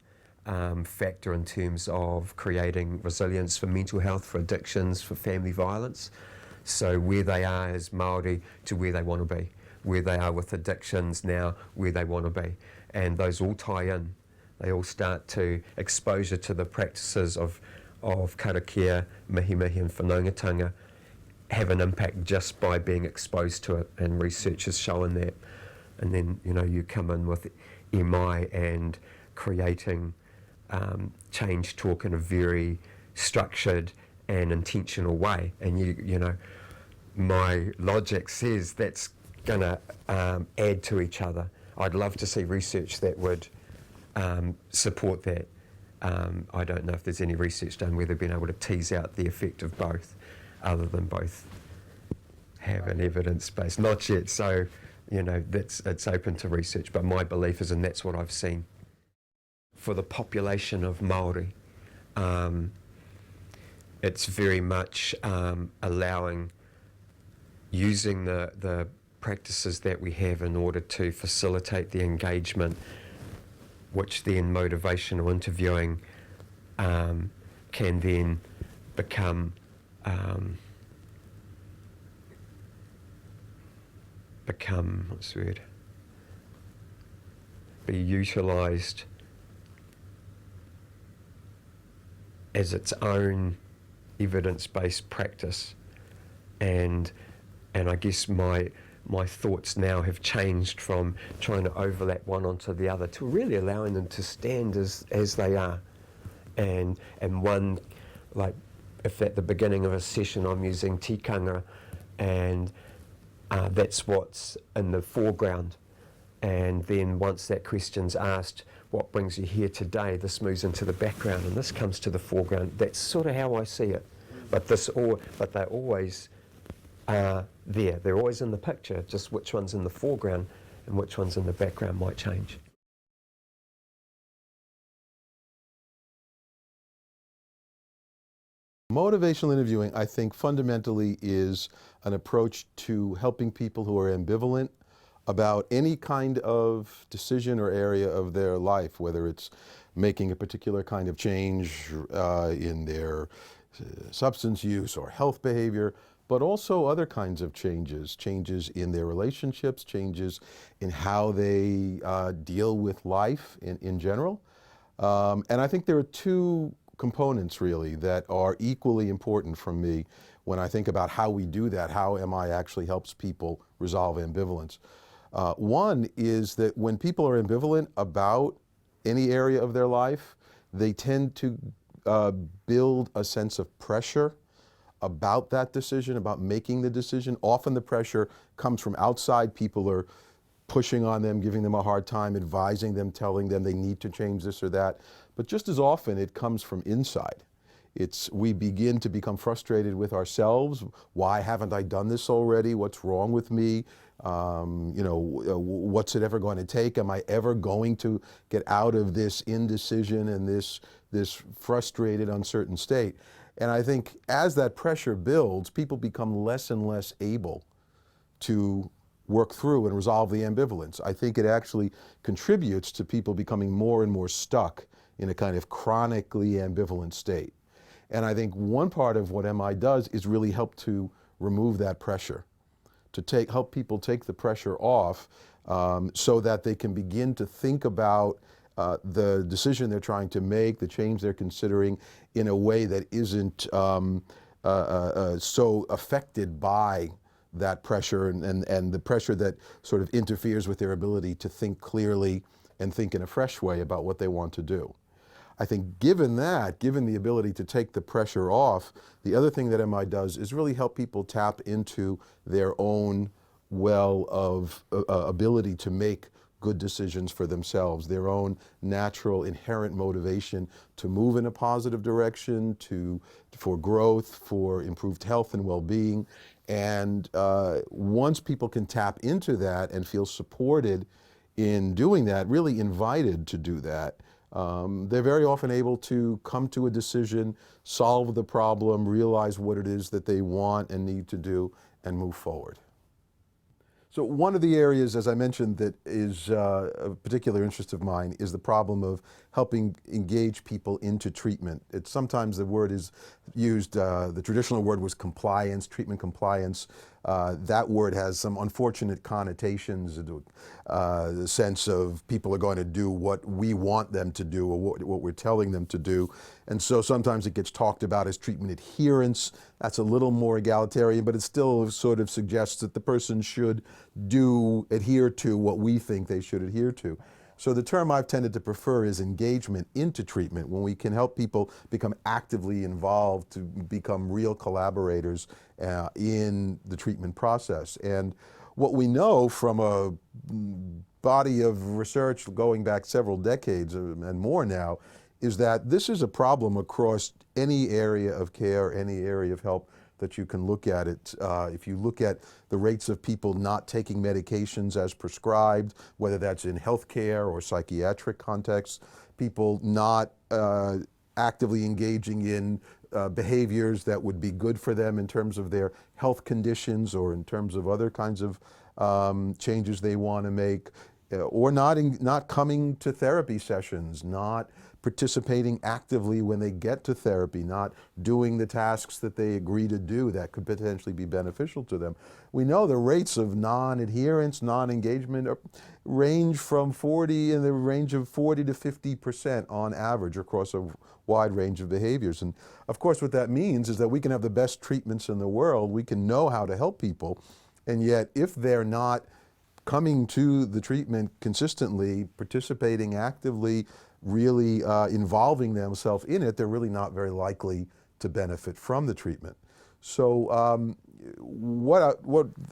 factor in terms of creating resilience for mental health, for addictions, for family violence. So where they are as Māori to where they want to be, where they are with addictions now, where they want to be. And those all tie in. They all start to exposure to the practices of karakia, mihi mihi and whanaungatanga have an impact just by being exposed to it, and research has shown that. And then, you come in with MI and creating change talk in a very structured and intentional way. And my logic says that's going to add to each other. I'd love to see research that would support that. I don't know if there's any research done where they've been able to tease out the effect of both, other than both have an evidence base. Not yet, so it's open to research, but my belief is, and that's what I've seen, for the population of Māori, it's very much using the practices that we have in order to facilitate the engagement, which then motivational interviewing can then become what's the word? Be utilised as its own evidence-based practice, and I guess my thoughts now have changed from trying to overlap one onto the other to really allowing them to stand as they are, and one, like if at the beginning of a session I'm using tikanga, and that's what's in the foreground, and then once that question's asked, what brings you here today, this moves into the background and this comes to the foreground. That's sort of how I see it. But they're always there. They're always in the picture, just which one's in the foreground and which one's in the background might change. Motivational interviewing, I think, fundamentally is an approach to helping people who are ambivalent about any kind of decision or area of their life, whether it's making a particular kind of change in their substance use or health behavior, but also other kinds of changes in their relationships, changes in how they deal with life in general. And I think there are two components really that are equally important for me when I think about how we do that, how MI actually helps people resolve ambivalence. One is that when people are ambivalent about any area of their life, they tend to build a sense of pressure about that decision, about making the decision. Often the pressure comes from outside. People are pushing on them, giving them a hard time, advising them, telling them they need to change this or that. But just as often it comes from inside. We begin to become frustrated with ourselves. Why haven't I done this already? What's wrong with me? What's it ever going to take? Am I ever going to get out of this indecision and this frustrated, uncertain state? And I think as that pressure builds, people become less and less able to work through and resolve the ambivalence. I think it actually contributes to people becoming more and more stuck in a kind of chronically ambivalent state. And I think one part of what MI does is really help to remove that pressure, to help people take the pressure off so that they can begin to think about the decision they're trying to make, the change they're considering, in a way that isn't so affected by that pressure and the pressure that sort of interferes with their ability to think clearly and think in a fresh way about what they want to do. I think given the ability to take the pressure off, the other thing that MI does is really help people tap into their own well of ability to make good decisions for themselves, their own natural inherent motivation to move in a positive direction, for growth, for improved health and well-being. And once people can tap into that and feel supported in doing that, really invited to do that, they're very often able to come to a decision, solve the problem, realize what it is that they want and need to do, and move forward. So one of the areas, as I mentioned, that is of particular interest of mine is the problem of helping engage people into treatment. Sometimes the word is used, the traditional word was compliance, treatment compliance. That word has some unfortunate connotations, the sense of people are going to do what we want them to do or what we're telling them to do. And so sometimes it gets talked about as treatment adherence. That's a little more egalitarian, but it still sort of suggests that the person should adhere to what we think they should adhere to. So the term I've tended to prefer is engagement into treatment, when we can help people become actively involved, to become real collaborators in the treatment process. And what we know from a body of research going back several decades and more now is that this is a problem across any area of care, any area of help that you can look at it. If you look at the rates of people not taking medications as prescribed, whether that's in healthcare or psychiatric contexts, people not actively engaging in behaviors that would be good for them in terms of their health conditions or in terms of other kinds of changes they want to make, or not coming to therapy sessions, not participating actively when they get to therapy, not doing the tasks that they agree to do that could potentially be beneficial to them. We know the rates of non-adherence, non-engagement range from 40 to 50% on average across a wide range of behaviors. And of course what that means is that we can have the best treatments in the world, we can know how to help people, and yet if they're not coming to the treatment consistently, participating actively, really involving themselves in it, they're really not very likely to benefit from the treatment. So what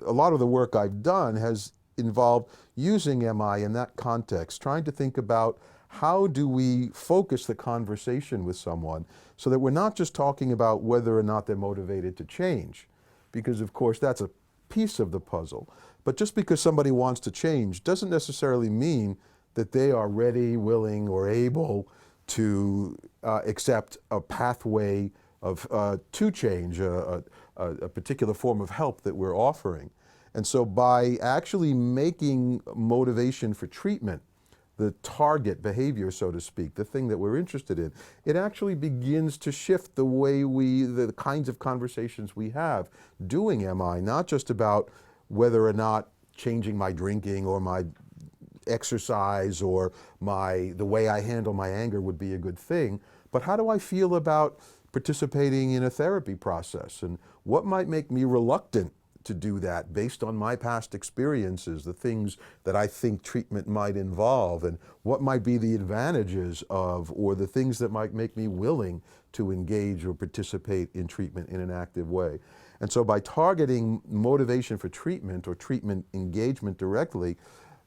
a lot of the work I've done has involved using MI in that context, trying to think about how do we focus the conversation with someone so that we're not just talking about whether or not they're motivated to change, because of course that's a piece of the puzzle. But just because somebody wants to change doesn't necessarily mean that they are ready, willing, or able to accept a pathway to change, a particular form of help that we're offering. And so by actually making motivation for treatment the target behavior, so to speak, the thing that we're interested in, it actually begins to shift the way the kinds of conversations we have doing MI, not just about whether or not changing my drinking or my exercise or the way I handle my anger would be a good thing, but how do I feel about participating in a therapy process, and what might make me reluctant to do that based on my past experiences, the things that I think treatment might involve, and what might be the advantages of, or the things that might make me willing to engage or participate in treatment in an active way. And so by targeting motivation for treatment or treatment engagement directly,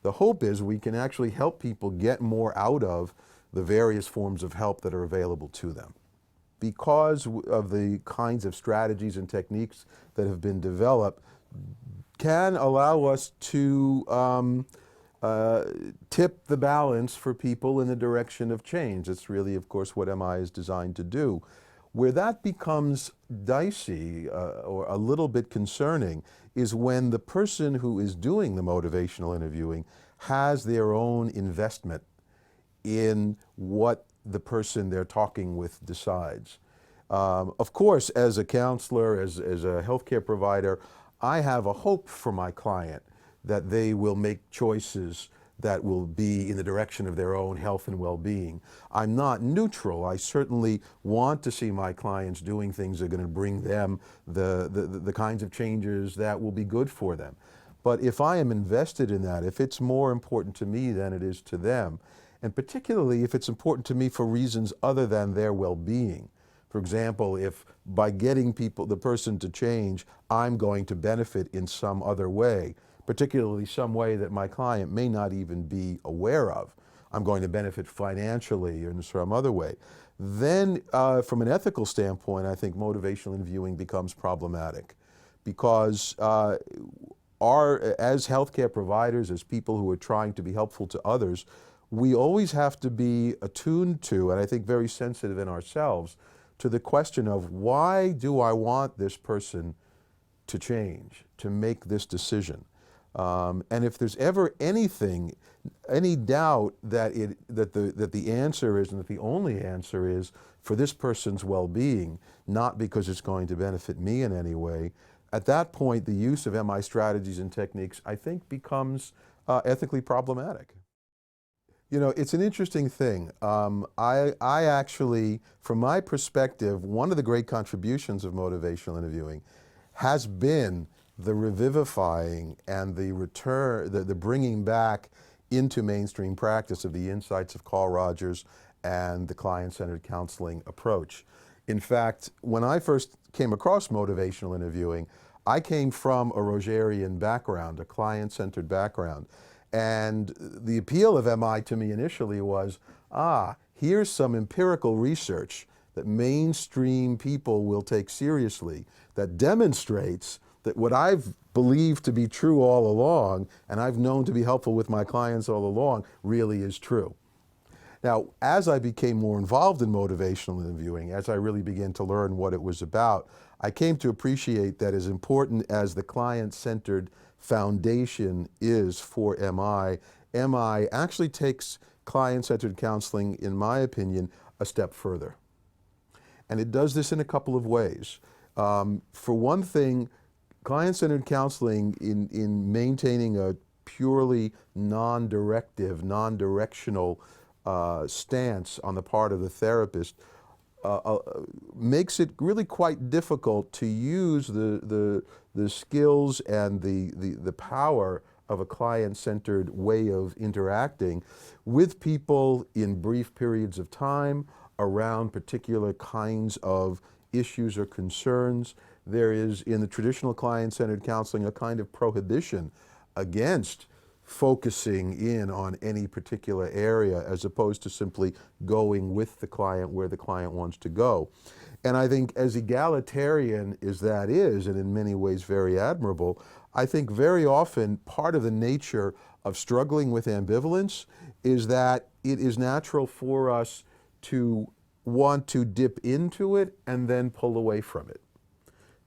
the hope is we can actually help people get more out of the various forms of help that are available to them. Because of the kinds of strategies and techniques that have been developed, can allow us to tip the balance for people in the direction of change. It's really, of course, what MI is designed to do. Where that becomes dicey or a little bit concerning is when the person who is doing the motivational interviewing has their own investment in what the person they're talking with decides. Of course, as a counselor, as a healthcare provider, I have a hope for my client that they will make choices that will be in the direction of their own health and well-being. I'm not neutral. I certainly want to see my clients doing things that are going to bring them the kinds of changes that will be good for them. But if I am invested in that, if it's more important to me than it is to them, and particularly if it's important to me for reasons other than their well-being. For example, if by getting the person to change, I'm going to benefit in some other way, particularly some way that my client may not even be aware of. I'm going to benefit financially or in some other way. Then from an ethical standpoint, I think motivational interviewing becomes problematic because as healthcare providers, as people who are trying to be helpful to others, we always have to be attuned to, and I think very sensitive in ourselves, to the question of why do I want this person to change, to make this decision? And if there's ever any doubt that the answer is, and that the only answer is for this person's well-being, not because it's going to benefit me in any way, at that point the use of MI strategies and techniques, I think, becomes ethically problematic. You know, it's an interesting thing. I actually, from my perspective, one of the great contributions of motivational interviewing has been the revivifying and the return, the bringing back into mainstream practice of the insights of Carl Rogers and the client-centered counseling approach. In fact, when I first came across motivational interviewing, I came from a Rogerian background, a client-centered background. And the appeal of MI to me initially was, here's some empirical research that mainstream people will take seriously that demonstrates that what I've believed to be true all along, and I've known to be helpful with my clients all along, really is true. Now, as I became more involved in motivational interviewing, as I really began to learn what it was about, I came to appreciate that as important as the client-centered foundation is for MI, MI actually takes client-centered counseling, in my opinion, a step further. And it does this in a couple of ways. For one thing, client-centered counseling in maintaining a purely non-directive, non-directional stance on the part of the therapist makes it really quite difficult to use the skills and the power of a client-centered way of interacting with people in brief periods of time around particular kinds of issues or concerns. There is, in the traditional client-centered counseling, a kind of prohibition against focusing in on any particular area as opposed to simply going with the client where the client wants to go. And I think as egalitarian as that is, and in many ways very admirable, I think very often part of the nature of struggling with ambivalence is that it is natural for us to want to dip into it and then pull away from it.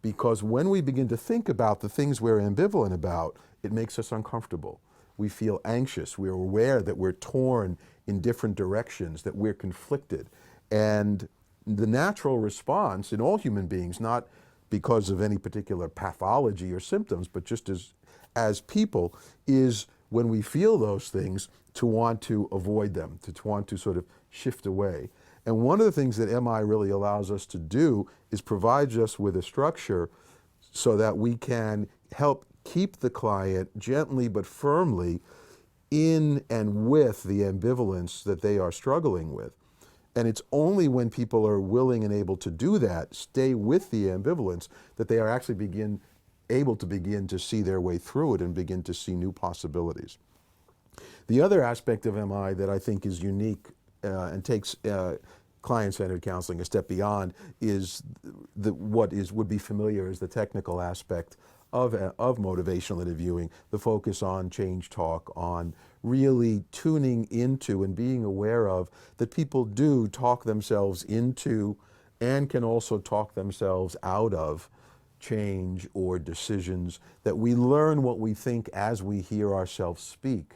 Because when we begin to think about the things we're ambivalent about, it makes us uncomfortable. We feel anxious. We're aware that we're torn in different directions, that we're conflicted. And the natural response in all human beings, not because of any particular pathology or symptoms, but just as people, is when we feel those things to want to avoid them, to want to sort of shift away. And one of the things that MI really allows us to do is provides us with a structure so that we can help keep the client gently but firmly in and with the ambivalence that they are struggling with. And it's only when people are willing and able to do that, stay with the ambivalence, that they are actually able to begin to see their way through it and begin to see new possibilities. The other aspect of MI that I think is unique and takes client-centered counseling a step beyond is what would be familiar as the technical aspect of motivational interviewing, the focus on change talk, on really tuning into and being aware of that people do talk themselves into and can also talk themselves out of change or decisions, that we learn what we think as we hear ourselves speak.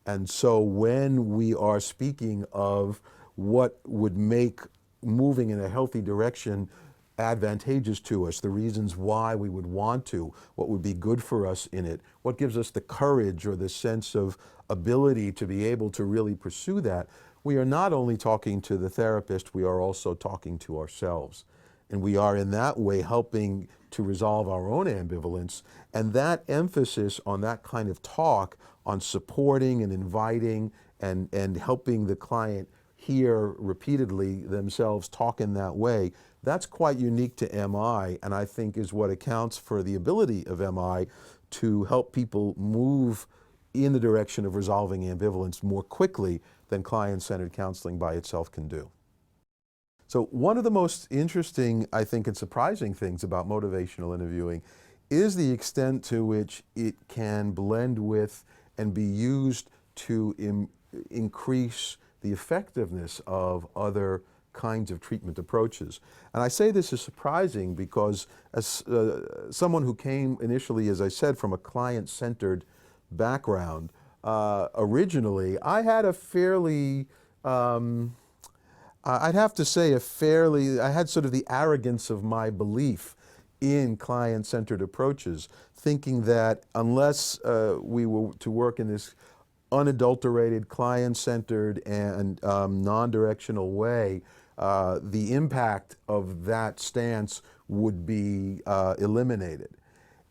And so when we are speaking of what would make moving in a healthy direction advantageous to us, the reasons why we would want to, what would be good for us in it, what gives us the courage or the sense of ability to be able to really pursue that, we are not only talking to the therapist, we are also talking to ourselves. And we are in that way helping to resolve our own ambivalence. And that emphasis on that kind of talk, on supporting and inviting and helping the client hear repeatedly themselves talk in that way, that's quite unique to MI, and I think is what accounts for the ability of MI to help people move in the direction of resolving ambivalence more quickly than client-centered counseling by itself can do. So one of the most interesting, I think, and surprising things about motivational interviewing is the extent to which it can blend with and be used to increase the effectiveness of other kinds of treatment approaches. And I say this is surprising because as someone who came initially, as I said, from a client-centered background, originally, I had a fairly, I'd have to say I had sort of the arrogance of my belief in client-centered approaches, thinking that unless we were to work in this unadulterated, client-centered, and non-directional way, the impact of that stance would be eliminated.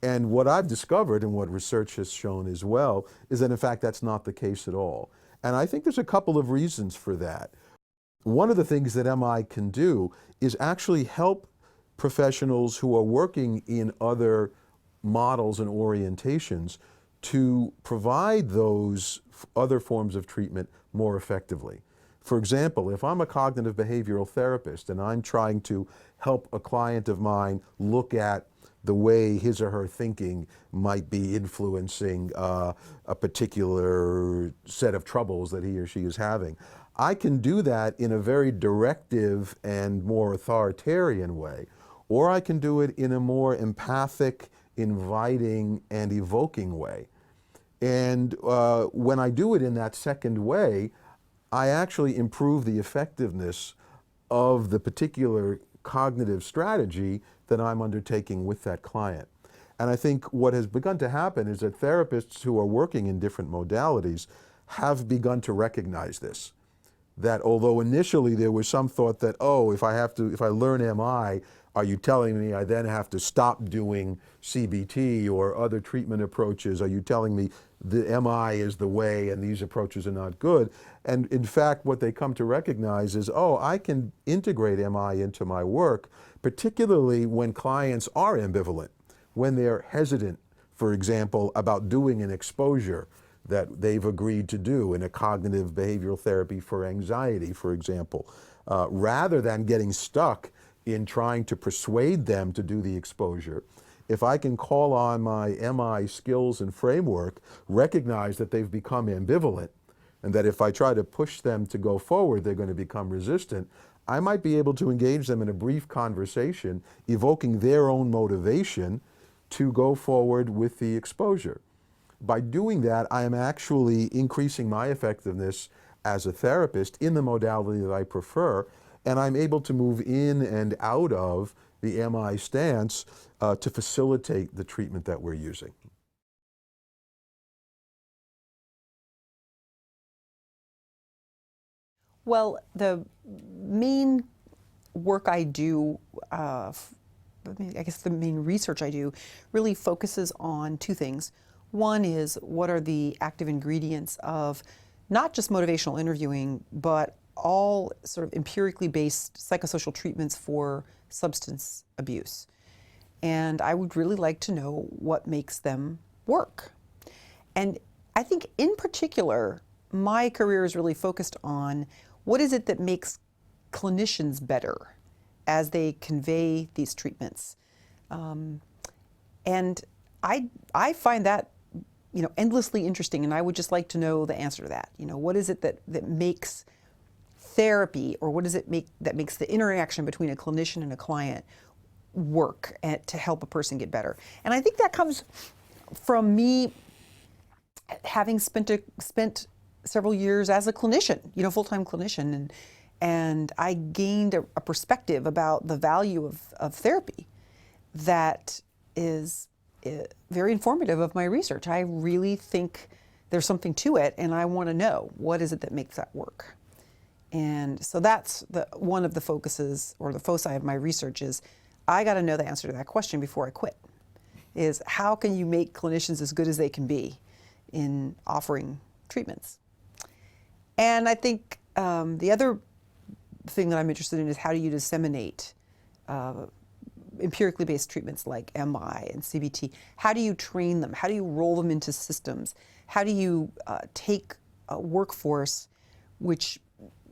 And what I've discovered, and what research has shown as well, is that in fact that's not the case at all. And I think there's a couple of reasons for that. One of the things that MI can do is actually help professionals who are working in other models and orientations to provide those other forms of treatment more effectively. For example, if I'm a cognitive behavioral therapist and I'm trying to help a client of mine look at the way his or her thinking might be influencing a particular set of troubles that he or she is having, I can do that in a very directive and more authoritarian way, or I can do it in a more empathic, inviting, and evoking way. And when I do it in that second way, I actually improve the effectiveness of the particular cognitive strategy that I'm undertaking with that client. And I think what has begun to happen is that therapists who are working in different modalities have begun to recognize this. That although initially there was some thought that, oh, if I learn MI, are you telling me I then have to stop doing CBT or other treatment approaches? Are you telling me the MI is the way and these approaches are not good? And in fact, what they come to recognize is, oh, I can integrate MI into my work, particularly when clients are ambivalent, when they're hesitant, for example, about doing an exposure that they've agreed to do in a cognitive behavioral therapy for anxiety, for example, rather than getting stuck in trying to persuade them to do the exposure. If I can call on my MI skills and framework, recognize that they've become ambivalent, and that if I try to push them to go forward, they're going to become resistant, I might be able to engage them in a brief conversation, evoking their own motivation to go forward with the exposure. By doing that, I am actually increasing my effectiveness as a therapist in the modality that I prefer, and I'm able to move in and out of the MI stance to facilitate the treatment that we're using. Well, the main work I do, I guess the main research I do, really focuses on two things. One is, what are the active ingredients of not just motivational interviewing, but all sort of empirically based psychosocial treatments for substance abuse. And I would really like to know what makes them work. And I think in particular, my career is really focused on what is it that makes clinicians better as they convey these treatments. And I find that endlessly interesting, and I would just like to know the answer to that. What is it that makes therapy, or what does it make that makes the interaction between a clinician and a client work to help a person get better. And I think that comes from me having spent several years as a clinician, full-time clinician, and I gained a perspective about the value of therapy that is very informative of my research. I really think there's something to it, and I want to know what is it that makes that work. And so that's one of the focuses, or the foci of my research, is I got to know the answer to that question before I quit. Is how can you make clinicians as good as they can be in offering treatments? And I think the other thing that I'm interested in is how do you disseminate empirically based treatments like MI and CBT? How do you train them? How do you roll them into systems? How do you take a workforce which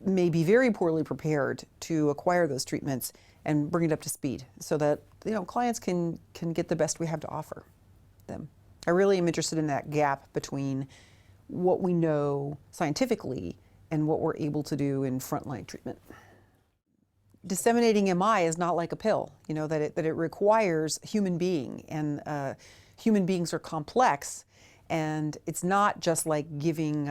may be very poorly prepared to acquire those treatments and bring it up to speed so that clients can get the best we have to offer them? I really am interested in that gap between what we know scientifically and what we're able to do in frontline treatment. Disseminating MI is not like a pill, that it requires human being, and human beings are complex, and it's not just like giving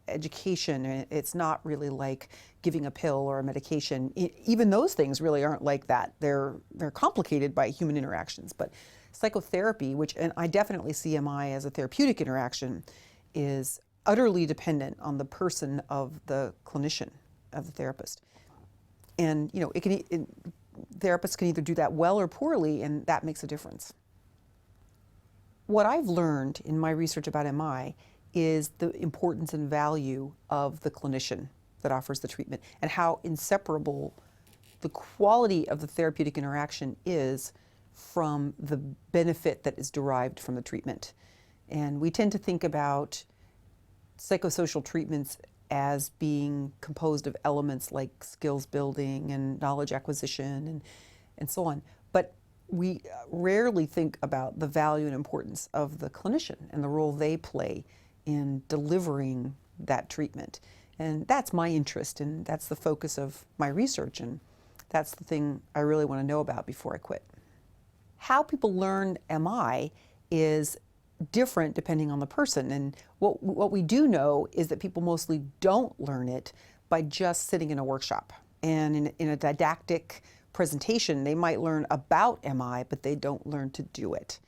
education. It's not really like giving a pill or a medication. Even those things really aren't like that. They're complicated by human interactions. But psychotherapy, and I definitely see MI as a therapeutic interaction, is utterly dependent on the person of the clinician, of the therapist. And therapists can either do that well or poorly, and that makes a difference. What I've learned in my research about MI is the importance and value of the clinician that offers the treatment, and how inseparable the quality of the therapeutic interaction is from the benefit that is derived from the treatment. And we tend to think about psychosocial treatments as being composed of elements like skills building and knowledge acquisition and so on. But we rarely think about the value and importance of the clinician and the role they play in delivering that treatment. And that's my interest, and that's the focus of my research, and that's the thing I really want to know about before I quit. How people learn MI is different depending on the person, and what we do know is that people mostly don't learn it by just sitting in a workshop. And in a didactic presentation, they might learn about MI, but they don't learn to do it.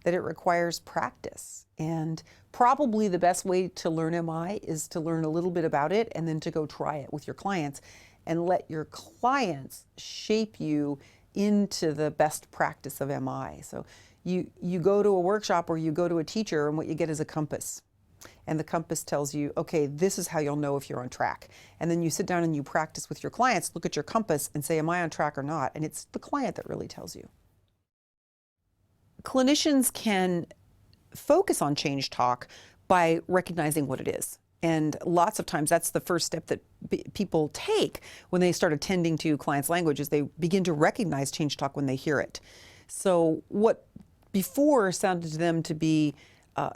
That it requires practice. And probably the best way to learn MI is to learn a little bit about it and then to go try it with your clients and let your clients shape you into the best practice of MI. So you go to a workshop or you go to a teacher, and what you get is a compass. And the compass tells you, okay, this is how you'll know if you're on track. And then you sit down and you practice with your clients, look at your compass and say, am I on track or not? And it's the client that really tells you. Clinicians can focus on change talk by recognizing what it is. And lots of times that's the first step that people take when they start attending to clients' language, is they begin to recognize change talk when they hear it. So what before sounded to them to be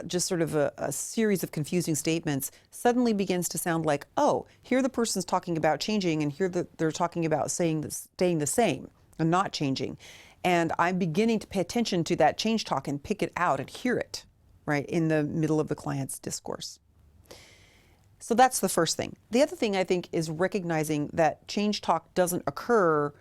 just sort of a series of confusing statements suddenly begins to sound like, oh, here the person's talking about changing, and here they're talking about staying the same and not changing. And I'm beginning to pay attention to that change talk and pick it out and hear it, right, in the middle of the client's discourse. So that's the first thing. The other thing, I think, is recognizing that change talk doesn't occur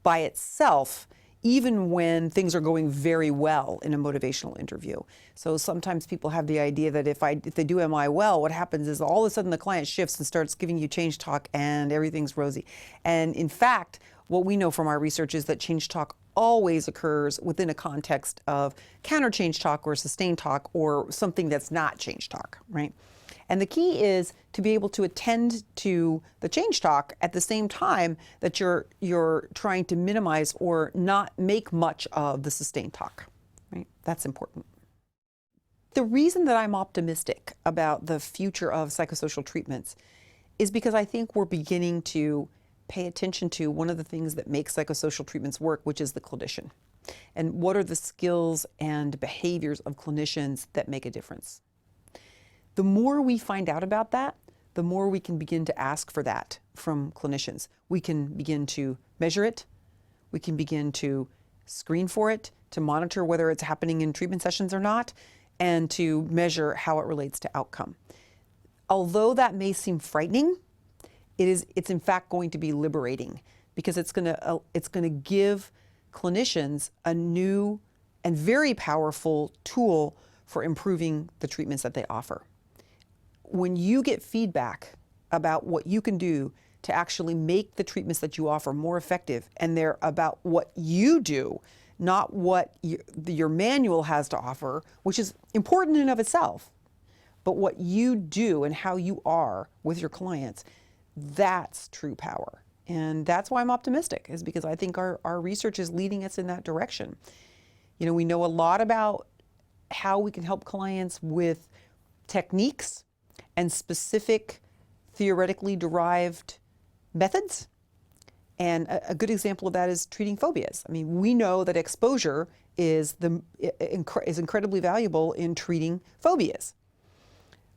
by itself, even when things are going very well in a motivational interview. So sometimes people have the idea that if they do MI well, what happens is all of a sudden the client shifts and starts giving you change talk and everything's rosy. And in fact, what we know from our research is that change talk always occurs within a context of counter change talk or sustained talk or something that's not change talk, right? And the key is to be able to attend to the change talk at the same time that you're trying to minimize or not make much of the sustained talk, right? That's important. The reason that I'm optimistic about the future of psychosocial treatments is because I think we're beginning to pay attention to one of the things that makes psychosocial treatments work, which is the clinician. And what are the skills and behaviors of clinicians that make a difference? The more we find out about that, the more we can begin to ask for that from clinicians. We can begin to measure it. We can begin to screen for it, to monitor whether it's happening in treatment sessions or not, and to measure how it relates to outcome. Although that may seem frightening, it's in fact going to be liberating, because it's going to give clinicians a new and very powerful tool for improving the treatments that they offer. When you get feedback about what you can do to actually make the treatments that you offer more effective, and they're about what you do, not what your manual has to offer, which is important in and of itself, but what you do and how you are with your clients, that's true power. And that's why I'm optimistic, is because I think our research is leading us in that direction. You know, we know a lot about how we can help clients with techniques and specific theoretically derived methods. And a good example of that is treating phobias. I mean, we know that exposure is incredibly valuable in treating phobias.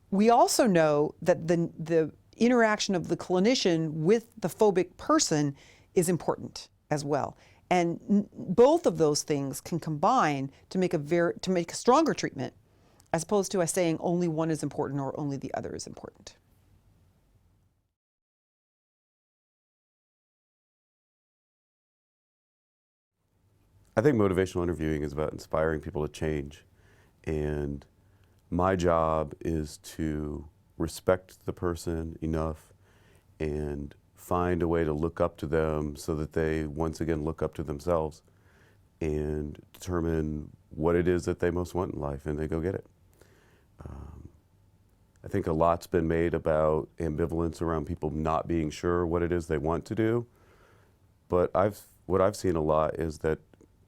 We also know that the interaction of the clinician with the phobic person is important as well. And both of those things can combine to make a stronger treatment, as opposed to us saying only one is important or only the other is important. I think motivational interviewing is about inspiring people to change, and my job is to respect the person enough and find a way to look up to them so that they once again look up to themselves and determine what it is that they most want in life, and they go get it. I think a lot's been made about ambivalence around people not being sure what it is they want to do, but what I've seen a lot is that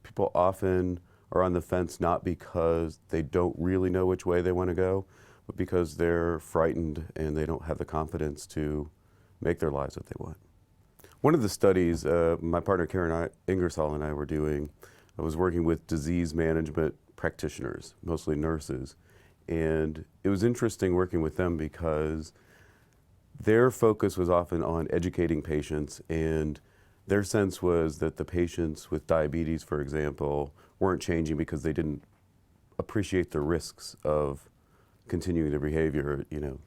people often are on the fence not because they don't really know which way they want to go, but because they're frightened and they don't have the confidence to make their lives what they want. One of the studies my partner Karen Ingersoll and I were doing, I was working with disease management practitioners, mostly nurses, and it was interesting working with them because their focus was often on educating patients, and their sense was that the patients with diabetes, for example, weren't changing because they didn't appreciate the risks of continuing their behavior, you know,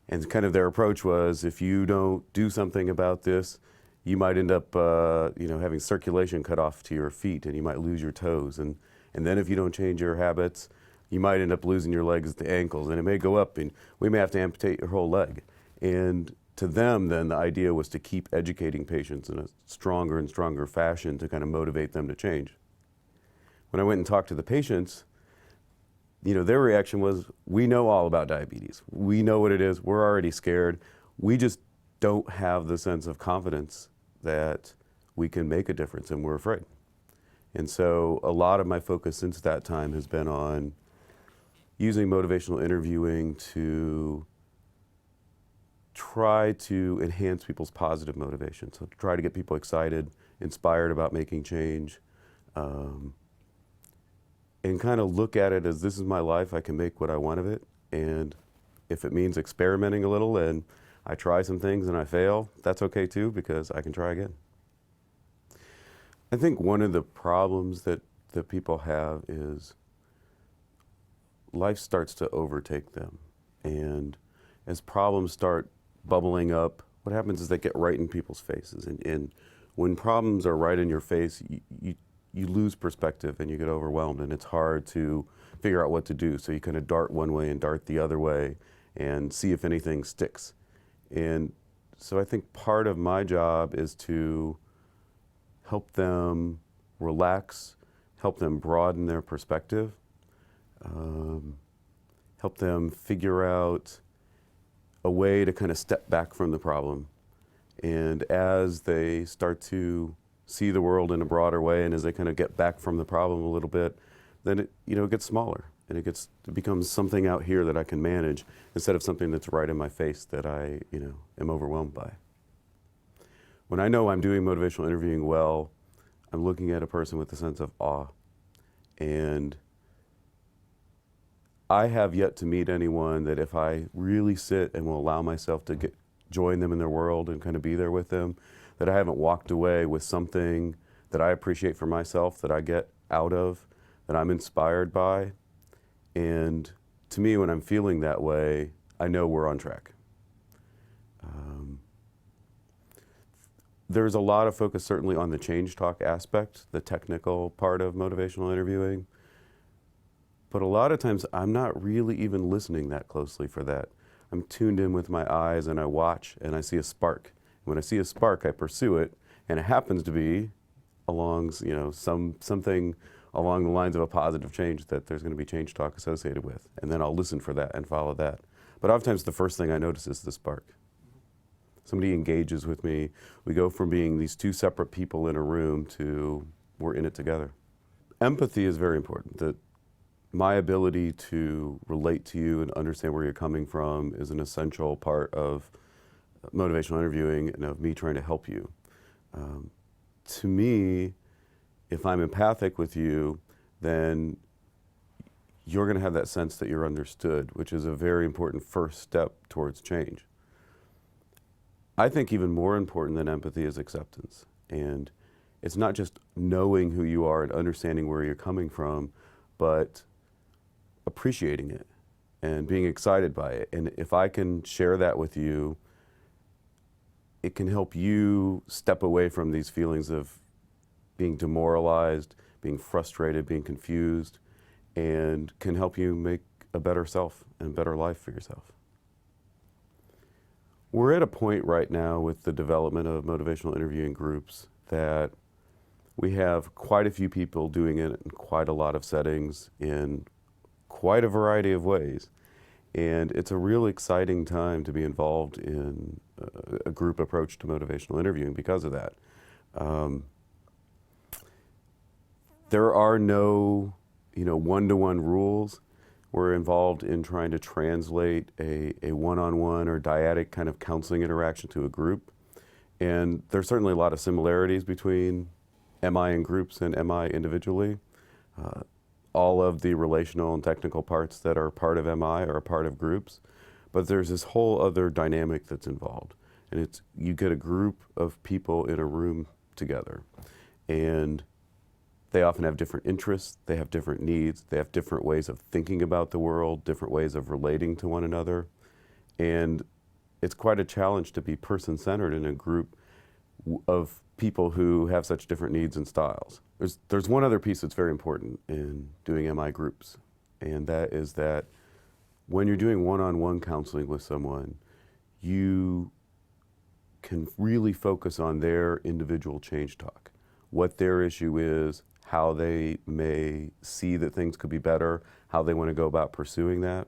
and kind of their approach was, if you don't do something about this, you might end up, having circulation cut off to your feet, and you might lose your toes, and then if you don't change your habits, you might end up losing your legs, the ankles, and it may go up, and we may have to amputate your whole leg. And to them, then, the idea was to keep educating patients in a stronger and stronger fashion to kind of motivate them to change. When I went and talked to the patients, you know, their reaction was, we know all about diabetes. We know what it is. We're already scared. We just don't have the sense of confidence that we can make a difference, and we're afraid. And so a lot of my focus since that time has been on using motivational interviewing to try to enhance people's positive motivation. So try to get people excited, inspired about making change, and kind of look at it as, this is my life, I can make what I want of it, and if it means experimenting a little and I try some things and I fail, that's okay too, because I can try again. I think one of the problems that people have is life starts to overtake them, and as problems start bubbling up, what happens is they get right in people's faces, and when problems are right in your face, you lose perspective and you get overwhelmed, and it's hard to figure out what to do. So you kind of dart one way and dart the other way and see if anything sticks. And so I think part of my job is to help them relax, help them broaden their perspective, help them figure out a way to kind of step back from the problem. And as they start to see the world in a broader way, and as they kind of get back from the problem a little bit, then it gets smaller, and it becomes something out here that I can manage instead of something that's right in my face that I am overwhelmed by. When I know I'm doing motivational interviewing well, I'm looking at a person with a sense of awe, and I have yet to meet anyone that if I really sit and will allow myself to join them in their world and kind of be there with them, that I haven't walked away with something that I appreciate for myself, that I get out of, that I'm inspired by. And to me, when I'm feeling that way, I know we're on track. There's a lot of focus certainly on the change talk aspect, the technical part of motivational interviewing. But a lot of times I'm not really even listening that closely for that. I'm tuned in with my eyes and I watch and I see a spark. When I see a spark, I pursue it, and it happens to be along, you know, something along the lines of a positive change that there's going to be change talk associated with. And then I'll listen for that and follow that. But oftentimes the first thing I notice is the spark. Somebody engages with me. We go from being these two separate people in a room to we're in it together. Empathy is very important. That my ability to relate to you and understand where you're coming from is an essential part of motivational interviewing and of me trying to help you. To me, if I'm empathic with you, then you're going to have that sense that you're understood, which is a very important first step towards change. I think even more important than empathy is acceptance. And it's not just knowing who you are and understanding where you're coming from, but appreciating it and being excited by it. And if I can share that with you, it can help you step away from these feelings of being demoralized, being frustrated, being confused, and can help you make a better self and a better life for yourself. We're at a point right now with the development of motivational interviewing groups that we have quite a few people doing it in quite a lot of settings in quite a variety of ways. And it's a real exciting time to be involved in a group approach to motivational interviewing because of that. There are no, one-to-one rules. We're involved in trying to translate a one-on-one or dyadic kind of counseling interaction to a group. And there's certainly a lot of similarities between MI in groups and MI individually. All of the relational and technical parts that are part of MI are a part of groups. But there's this whole other dynamic that's involved. And it's you get a group of people in a room together. And they often have different interests, they have different needs, they have different ways of thinking about the world, different ways of relating to one another. And it's quite a challenge to be person-centered in a group of people who have such different needs and styles. There's one other piece that's very important in doing MI groups, and that is that when you're doing one-on-one counseling with someone, you can really focus on their individual change talk, what their issue is, how they may see that things could be better, how they want to go about pursuing that.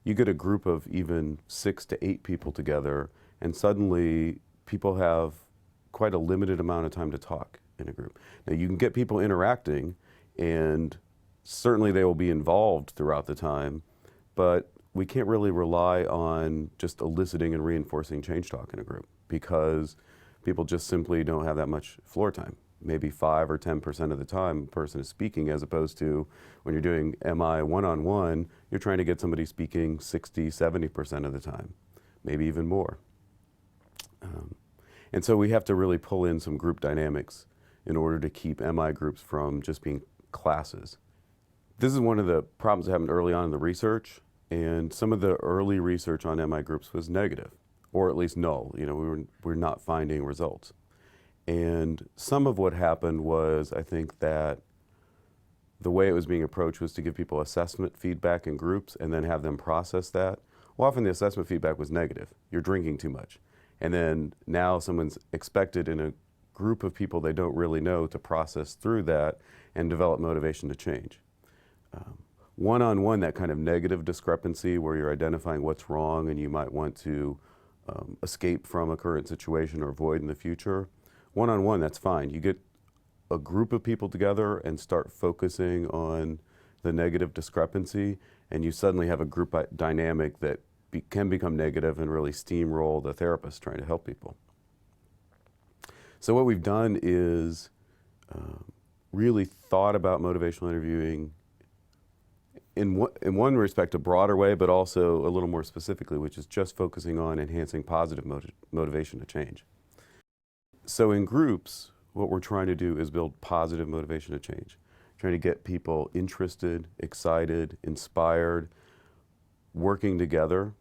You get a group of even 6 to 8 people together, and suddenly people have quite a limited amount of time to talk in a group. Now you can get people interacting, and certainly they will be involved throughout the time, but we can't really rely on just eliciting and reinforcing change talk in a group because people just simply don't have that much floor time. Maybe 5 or 10% of the time a person is speaking, as opposed to when you're doing MI one-on-one, you're trying to get somebody speaking 60, 70% of the time, maybe even more. And so we have to really pull in some group dynamics in order to keep MI groups from just being classes. This is one of the problems that happened early on in the research, and some of the early research on MI groups was negative, or at least null. We're not finding results. And some of what happened was, I think that the way it was being approached was to give people assessment feedback in groups and then have them process that. Well, often the assessment feedback was negative. You're drinking too much. And then now someone's expected in a group of people they don't really know to process through that and develop motivation to change. One-on-one, that kind of negative discrepancy where you're identifying what's wrong and you might want to escape from a current situation or avoid in the future. One-on-one, that's fine. You get a group of people together and start focusing on the negative discrepancy, and you suddenly have a group dynamic that can become negative and really steamroll the therapist trying to help people. So what we've done is really thought about motivational interviewing in one respect a broader way, but also a little more specifically, which is just focusing on enhancing positive motivation to change. So in groups, what we're trying to do is build positive motivation to change. Trying to get people interested, excited, inspired, working together,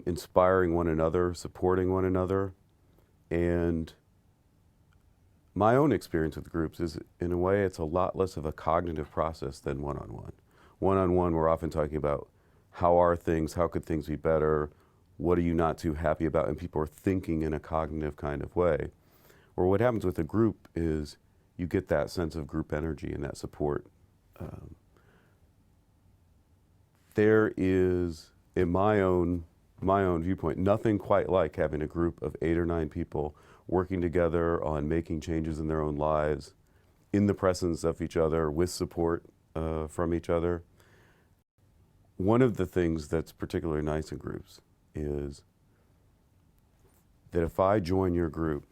inspiring one another, supporting one another. And my own experience with groups is, in a way, it's a lot less of a cognitive process than one-on-one. One-on-one, we're often talking about how are things, how could things be better, what are you not too happy about, and people are thinking in a cognitive kind of way. Or what happens with a group is you get that sense of group energy and that support. There is, in my own viewpoint, nothing quite like having a group of 8 or 9 people working together on making changes in their own lives, in the presence of each other, with support from each other. One of the things that's particularly nice in groups is that if I join your group,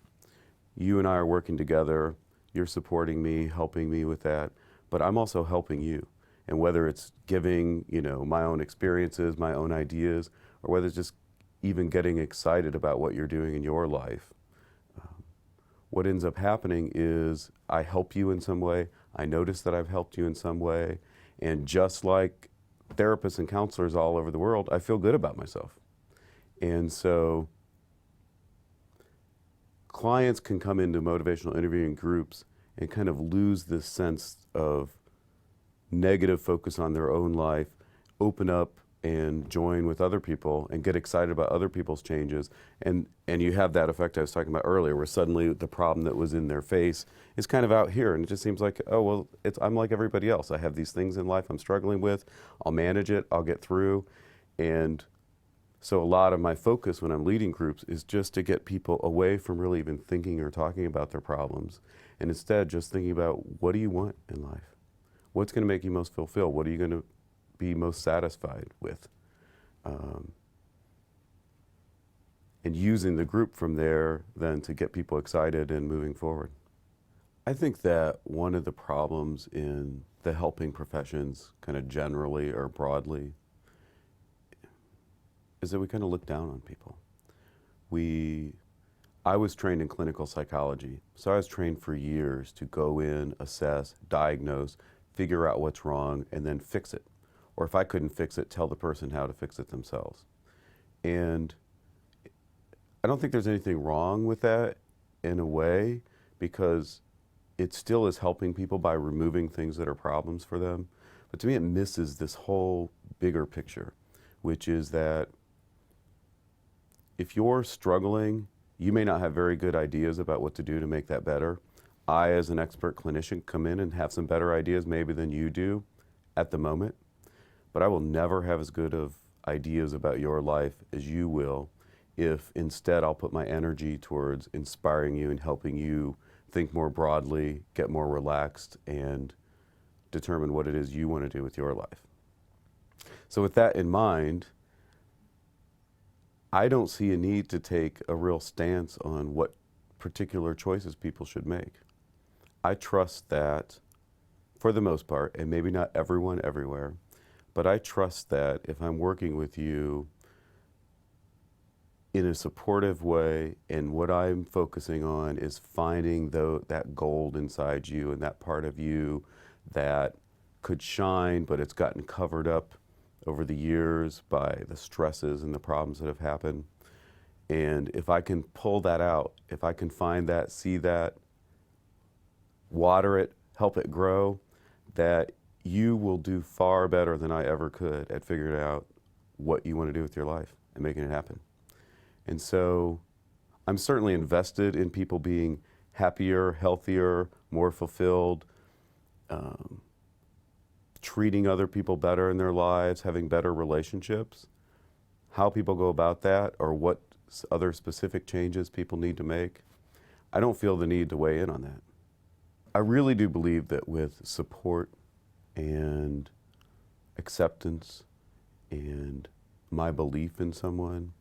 you and I are working together, you're supporting me, helping me with that, but I'm also helping you. And whether it's giving, my own experiences, my own ideas, or whether it's just even getting excited about what you're doing in your life, what ends up happening is I help you in some way, I notice that I've helped you in some way, and just like therapists and counselors all over the world, I feel good about myself. And so clients can come into motivational interviewing groups and kind of lose this sense of negative focus on their own life, open up and join with other people and get excited about other people's changes. And you have that effect I was talking about earlier, where suddenly the problem that was in their face is kind of out here. And it just seems like, oh, well, I'm like everybody else. I have these things in life I'm struggling with. I'll manage it. I'll get through. And so a lot of my focus when I'm leading groups is just to get people away from really even thinking or talking about their problems, and instead just thinking about, what do you want in life? What's going to make you most fulfilled? What are you going to be most satisfied with? And using the group from there then to get people excited and moving forward. I think that one of the problems in the helping professions, kind of generally or broadly, is that we kind of look down on people. I was trained in clinical psychology, so I was trained for years to go in, assess, diagnose, figure out what's wrong, and then fix it. Or if I couldn't fix it, tell the person how to fix it themselves. And I don't think there's anything wrong with that in a way, because it still is helping people by removing things that are problems for them. But to me, it misses this whole bigger picture, which is that if you're struggling, you may not have very good ideas about what to do to make that better. I, as an expert clinician, come in and have some better ideas maybe than you do at the moment, but I will never have as good of ideas about your life as you will if instead I'll put my energy towards inspiring you and helping you think more broadly, get more relaxed, and determine what it is you want to do with your life. So with that in mind, I don't see a need to take a real stance on what particular choices people should make. I trust that, for the most part, and maybe not everyone everywhere, but I trust that if I'm working with you in a supportive way, and what I'm focusing on is finding that gold inside you and that part of you that could shine, but it's gotten covered up over the years by the stresses and the problems that have happened. And if I can pull that out, if I can find that, see that, water it, help it grow, that you will do far better than I ever could at figuring out what you want to do with your life and making it happen. And so I'm certainly invested in people being happier, healthier, more fulfilled, treating other people better in their lives, having better relationships. How people go about that, or what other specific changes people need to make, I don't feel the need to weigh in on that. I really do believe that with support and acceptance and my belief in someone,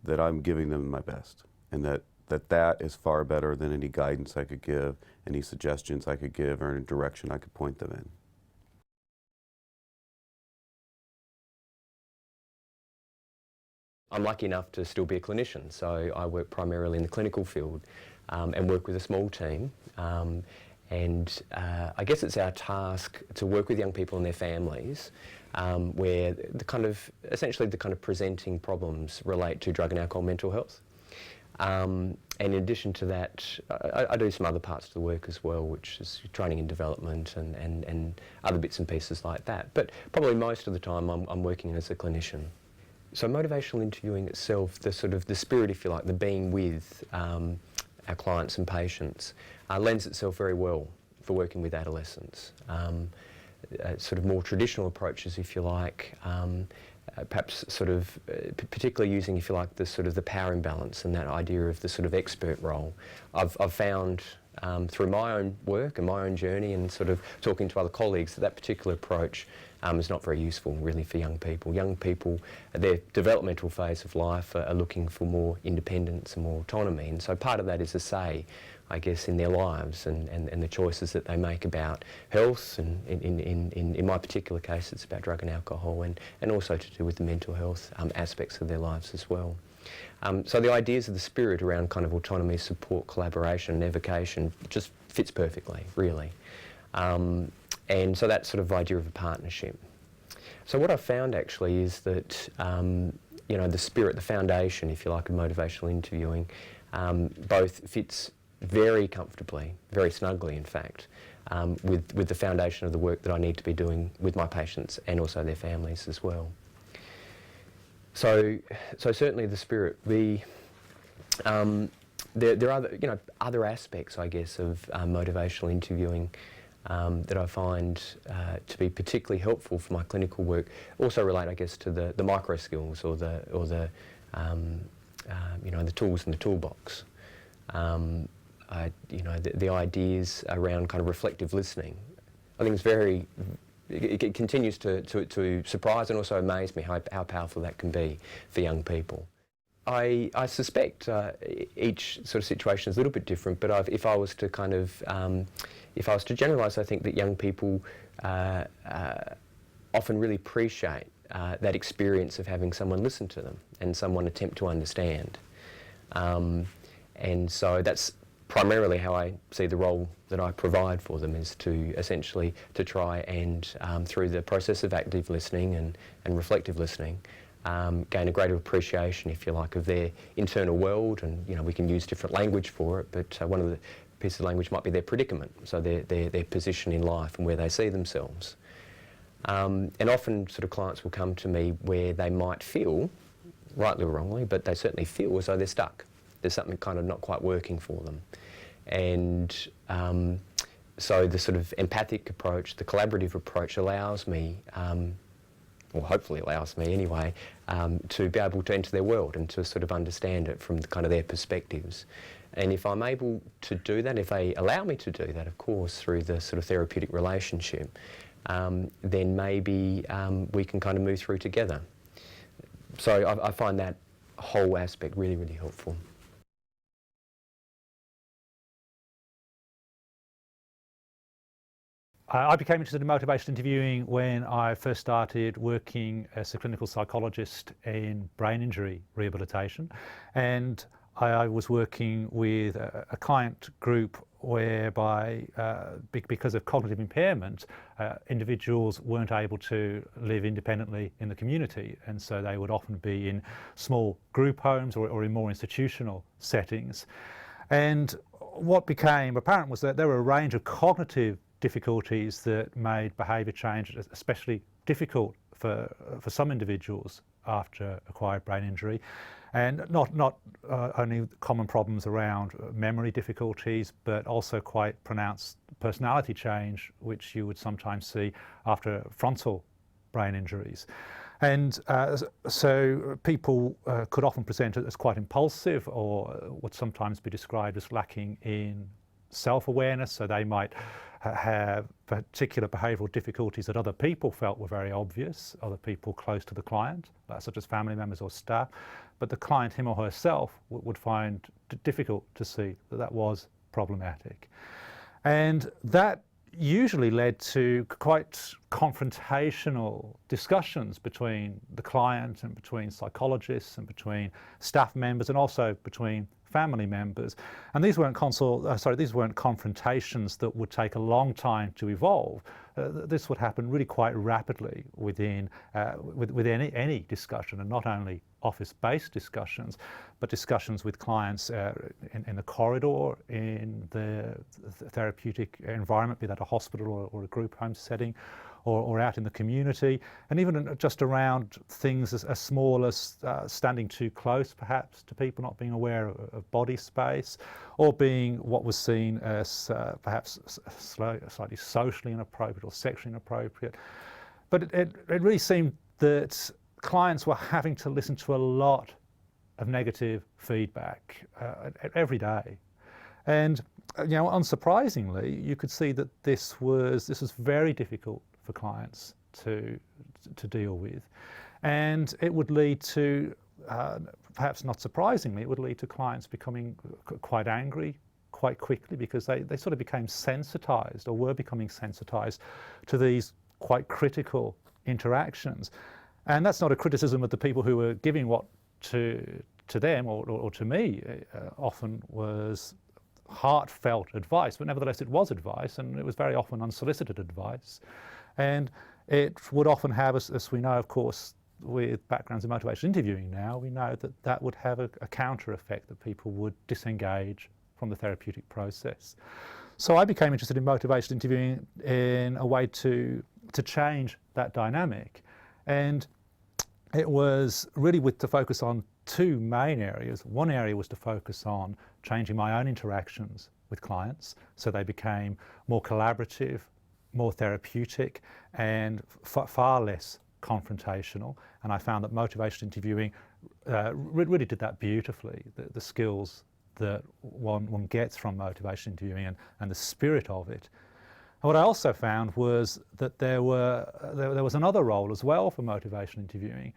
that I'm giving them my best, and that is far better than any guidance I could give, any suggestions I could give, or any direction I could point them in. I'm lucky enough to still be a clinician, so I work primarily in the clinical field and work with a small team. I guess it's our task to work with young people and their families where essentially the kind of presenting problems relate to drug and alcohol mental health. And in addition to that, I do some other parts of the work as well, which is training and development and other bits and pieces like that. But probably most of the time I'm working as a clinician. So motivational interviewing itself, the spirit, if you like, the being with our clients and patients, lends itself very well for working with adolescents. Sort of more traditional approaches, if you like, perhaps particularly using, if you like, the power imbalance and that idea of the sort of expert role. I've found through my own work and my own journey and sort of talking to other colleagues that particular approach is not very useful really for young people. Young people, at their developmental phase of life, are looking for more independence and more autonomy, and so part of that is a say, I guess, in their lives and the choices that they make about health, and in my particular case it's about drug and alcohol, and also to do with the mental health aspects of their lives as well. So the ideas of the spirit around kind of autonomy, support, collaboration and evocation just fits perfectly, really. And so that sort of idea of a partnership. So what I've found actually is that the spirit, the foundation, if you like, of motivational interviewing both fits very comfortably, very snugly in fact, with the foundation of the work that I need to be doing with my patients and also their families as well. So certainly the spirit. There are other aspects, I guess, of motivational interviewing that I find to be particularly helpful for my clinical work. Also relate, I guess, to the micro skills or the tools in the toolbox. The ideas around kind of reflective listening. I think it continues to surprise and also amaze me how powerful that can be for young people. I suspect each sort of situation is a little bit different, but if I was to generalise, I think that young people often really appreciate that experience of having someone listen to them and someone attempt to understand. And so that's primarily how I see the role that I provide for them, is to essentially to try and through the process of active listening and reflective listening, gain a greater appreciation, if you like, of their internal world. And we can use different language for it, but one of the pieces of language might be their predicament, so their position in life and where they see themselves. And often sort of clients will come to me where they might feel, rightly or wrongly, but they certainly feel as though they're stuck. There's something kind of not quite working for them. And so the sort of empathic approach, the collaborative approach allows me, or hopefully allows me anyway, to be able to enter their world and to sort of understand it from kind of their perspectives. And if I'm able to do that, if they allow me to do that, of course, through the sort of therapeutic relationship, then maybe we can kind of move through together. So I find that whole aspect really, really helpful. I became interested in motivational interviewing when I first started working as a clinical psychologist in brain injury rehabilitation, and I was working with a client group whereby, because of cognitive impairment, individuals weren't able to live independently in the community, and so they would often be in small group homes or in more institutional settings. And what became apparent was that there were a range of cognitive difficulties that made behaviour change especially difficult for some individuals after acquired brain injury, and not only common problems around memory difficulties, but also quite pronounced personality change, which you would sometimes see after frontal brain injuries. And so people could often present as quite impulsive, or would sometimes be described as lacking in self-awareness, so they might have particular behavioural difficulties that other people felt were very obvious, other people close to the client, such as family members or staff, but the client, him or herself, would find difficult to see that was problematic. And that usually led to quite confrontational discussions between the client and between psychologists and between staff members and also between family members. And these weren't confrontations that would take a long time to evolve. This would happen really quite rapidly within any discussion, and not only office-based discussions, but discussions with clients in the corridor, in the therapeutic environment, be that a hospital or a group home setting, or out in the community, and even just around things as small as standing too close perhaps to people, not being aware of body space, or being what was seen as perhaps slightly socially inappropriate or sexually inappropriate. But it really seemed that clients were having to listen to a lot of negative feedback every day. And unsurprisingly, you could see that this was very difficult for clients to deal with, and it would lead to, perhaps not surprisingly, it would lead to clients becoming quite angry quite quickly, because they sort of became sensitized, or were becoming sensitized to these quite critical interactions. And that's not a criticism of the people who were giving what to them or to me often was heartfelt advice, but nevertheless it was advice, and it was very often unsolicited advice. And it would often have, as we know, of course, with backgrounds in motivational interviewing now, we know that that would have a counter effect, that people would disengage from the therapeutic process. So I became interested in motivational interviewing in a way to change that dynamic. And it was really to focus on two main areas. One area was to focus on changing my own interactions with clients, so they became more collaborative, more therapeutic, and far less confrontational. And I found that motivational interviewing really did that beautifully. The skills that one gets from motivational interviewing and the spirit of it. And what I also found was that there was another role as well for motivational interviewing.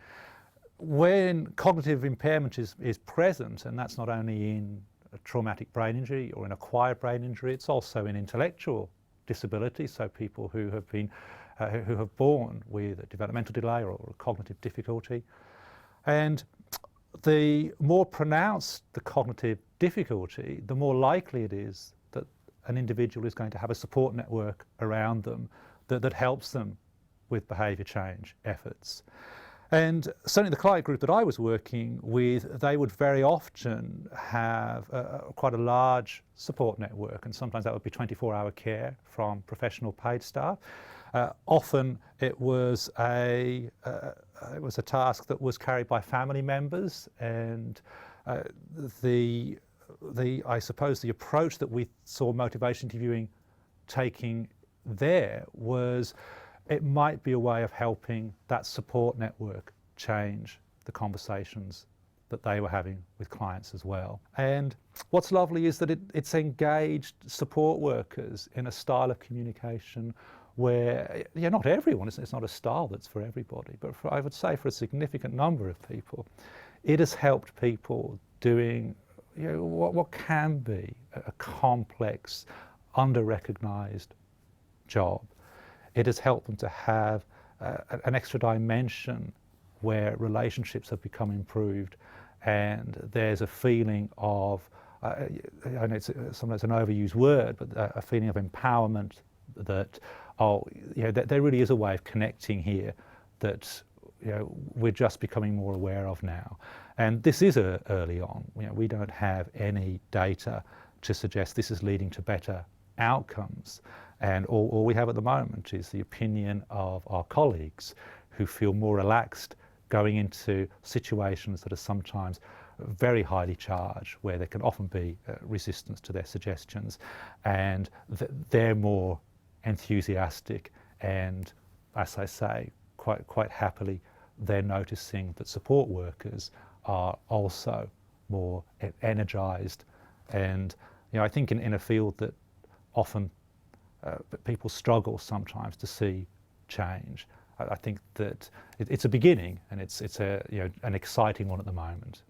When cognitive impairment is present, and that's not only in a traumatic brain injury or an acquired brain injury, it's also in intellectual disability, so people who have been who have born with a developmental delay or a cognitive difficulty. And the more pronounced the cognitive difficulty, the more likely it is that an individual is going to have a support network around them that helps them with behaviour change efforts. And certainly the client group that I was working with, they would very often have quite a large support network, and sometimes that would be 24-hour care from professional paid staff. Often it was a task that was carried by family members, and I suppose the approach that we saw motivation interviewing taking there was, it might be a way of helping that support network change the conversations that they were having with clients as well. And what's lovely is that it's engaged support workers in a style of communication where, not everyone, it's not a style that's for everybody, but I would say for a significant number of people, it has helped people doing what can be a complex, under-recognised job. It has helped them to have an extra dimension where relationships have become improved, and there's a feeling of, and it's sometimes an overused word, but a feeling of empowerment that, there really is a way of connecting here that we're just becoming more aware of now. And this is early on. We don't have any data to suggest this is leading to better outcomes. And all we have at the moment is the opinion of our colleagues who feel more relaxed going into situations that are sometimes very highly charged, where there can often be resistance to their suggestions, and they're more enthusiastic, and as I say, quite happily, they're noticing that support workers are also more energised. And I think in a field that often people struggle sometimes to see change, I think that it's a beginning, and it's an exciting one at the moment.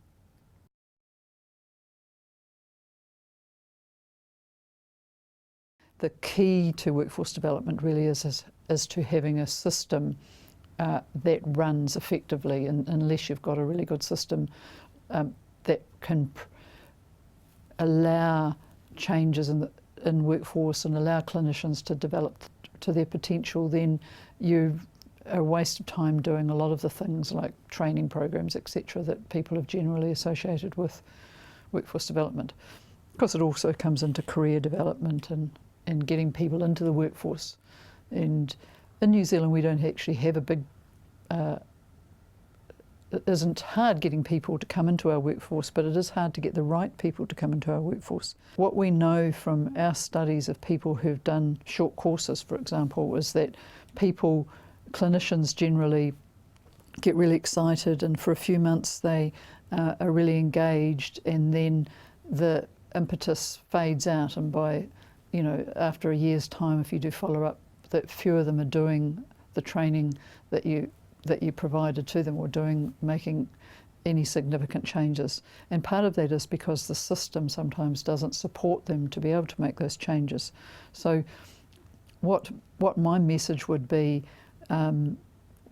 the key to workforce development really is to having a system that runs effectively, and unless you've got a really good system that can allow changes in workforce and allow clinicians to develop to their potential, then you are a waste of time doing a lot of the things like training programs, etc., that people have generally associated with workforce development. Of course, it also comes into career development and getting people into the workforce. And in New Zealand, we don't actually have a big it isn't hard getting people to come into our workforce, but it is hard to get the right people to come into our workforce. What we know from our studies of people who've done short courses, for example, is that clinicians generally get really excited, and for a few months they are really engaged, and then the impetus fades out, and by, after a year's time, if you do follow up, that few of them are doing the training that you provided to them, or making any significant changes. And part of that is because the system sometimes doesn't support them to be able to make those changes. So what my message would be,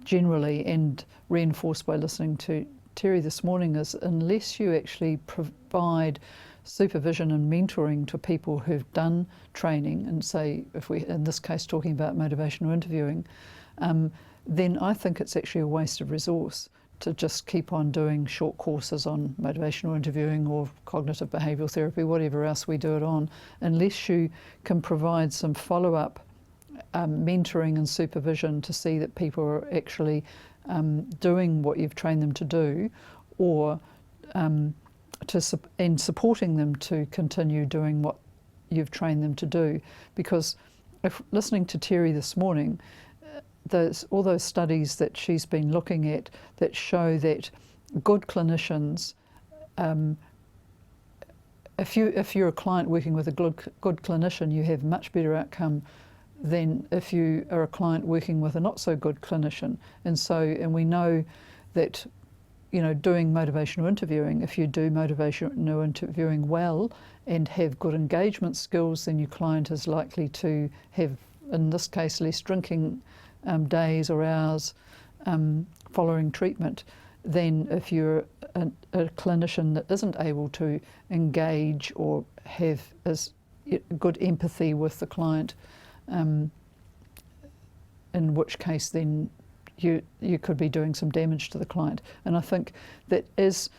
generally, and reinforced by listening to Terry this morning, is unless you actually provide supervision and mentoring to people who've done training, and say, if we, in this case, talking about motivational interviewing, then I think it's actually a waste of resource to just keep on doing short courses on motivational interviewing or cognitive behavioural therapy, whatever else we do it on, unless you can provide some follow-up mentoring and supervision to see that people are actually doing what you've trained them to do, or and supporting them to continue doing what you've trained them to do. Because if listening to Terry this morning, all those studies that she's been looking at that show that good clinicians, if you're a client working with a good clinician, you have much better outcome than if you are a client working with a not so good clinician. And we know that, doing motivational interviewing, if you do motivational interviewing well and have good engagement skills, then your client is likely to have, in this case, less drinking days or hours following treatment than if you're a clinician that isn't able to engage or have as good empathy with the client, in which case then you could be doing some damage to the client. And I think that as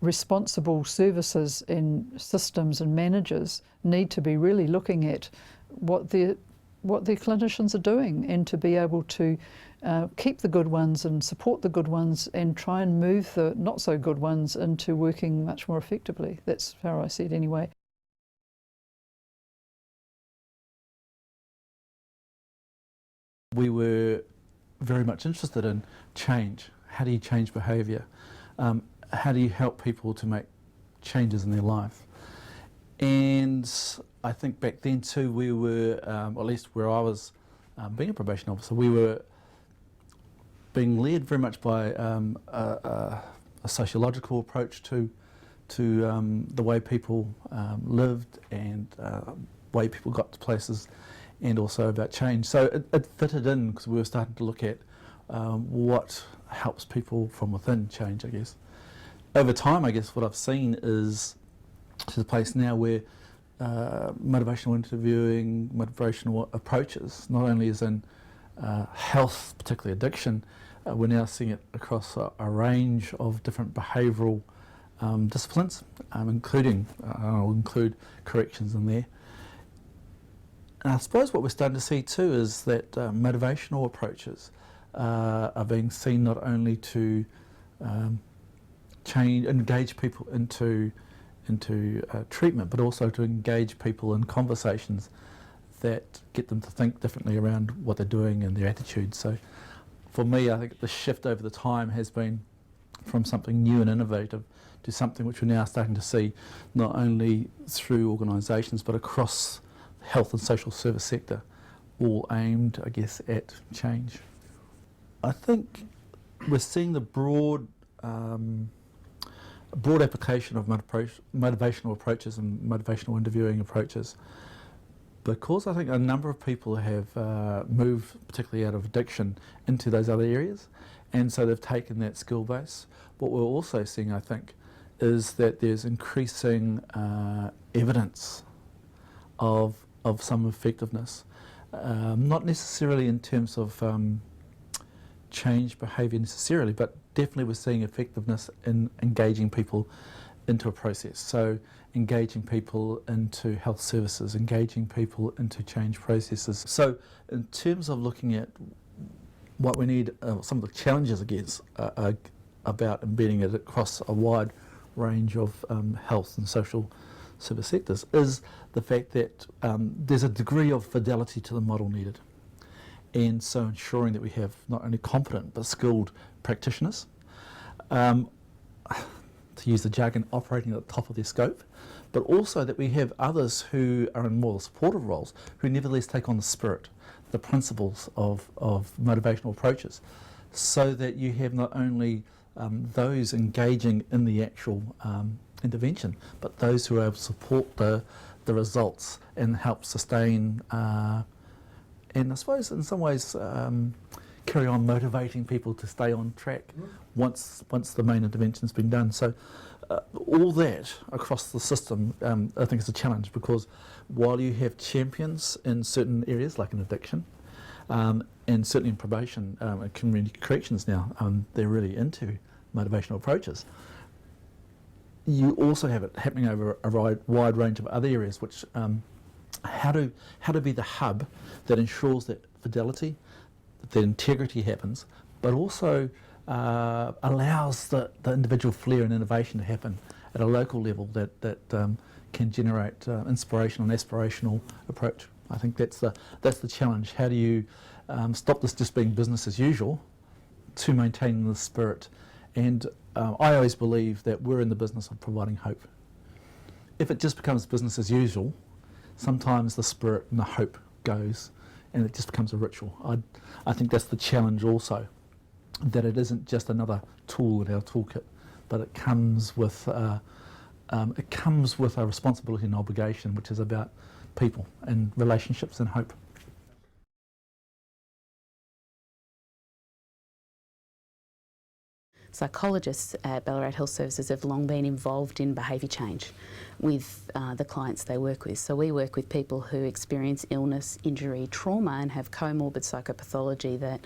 responsible services and systems and managers need to be really looking at what their clinicians are doing, and to be able to keep the good ones and support the good ones, and try and move the not so good ones into working much more effectively. That's how I see it anyway. We were very much interested in change. How do you change behaviour? How do you help people to make changes in their life? And I think back then too, we were, at least where I was being a probation officer, we were being led very much by a sociological approach to the way people lived, and way people got to places, and also about change. So it fitted in, because we were starting to look at what helps people from within change, I guess. Over time, I guess what I've seen is to the place now where motivational interviewing, motivational approaches, not only as in health, particularly addiction, we're now seeing it across a range of different behavioural disciplines, including, I'll include corrections in there. And I suppose what we're starting to see too is that motivational approaches are being seen not only to engage people into treatment, but also to engage people in conversations that get them to think differently around what they're doing and their attitudes. So for me, I think the shift over the time has been from something new and innovative to something which we're now starting to see not only through organisations but across the health and social service sector, all aimed, I guess, at change. I think we're seeing the broad application of motivational approaches and motivational interviewing approaches because I think a number of people have moved, particularly out of addiction, into those other areas, and so they've taken that skill base. What we're also seeing, I think, is that there's increasing evidence of some effectiveness, not necessarily in terms of change behaviour necessarily, but definitely we're seeing effectiveness in engaging people into a process. So engaging people into health services, engaging people into change processes. So in terms of looking at what we need, some of the challenges against about embedding it across a wide range of health and social service sectors is the fact that there's a degree of fidelity to the model needed. And so ensuring that we have not only competent but skilled practitioners, to use the jargon, operating at the top of their scope, but also that we have others who are in more supportive roles who nevertheless take on the spirit, the principles of motivational approaches, so that you have not only those engaging in the actual intervention, but those who are able to support the results and help sustain and I suppose in some ways carry on motivating people to stay on track once the main intervention's been done. So all that across the system I think is a challenge, because while you have champions in certain areas like in addiction and certainly in probation and community corrections now, they're really into motivational approaches, you also have it happening over a wide range of other areas, which how to be the hub that ensures that fidelity, that integrity happens, but also allows the individual flair and innovation to happen at a local level that can generate inspirational and aspirational approach. I think that's the challenge. How do you stop this just being business as usual to maintain the spirit? And I always believe that we're in the business of providing hope. If it just becomes business as usual, sometimes the spirit and the hope goes and it just becomes a ritual. I think that's the challenge also, that it isn't just another tool in our toolkit, but it comes with a responsibility and obligation, which is about people and relationships and hope. Psychologists at Ballarat Health Services have long been involved in behaviour change with the clients they work with. So we work with people who experience illness, injury, trauma and have comorbid psychopathology that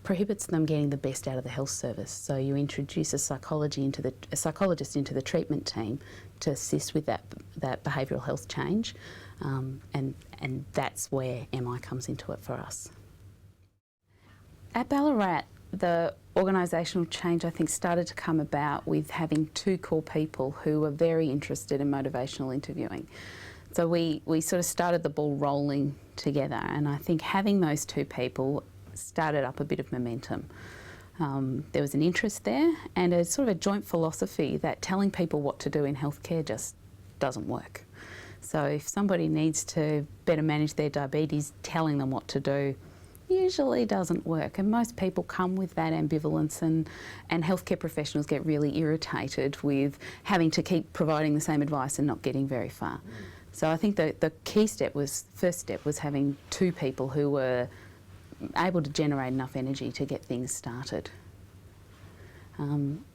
prohibits them getting the best out of the health service. So you introduce a psychologist into the treatment team to assist with that behavioural health change, and that's where MI comes into it for us. At Ballarat, the organisational change, I think, started to come about with having two core people who were very interested in motivational interviewing. So we sort of started the ball rolling together, and I think having those two people started up a bit of momentum. There was an interest there and a sort of a joint philosophy that telling people what to do in healthcare just doesn't work. So if somebody needs to better manage their diabetes, telling them what to do usually doesn't work, and most people come with that ambivalence, and healthcare professionals get really irritated with having to keep providing the same advice and not getting very far. So I think the key first step was having two people who were able to generate enough energy to get things started.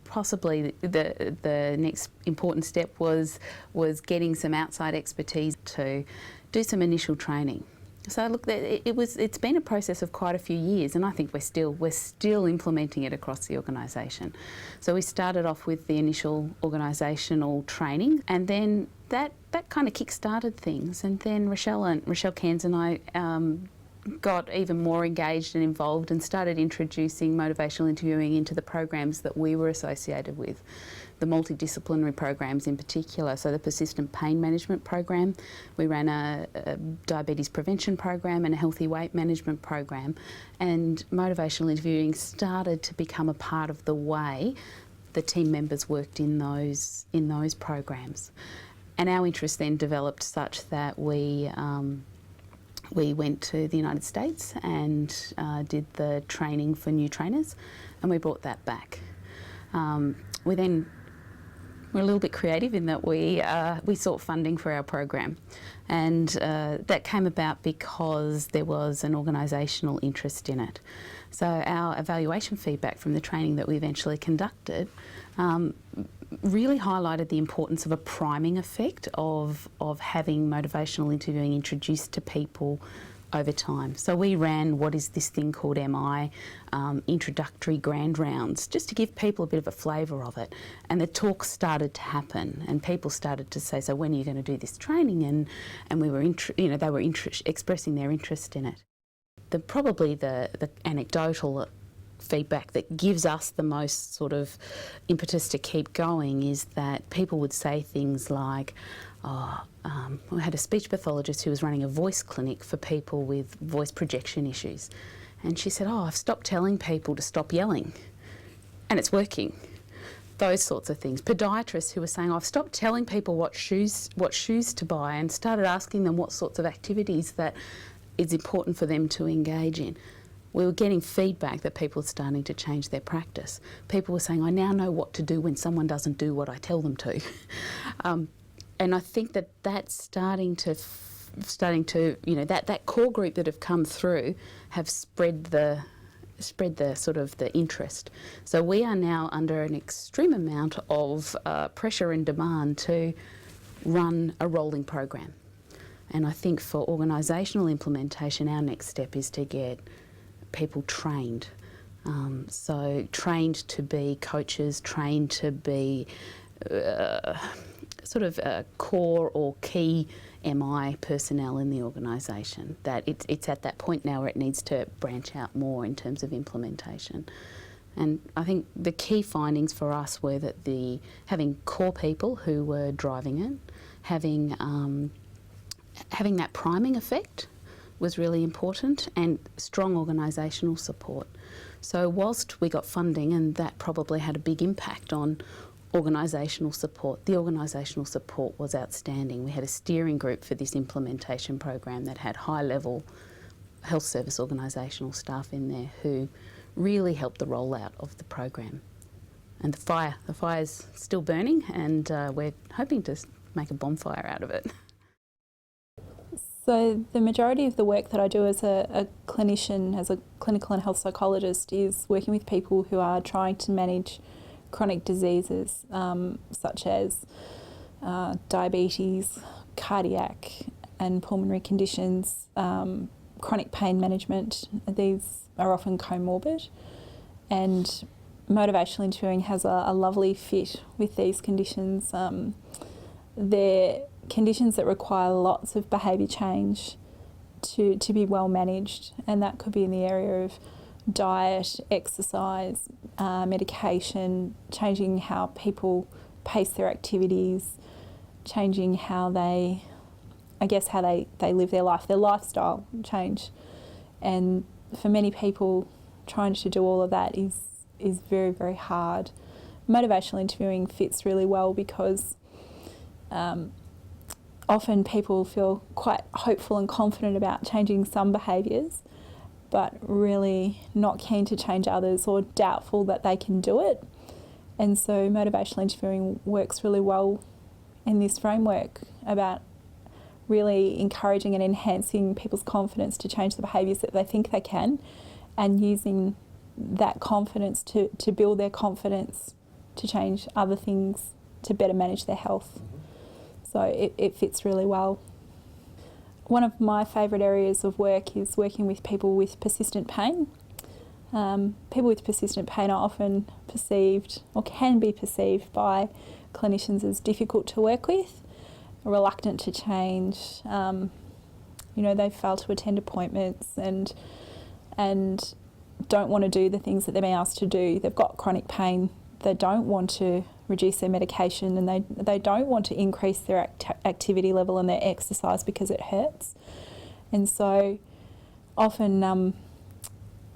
Possibly the next important step was getting some outside expertise to do some initial training. So look, it's been a process of quite a few years, and I think we're still implementing it across the organisation. So we started off with the initial organisational training, and then that kind of kick-started things. And then Rochelle Cairns and I got even more engaged and involved and started introducing motivational interviewing into the programs that we were associated with, the multidisciplinary programs in particular. So the persistent pain management program, we ran a diabetes prevention program and a healthy weight management program, and motivational interviewing started to become a part of the way the team members worked in those programs. And our interest then developed such that we went to the United States and did the training for new trainers, and we brought that back. We we're a little bit creative in that we sought funding for our program, and that came about because there was an organisational interest in it. So our evaluation feedback from the training that we eventually conducted really highlighted the importance of a priming effect of having motivational interviewing introduced to people over time. So we ran what is this thing called MI, introductory grand rounds, just to give people a bit of a flavour of it. And the talks started to happen, and people started to say, so when are you going to do this training? And we were, they were expressing their interest in it. Probably the anecdotal feedback that gives us the most sort of impetus to keep going is that people would say things like, we had a speech pathologist who was running a voice clinic for people with voice projection issues, and she said, I've stopped telling people to stop yelling and it's working. Those sorts of things. Podiatrists who were saying, I've stopped telling people what shoes to buy and started asking them what sorts of activities that is important for them to engage in. We were getting feedback that people were starting to change their practice. People were saying, I now know what to do when someone doesn't do what I tell them to. And I think that that's starting to, that core group that have come through have spread the sort of the interest. So we are now under an extreme amount of pressure and demand to run a rolling program. And I think for organisational implementation, our next step is to get people trained. So trained to be coaches, trained to be sort of core or key MI personnel in the organisation. That it's at that point now where it needs to branch out more in terms of implementation. And I think the key findings for us were that having core people who were driving it, having that priming effect was really important, and strong organisational support. So whilst we got funding, and that probably had a big impact on organisational support, the organisational support was outstanding. We had a steering group for this implementation program that had high-level health service organisational staff in there who really helped the rollout of the program. And the fire's still burning, and we're hoping to make a bonfire out of it. So the majority of the work that I do as a clinician, as a clinical and health psychologist, is working with people who are trying to manage chronic diseases such as diabetes, cardiac and pulmonary conditions, chronic pain management. These are often comorbid, and motivational interviewing has a lovely fit with these conditions. They're conditions that require lots of behaviour change to be well managed, and that could be in the area of diet, exercise, medication, changing how people pace their activities, changing how they live their life, their lifestyle change. And for many people, trying to do all of that is very, very hard. Motivational interviewing fits really well because often people feel quite hopeful and confident about changing some behaviours, but really not keen to change others or doubtful that they can do it. And so motivational interviewing works really well in this framework about really encouraging and enhancing people's confidence to change the behaviours that they think they can, and using that confidence to build their confidence to change other things to better manage their health. So it fits really well. One of my favourite areas of work is working with people with persistent pain. People with persistent pain are often perceived, or can be perceived by clinicians, as difficult to work with, reluctant to change. They fail to attend appointments and don't want to do the things that they're being asked to do. They've got chronic pain. They don't want to reduce their medication, and they don't want to increase their activity level and their exercise because it hurts. And so often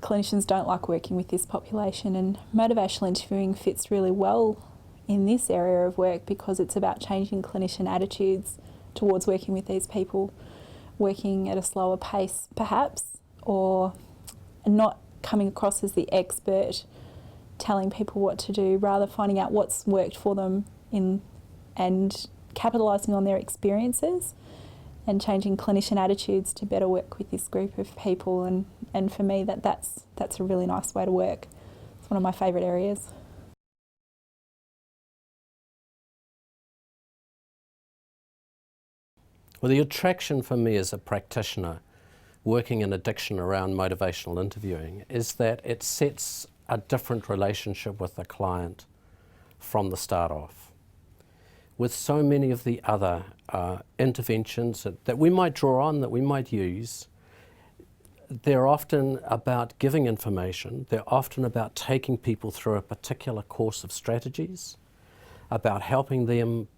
clinicians don't like working with this population, and motivational interviewing fits really well in this area of work because it's about changing clinician attitudes towards working with these people, working at a slower pace perhaps, or not coming across as the expert telling people what to do, rather finding out what's worked for them in and capitalising on their experiences and changing clinician attitudes to better work with this group of people. And for me, that's a really nice way to work. It's one of my favourite areas. Well, the attraction for me as a practitioner working in addiction around motivational interviewing is that it sets a different relationship with the client from the start off. With so many of the other interventions that we might draw on, that we might use, they're often about giving information, they're often about taking people through a particular course of strategies, about helping them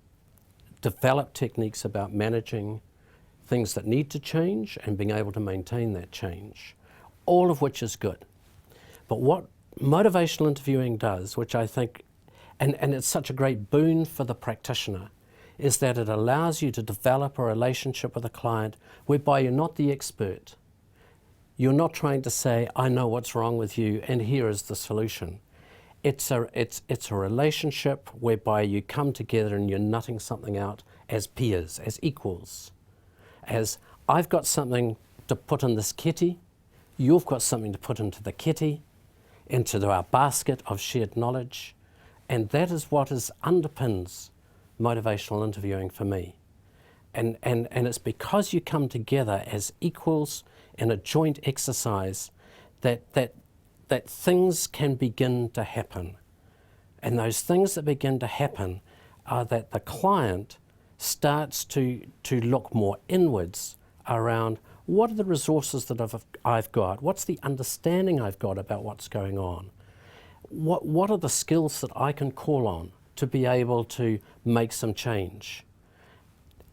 develop techniques about managing things that need to change and being able to maintain that change, all of which is good. But what motivational interviewing does, which I think, and it's such a great boon for the practitioner, is that it allows you to develop a relationship with a client whereby you're not the expert. You're not trying to say, I know what's wrong with you and here is the solution. It's a relationship whereby you come together and you're nutting something out as peers, as equals. As I've got something to put in this kitty, you've got something to put into the kitty, into our basket of shared knowledge, and that is what underpins motivational interviewing for me. And it's because you come together as equals in a joint exercise that things can begin to happen. And those things that begin to happen are that the client starts to look more inwards around what are the resources that I've got, what's the understanding I've got about what's going on, what are the skills that I can call on to be able to make some change.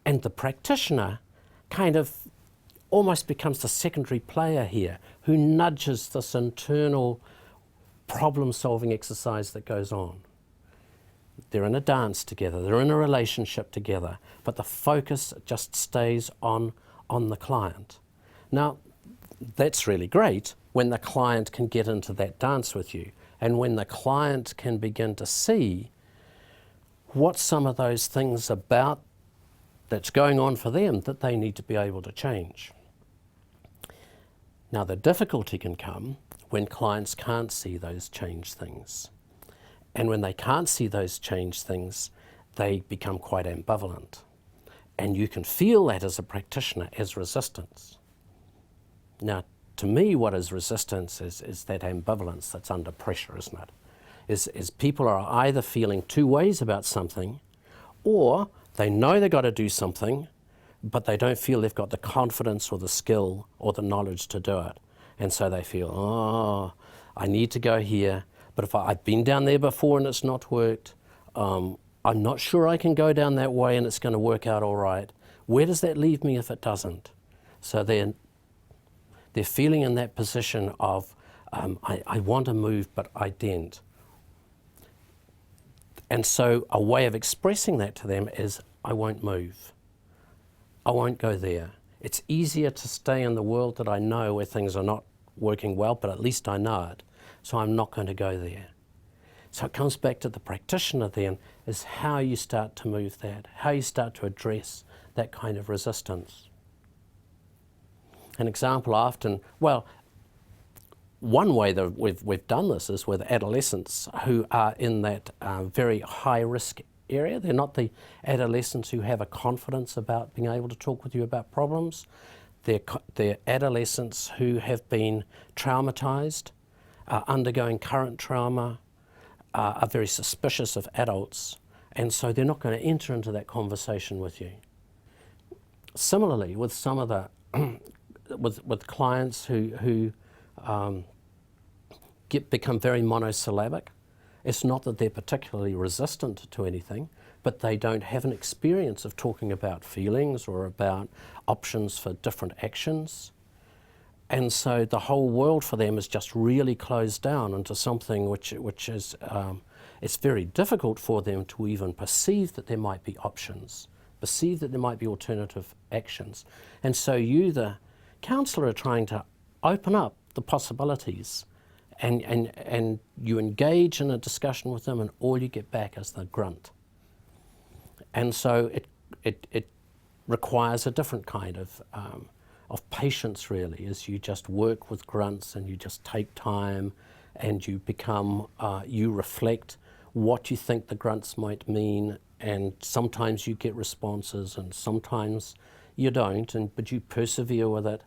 And the practitioner kind of almost becomes the secondary player here who nudges this internal problem-solving exercise that goes on. They're in a dance together, they're in a relationship together, but the focus just stays on the client. Now, that's really great when the client can get into that dance with you and when the client can begin to see what some of those things about that's going on for them that they need to be able to change. Now, the difficulty can come when clients can't see those change things. And when they can't see those change things, they become quite ambivalent. And you can feel that as a practitioner as resistance. Now, to me, what is resistance is that ambivalence that's under pressure, isn't it? Is people are either feeling two ways about something, or they know they've got to do something, but they don't feel they've got the confidence or the skill or the knowledge to do it. And so they feel, oh, I need to go here, but if I've been down there before and it's not worked, I'm not sure I can go down that way and it's going to work out all right. Where does that leave me if it doesn't? So they're feeling in that position of, I want to move, but I daren't. And so a way of expressing that to them is, I won't move. I won't go there. It's easier to stay in the world that I know where things are not working well, but at least I know it. So I'm not going to go there. So it comes back to the practitioner then, is how you start to move that, how you start to address that kind of resistance. An example often, well, one way that we've done this is with adolescents who are in that very high risk area. They're not the adolescents who have a confidence about being able to talk with you about problems. They're adolescents who have been traumatized, undergoing current trauma, are very suspicious of adults, and so they're not going to enter into that conversation with you. Similarly, with some of the with clients who become very monosyllabic, it's not that they're particularly resistant to anything, but they don't have an experience of talking about feelings or about options for different actions. And so the whole world for them is just really closed down into something which is, it's very difficult for them to even perceive that there might be options, perceive that there might be alternative actions. And so you, the counsellor, are trying to open up the possibilities and you engage in a discussion with them and all you get back is the grunt. And so it requires a different kind of patience, really, as you just work with grunts and you just take time and you become, you reflect what you think the grunts might mean, and sometimes you get responses and sometimes you don't, but you persevere with it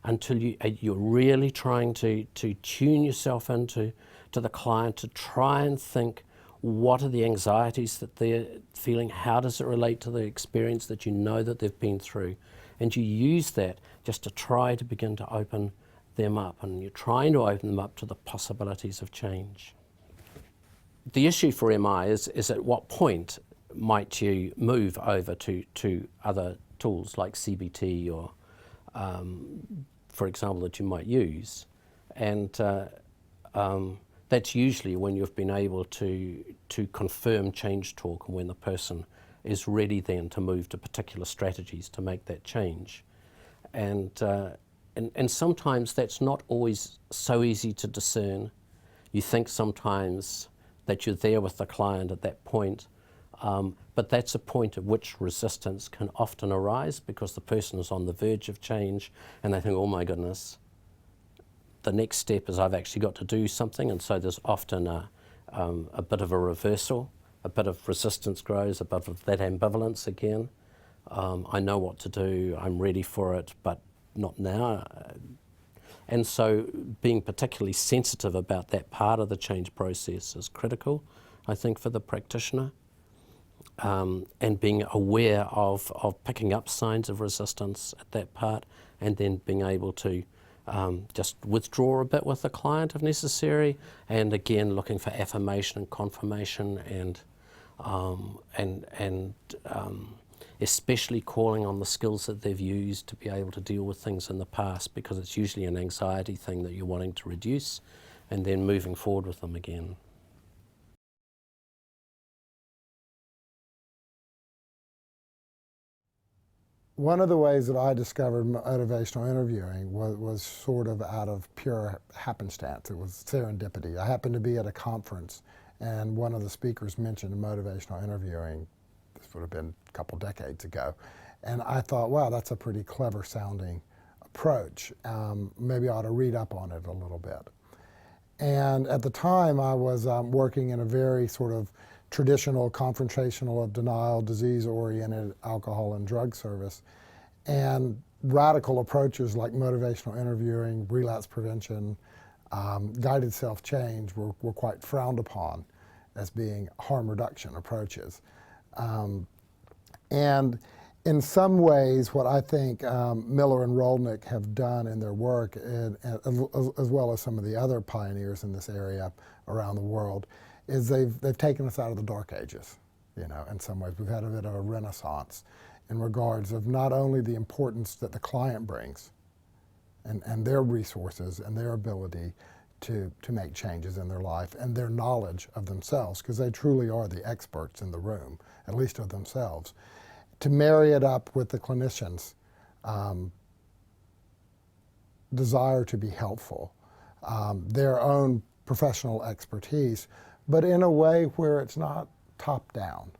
until you're really trying to tune yourself into the client, to try and think, what are the anxieties that they're feeling? How does it relate to the experience that you know that they've been through? And you use that just to try to begin to open them up, and you're trying to open them up to the possibilities of change. The issue for MI is at what point might you move over to other tools like CBT or, for example, that you might use. And that's usually when you've been able to confirm change talk, and when the person is ready then to move to particular strategies to make that change. And sometimes that's not always so easy to discern. You think sometimes that you're there with the client at that point, but that's a point at which resistance can often arise, because the person is on the verge of change and they think, oh my goodness, the next step is I've actually got to do something. And so there's often a bit of a reversal, a bit of resistance grows, a bit of that ambivalence again. I know what to do, I'm ready for it, but not now. And so being particularly sensitive about that part of the change process is critical, I think, for the practitioner. And being aware of picking up signs of resistance at that part, and then being able to just withdraw a bit with the client if necessary, and again looking for affirmation and confirmation, and especially calling on the skills that they've used to be able to deal with things in the past, because it's usually an anxiety thing that you're wanting to reduce, and then moving forward with them again. One of the ways that I discovered motivational interviewing was sort of out of pure happenstance. It was serendipity. I happened to be at a conference, and one of the speakers mentioned motivational interviewing. This would have been a couple decades ago. And I thought, wow, that's a pretty clever sounding approach. Maybe I ought to read up on it a little bit. And at the time, I was working in a very sort of traditional, confrontational, of denial, disease-oriented alcohol and drug service. And radical approaches like motivational interviewing, relapse prevention, guided self-change were quite frowned upon as being harm reduction approaches. And in some ways, what I think Miller and Rolnick have done in their work, as well as some of the other pioneers in this area around the world, is they've taken us out of the dark ages. You know, in some ways, we've had a bit of a renaissance in regards of not only the importance that the client brings and their resources and their ability to make changes in their life, and their knowledge of themselves, because they truly are the experts in the room, at least of themselves, to marry it up with the clinician's desire to be helpful, their own professional expertise, but in a way where it's not top down,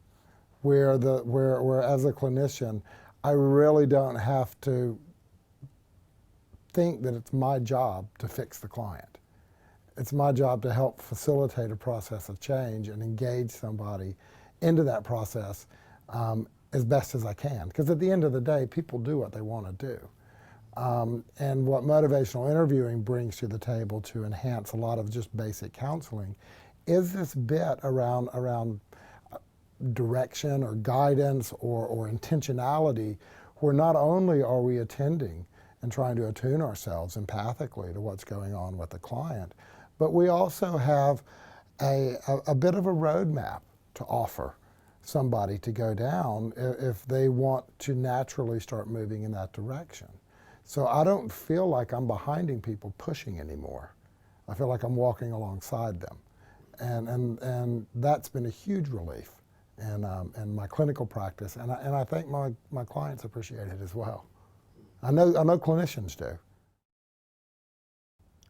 where as a clinician, I really don't have to think that it's my job to fix the client. It's my job to help facilitate a process of change and engage somebody into that process as best as I can. Because at the end of the day, people do what they want to do. And what motivational interviewing brings to the table to enhance a lot of just basic counseling is this bit around direction or guidance or intentionality, where not only are we attending and trying to attune ourselves empathically to what's going on with the client, but we also have a bit of a roadmap to offer somebody to go down if they want to naturally start moving in that direction. So I don't feel like I'm behinding people pushing anymore. I feel like I'm walking alongside them. And that's been a huge relief in my clinical practice, and I think my clients appreciate it as well. I know clinicians do.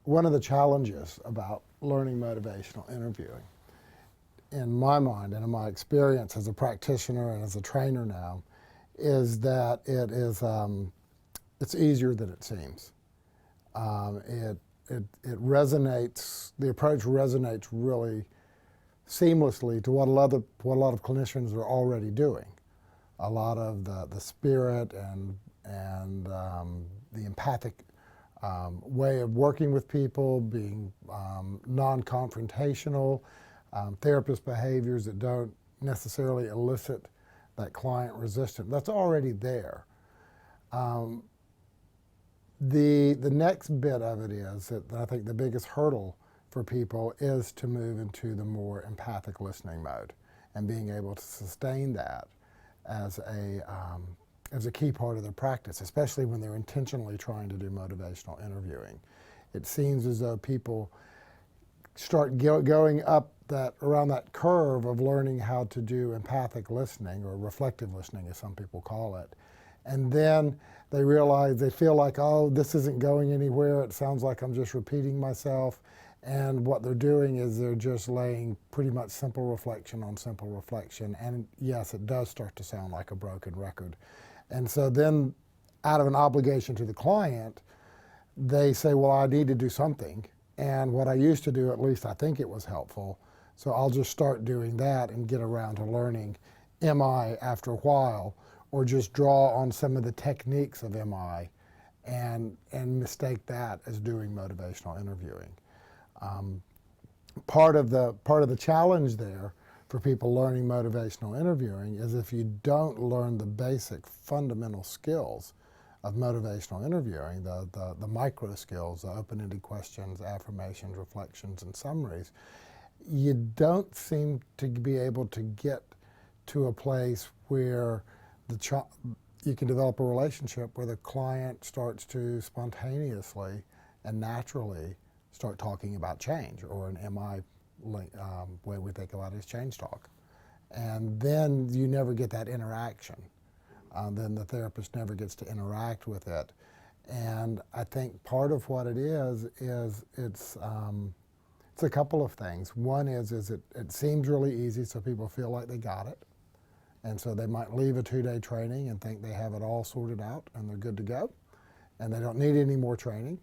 One of the challenges about learning motivational interviewing in my mind and in my experience as a practitioner and as a trainer now is that it is it's easier than it seems. It resonates. The approach resonates really seamlessly to what a lot of clinicians are already doing. A lot of the spirit and the empathic way of working with people, being non-confrontational, therapist behaviors that don't necessarily elicit that client resistance. That's already there. The next bit of it is that I think the biggest hurdle for people is to move into the more empathic listening mode and being able to sustain that as a key part of their practice, especially when they're intentionally trying to do motivational interviewing. It seems as though people start going up around that curve of learning how to do empathic listening, or reflective listening as some people call it, and then they realize, they feel like, oh, this isn't going anywhere, it sounds like I'm just repeating myself, and what they're doing is they're just laying pretty much simple reflection on simple reflection, and yes, it does start to sound like a broken record. And so then, out of an obligation to the client, they say, well, I need to do something, and what I used to do, at least I think it was helpful, so I'll just start doing that and get around to learning MI after a while, or just draw on some of the techniques of MI and mistake that as doing motivational interviewing. Part of the challenge there for people learning motivational interviewing is if you don't learn the basic fundamental skills of motivational interviewing, the micro skills, the open-ended questions, affirmations, reflections, and summaries, you don't seem to be able to get to a place where you can develop a relationship where the client starts to spontaneously and naturally start talking about change, or an MI way we think about it is change talk. And then you never get that interaction. Then the therapist never gets to interact with it. And I think part of what it is it's a couple of things. One is it seems really easy, so people feel like they got it. And so they might leave a 2-day training and think they have it all sorted out and they're good to go, and they don't need any more training.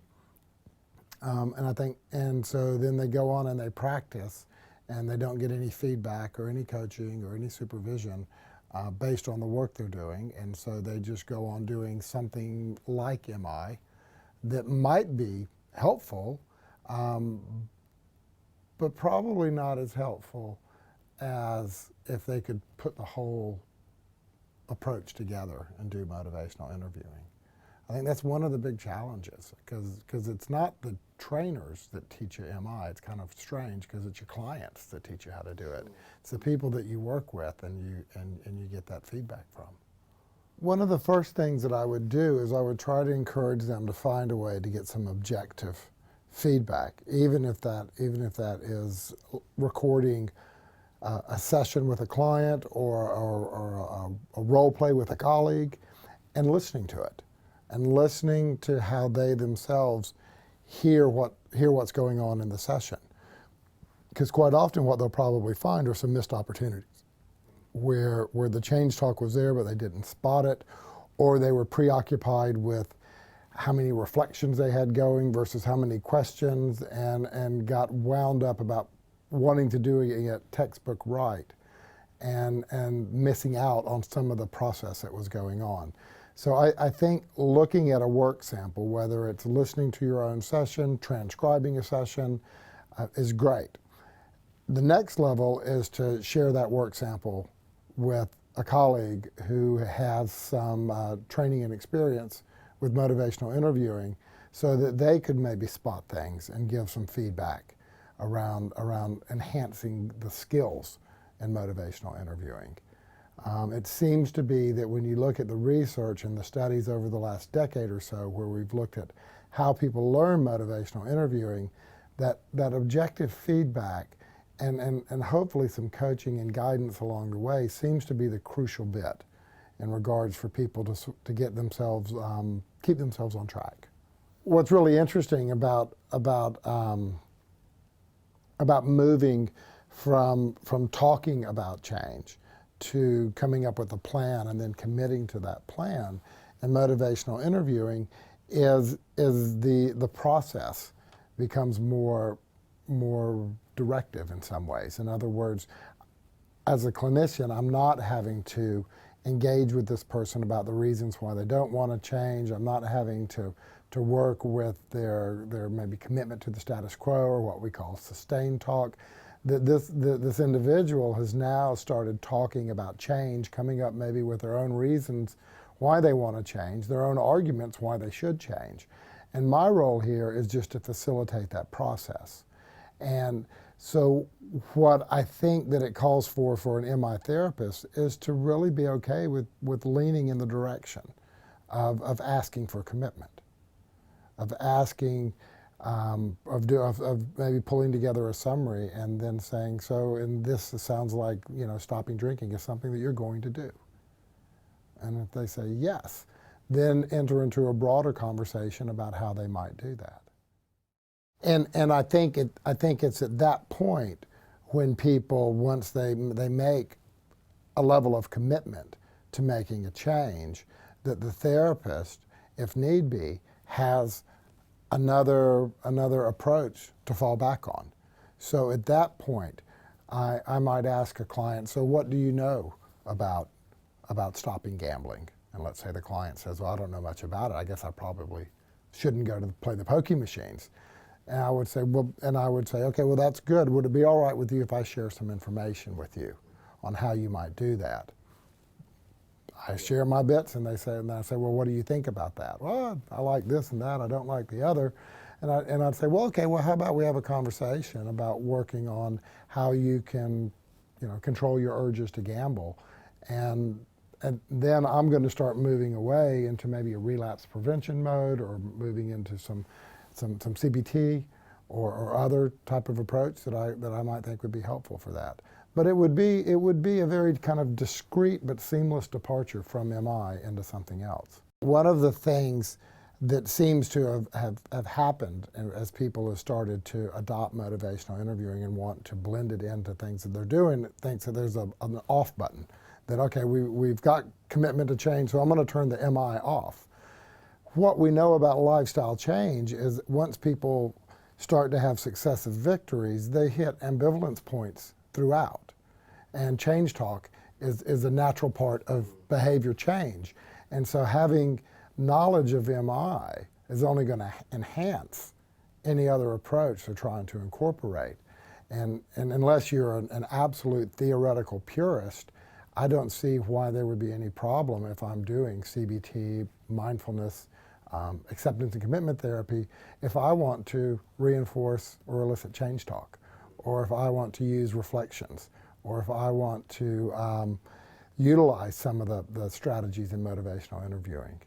And so then they go on and they practice, and they don't get any feedback or any coaching or any supervision based on the work they're doing, and so they just go on doing something like MI that might be helpful, but probably not as helpful as if they could put the whole approach together and do motivational interviewing. I think that's one of the big challenges, because it's not the trainers that teach you MI. It's kind of strange because it's your clients that teach you how to do it. It's the people that you work with and you get that feedback from. One of the first things that I would do is I would try to encourage them to find a way to get some objective feedback, even if that is recording a session with a client or a role play with a colleague, and listening to it, and listening to how they themselves hear what's going on in the session. Because quite often what they'll probably find are some missed opportunities where the change talk was there but they didn't spot it, or they were preoccupied with how many reflections they had going versus how many questions, and got wound up about wanting to do it textbook right and missing out on some of the process that was going on. So I think looking at a work sample, whether it's listening to your own session, transcribing a session, is great. The next level is to share that work sample with a colleague who has some training and experience with motivational interviewing, so that they could maybe spot things and give some feedback around enhancing the skills in motivational interviewing. It seems to be that when you look at the research and the studies over the last decade or so, where we've looked at how people learn motivational interviewing, that objective feedback and hopefully some coaching and guidance along the way seems to be the crucial bit in regards for people to get themselves, keep themselves on track. What's really interesting about moving from talking about change to coming up with a plan and then committing to that plan. And motivational interviewing is the process becomes more directive in some ways. In other words, as a clinician, I'm not having to engage with this person about the reasons why they don't want to change. I'm not having to work with their maybe commitment to the status quo, or what we call sustained talk. This individual has now started talking about change, coming up maybe with their own reasons why they want to change, their own arguments why they should change. And my role here is just to facilitate that process. And so what I think that it calls for an MI therapist is to really be okay with leaning in the direction of asking for commitment, of asking, of maybe pulling together a summary and then saying, so, and this sounds like, you know, stopping drinking is something that you're going to do. And if they say yes, then enter into a broader conversation about how they might do that. And I think it's at that point when people, once they make a level of commitment to making a change, that the therapist, if need be, has another approach to fall back on. So at that point, I might ask a client, so what do you know about stopping gambling? And let's say the client says, well, I don't know much about it. I guess I probably shouldn't go to play the pokey machines. And I would say, okay, well, that's good. Would it be all right with you if I share some information with you on how you might do that? I share my bits, and I say, well, what do you think about that? Well, I like this and that. I don't like the other. And I'd say, well, okay, well, how about we have a conversation about working on how you can, you know, control your urges to gamble, and then I'm going to start moving away into maybe a relapse prevention mode, or moving into some CBT or other type of approach that I might think would be helpful for that. But it would be a very kind of discrete but seamless departure from MI into something else. One of the things that seems to have happened as people have started to adopt motivational interviewing and want to blend it into things that they're doing, thinks that there's an off button. That, okay, we've got commitment to change, so I'm going to turn the MI off. What we know about lifestyle change is once people start to have successive victories, they hit ambivalence points throughout. And change talk is a natural part of behavior change. And so having knowledge of MI is only going to enhance any other approach they're trying to incorporate. And unless you're an absolute theoretical purist, I don't see why there would be any problem if I'm doing CBT, mindfulness, acceptance and commitment therapy, if I want to reinforce or elicit change talk, or if I want to use reflections, or if I want to utilize some of the strategies in motivational interviewing.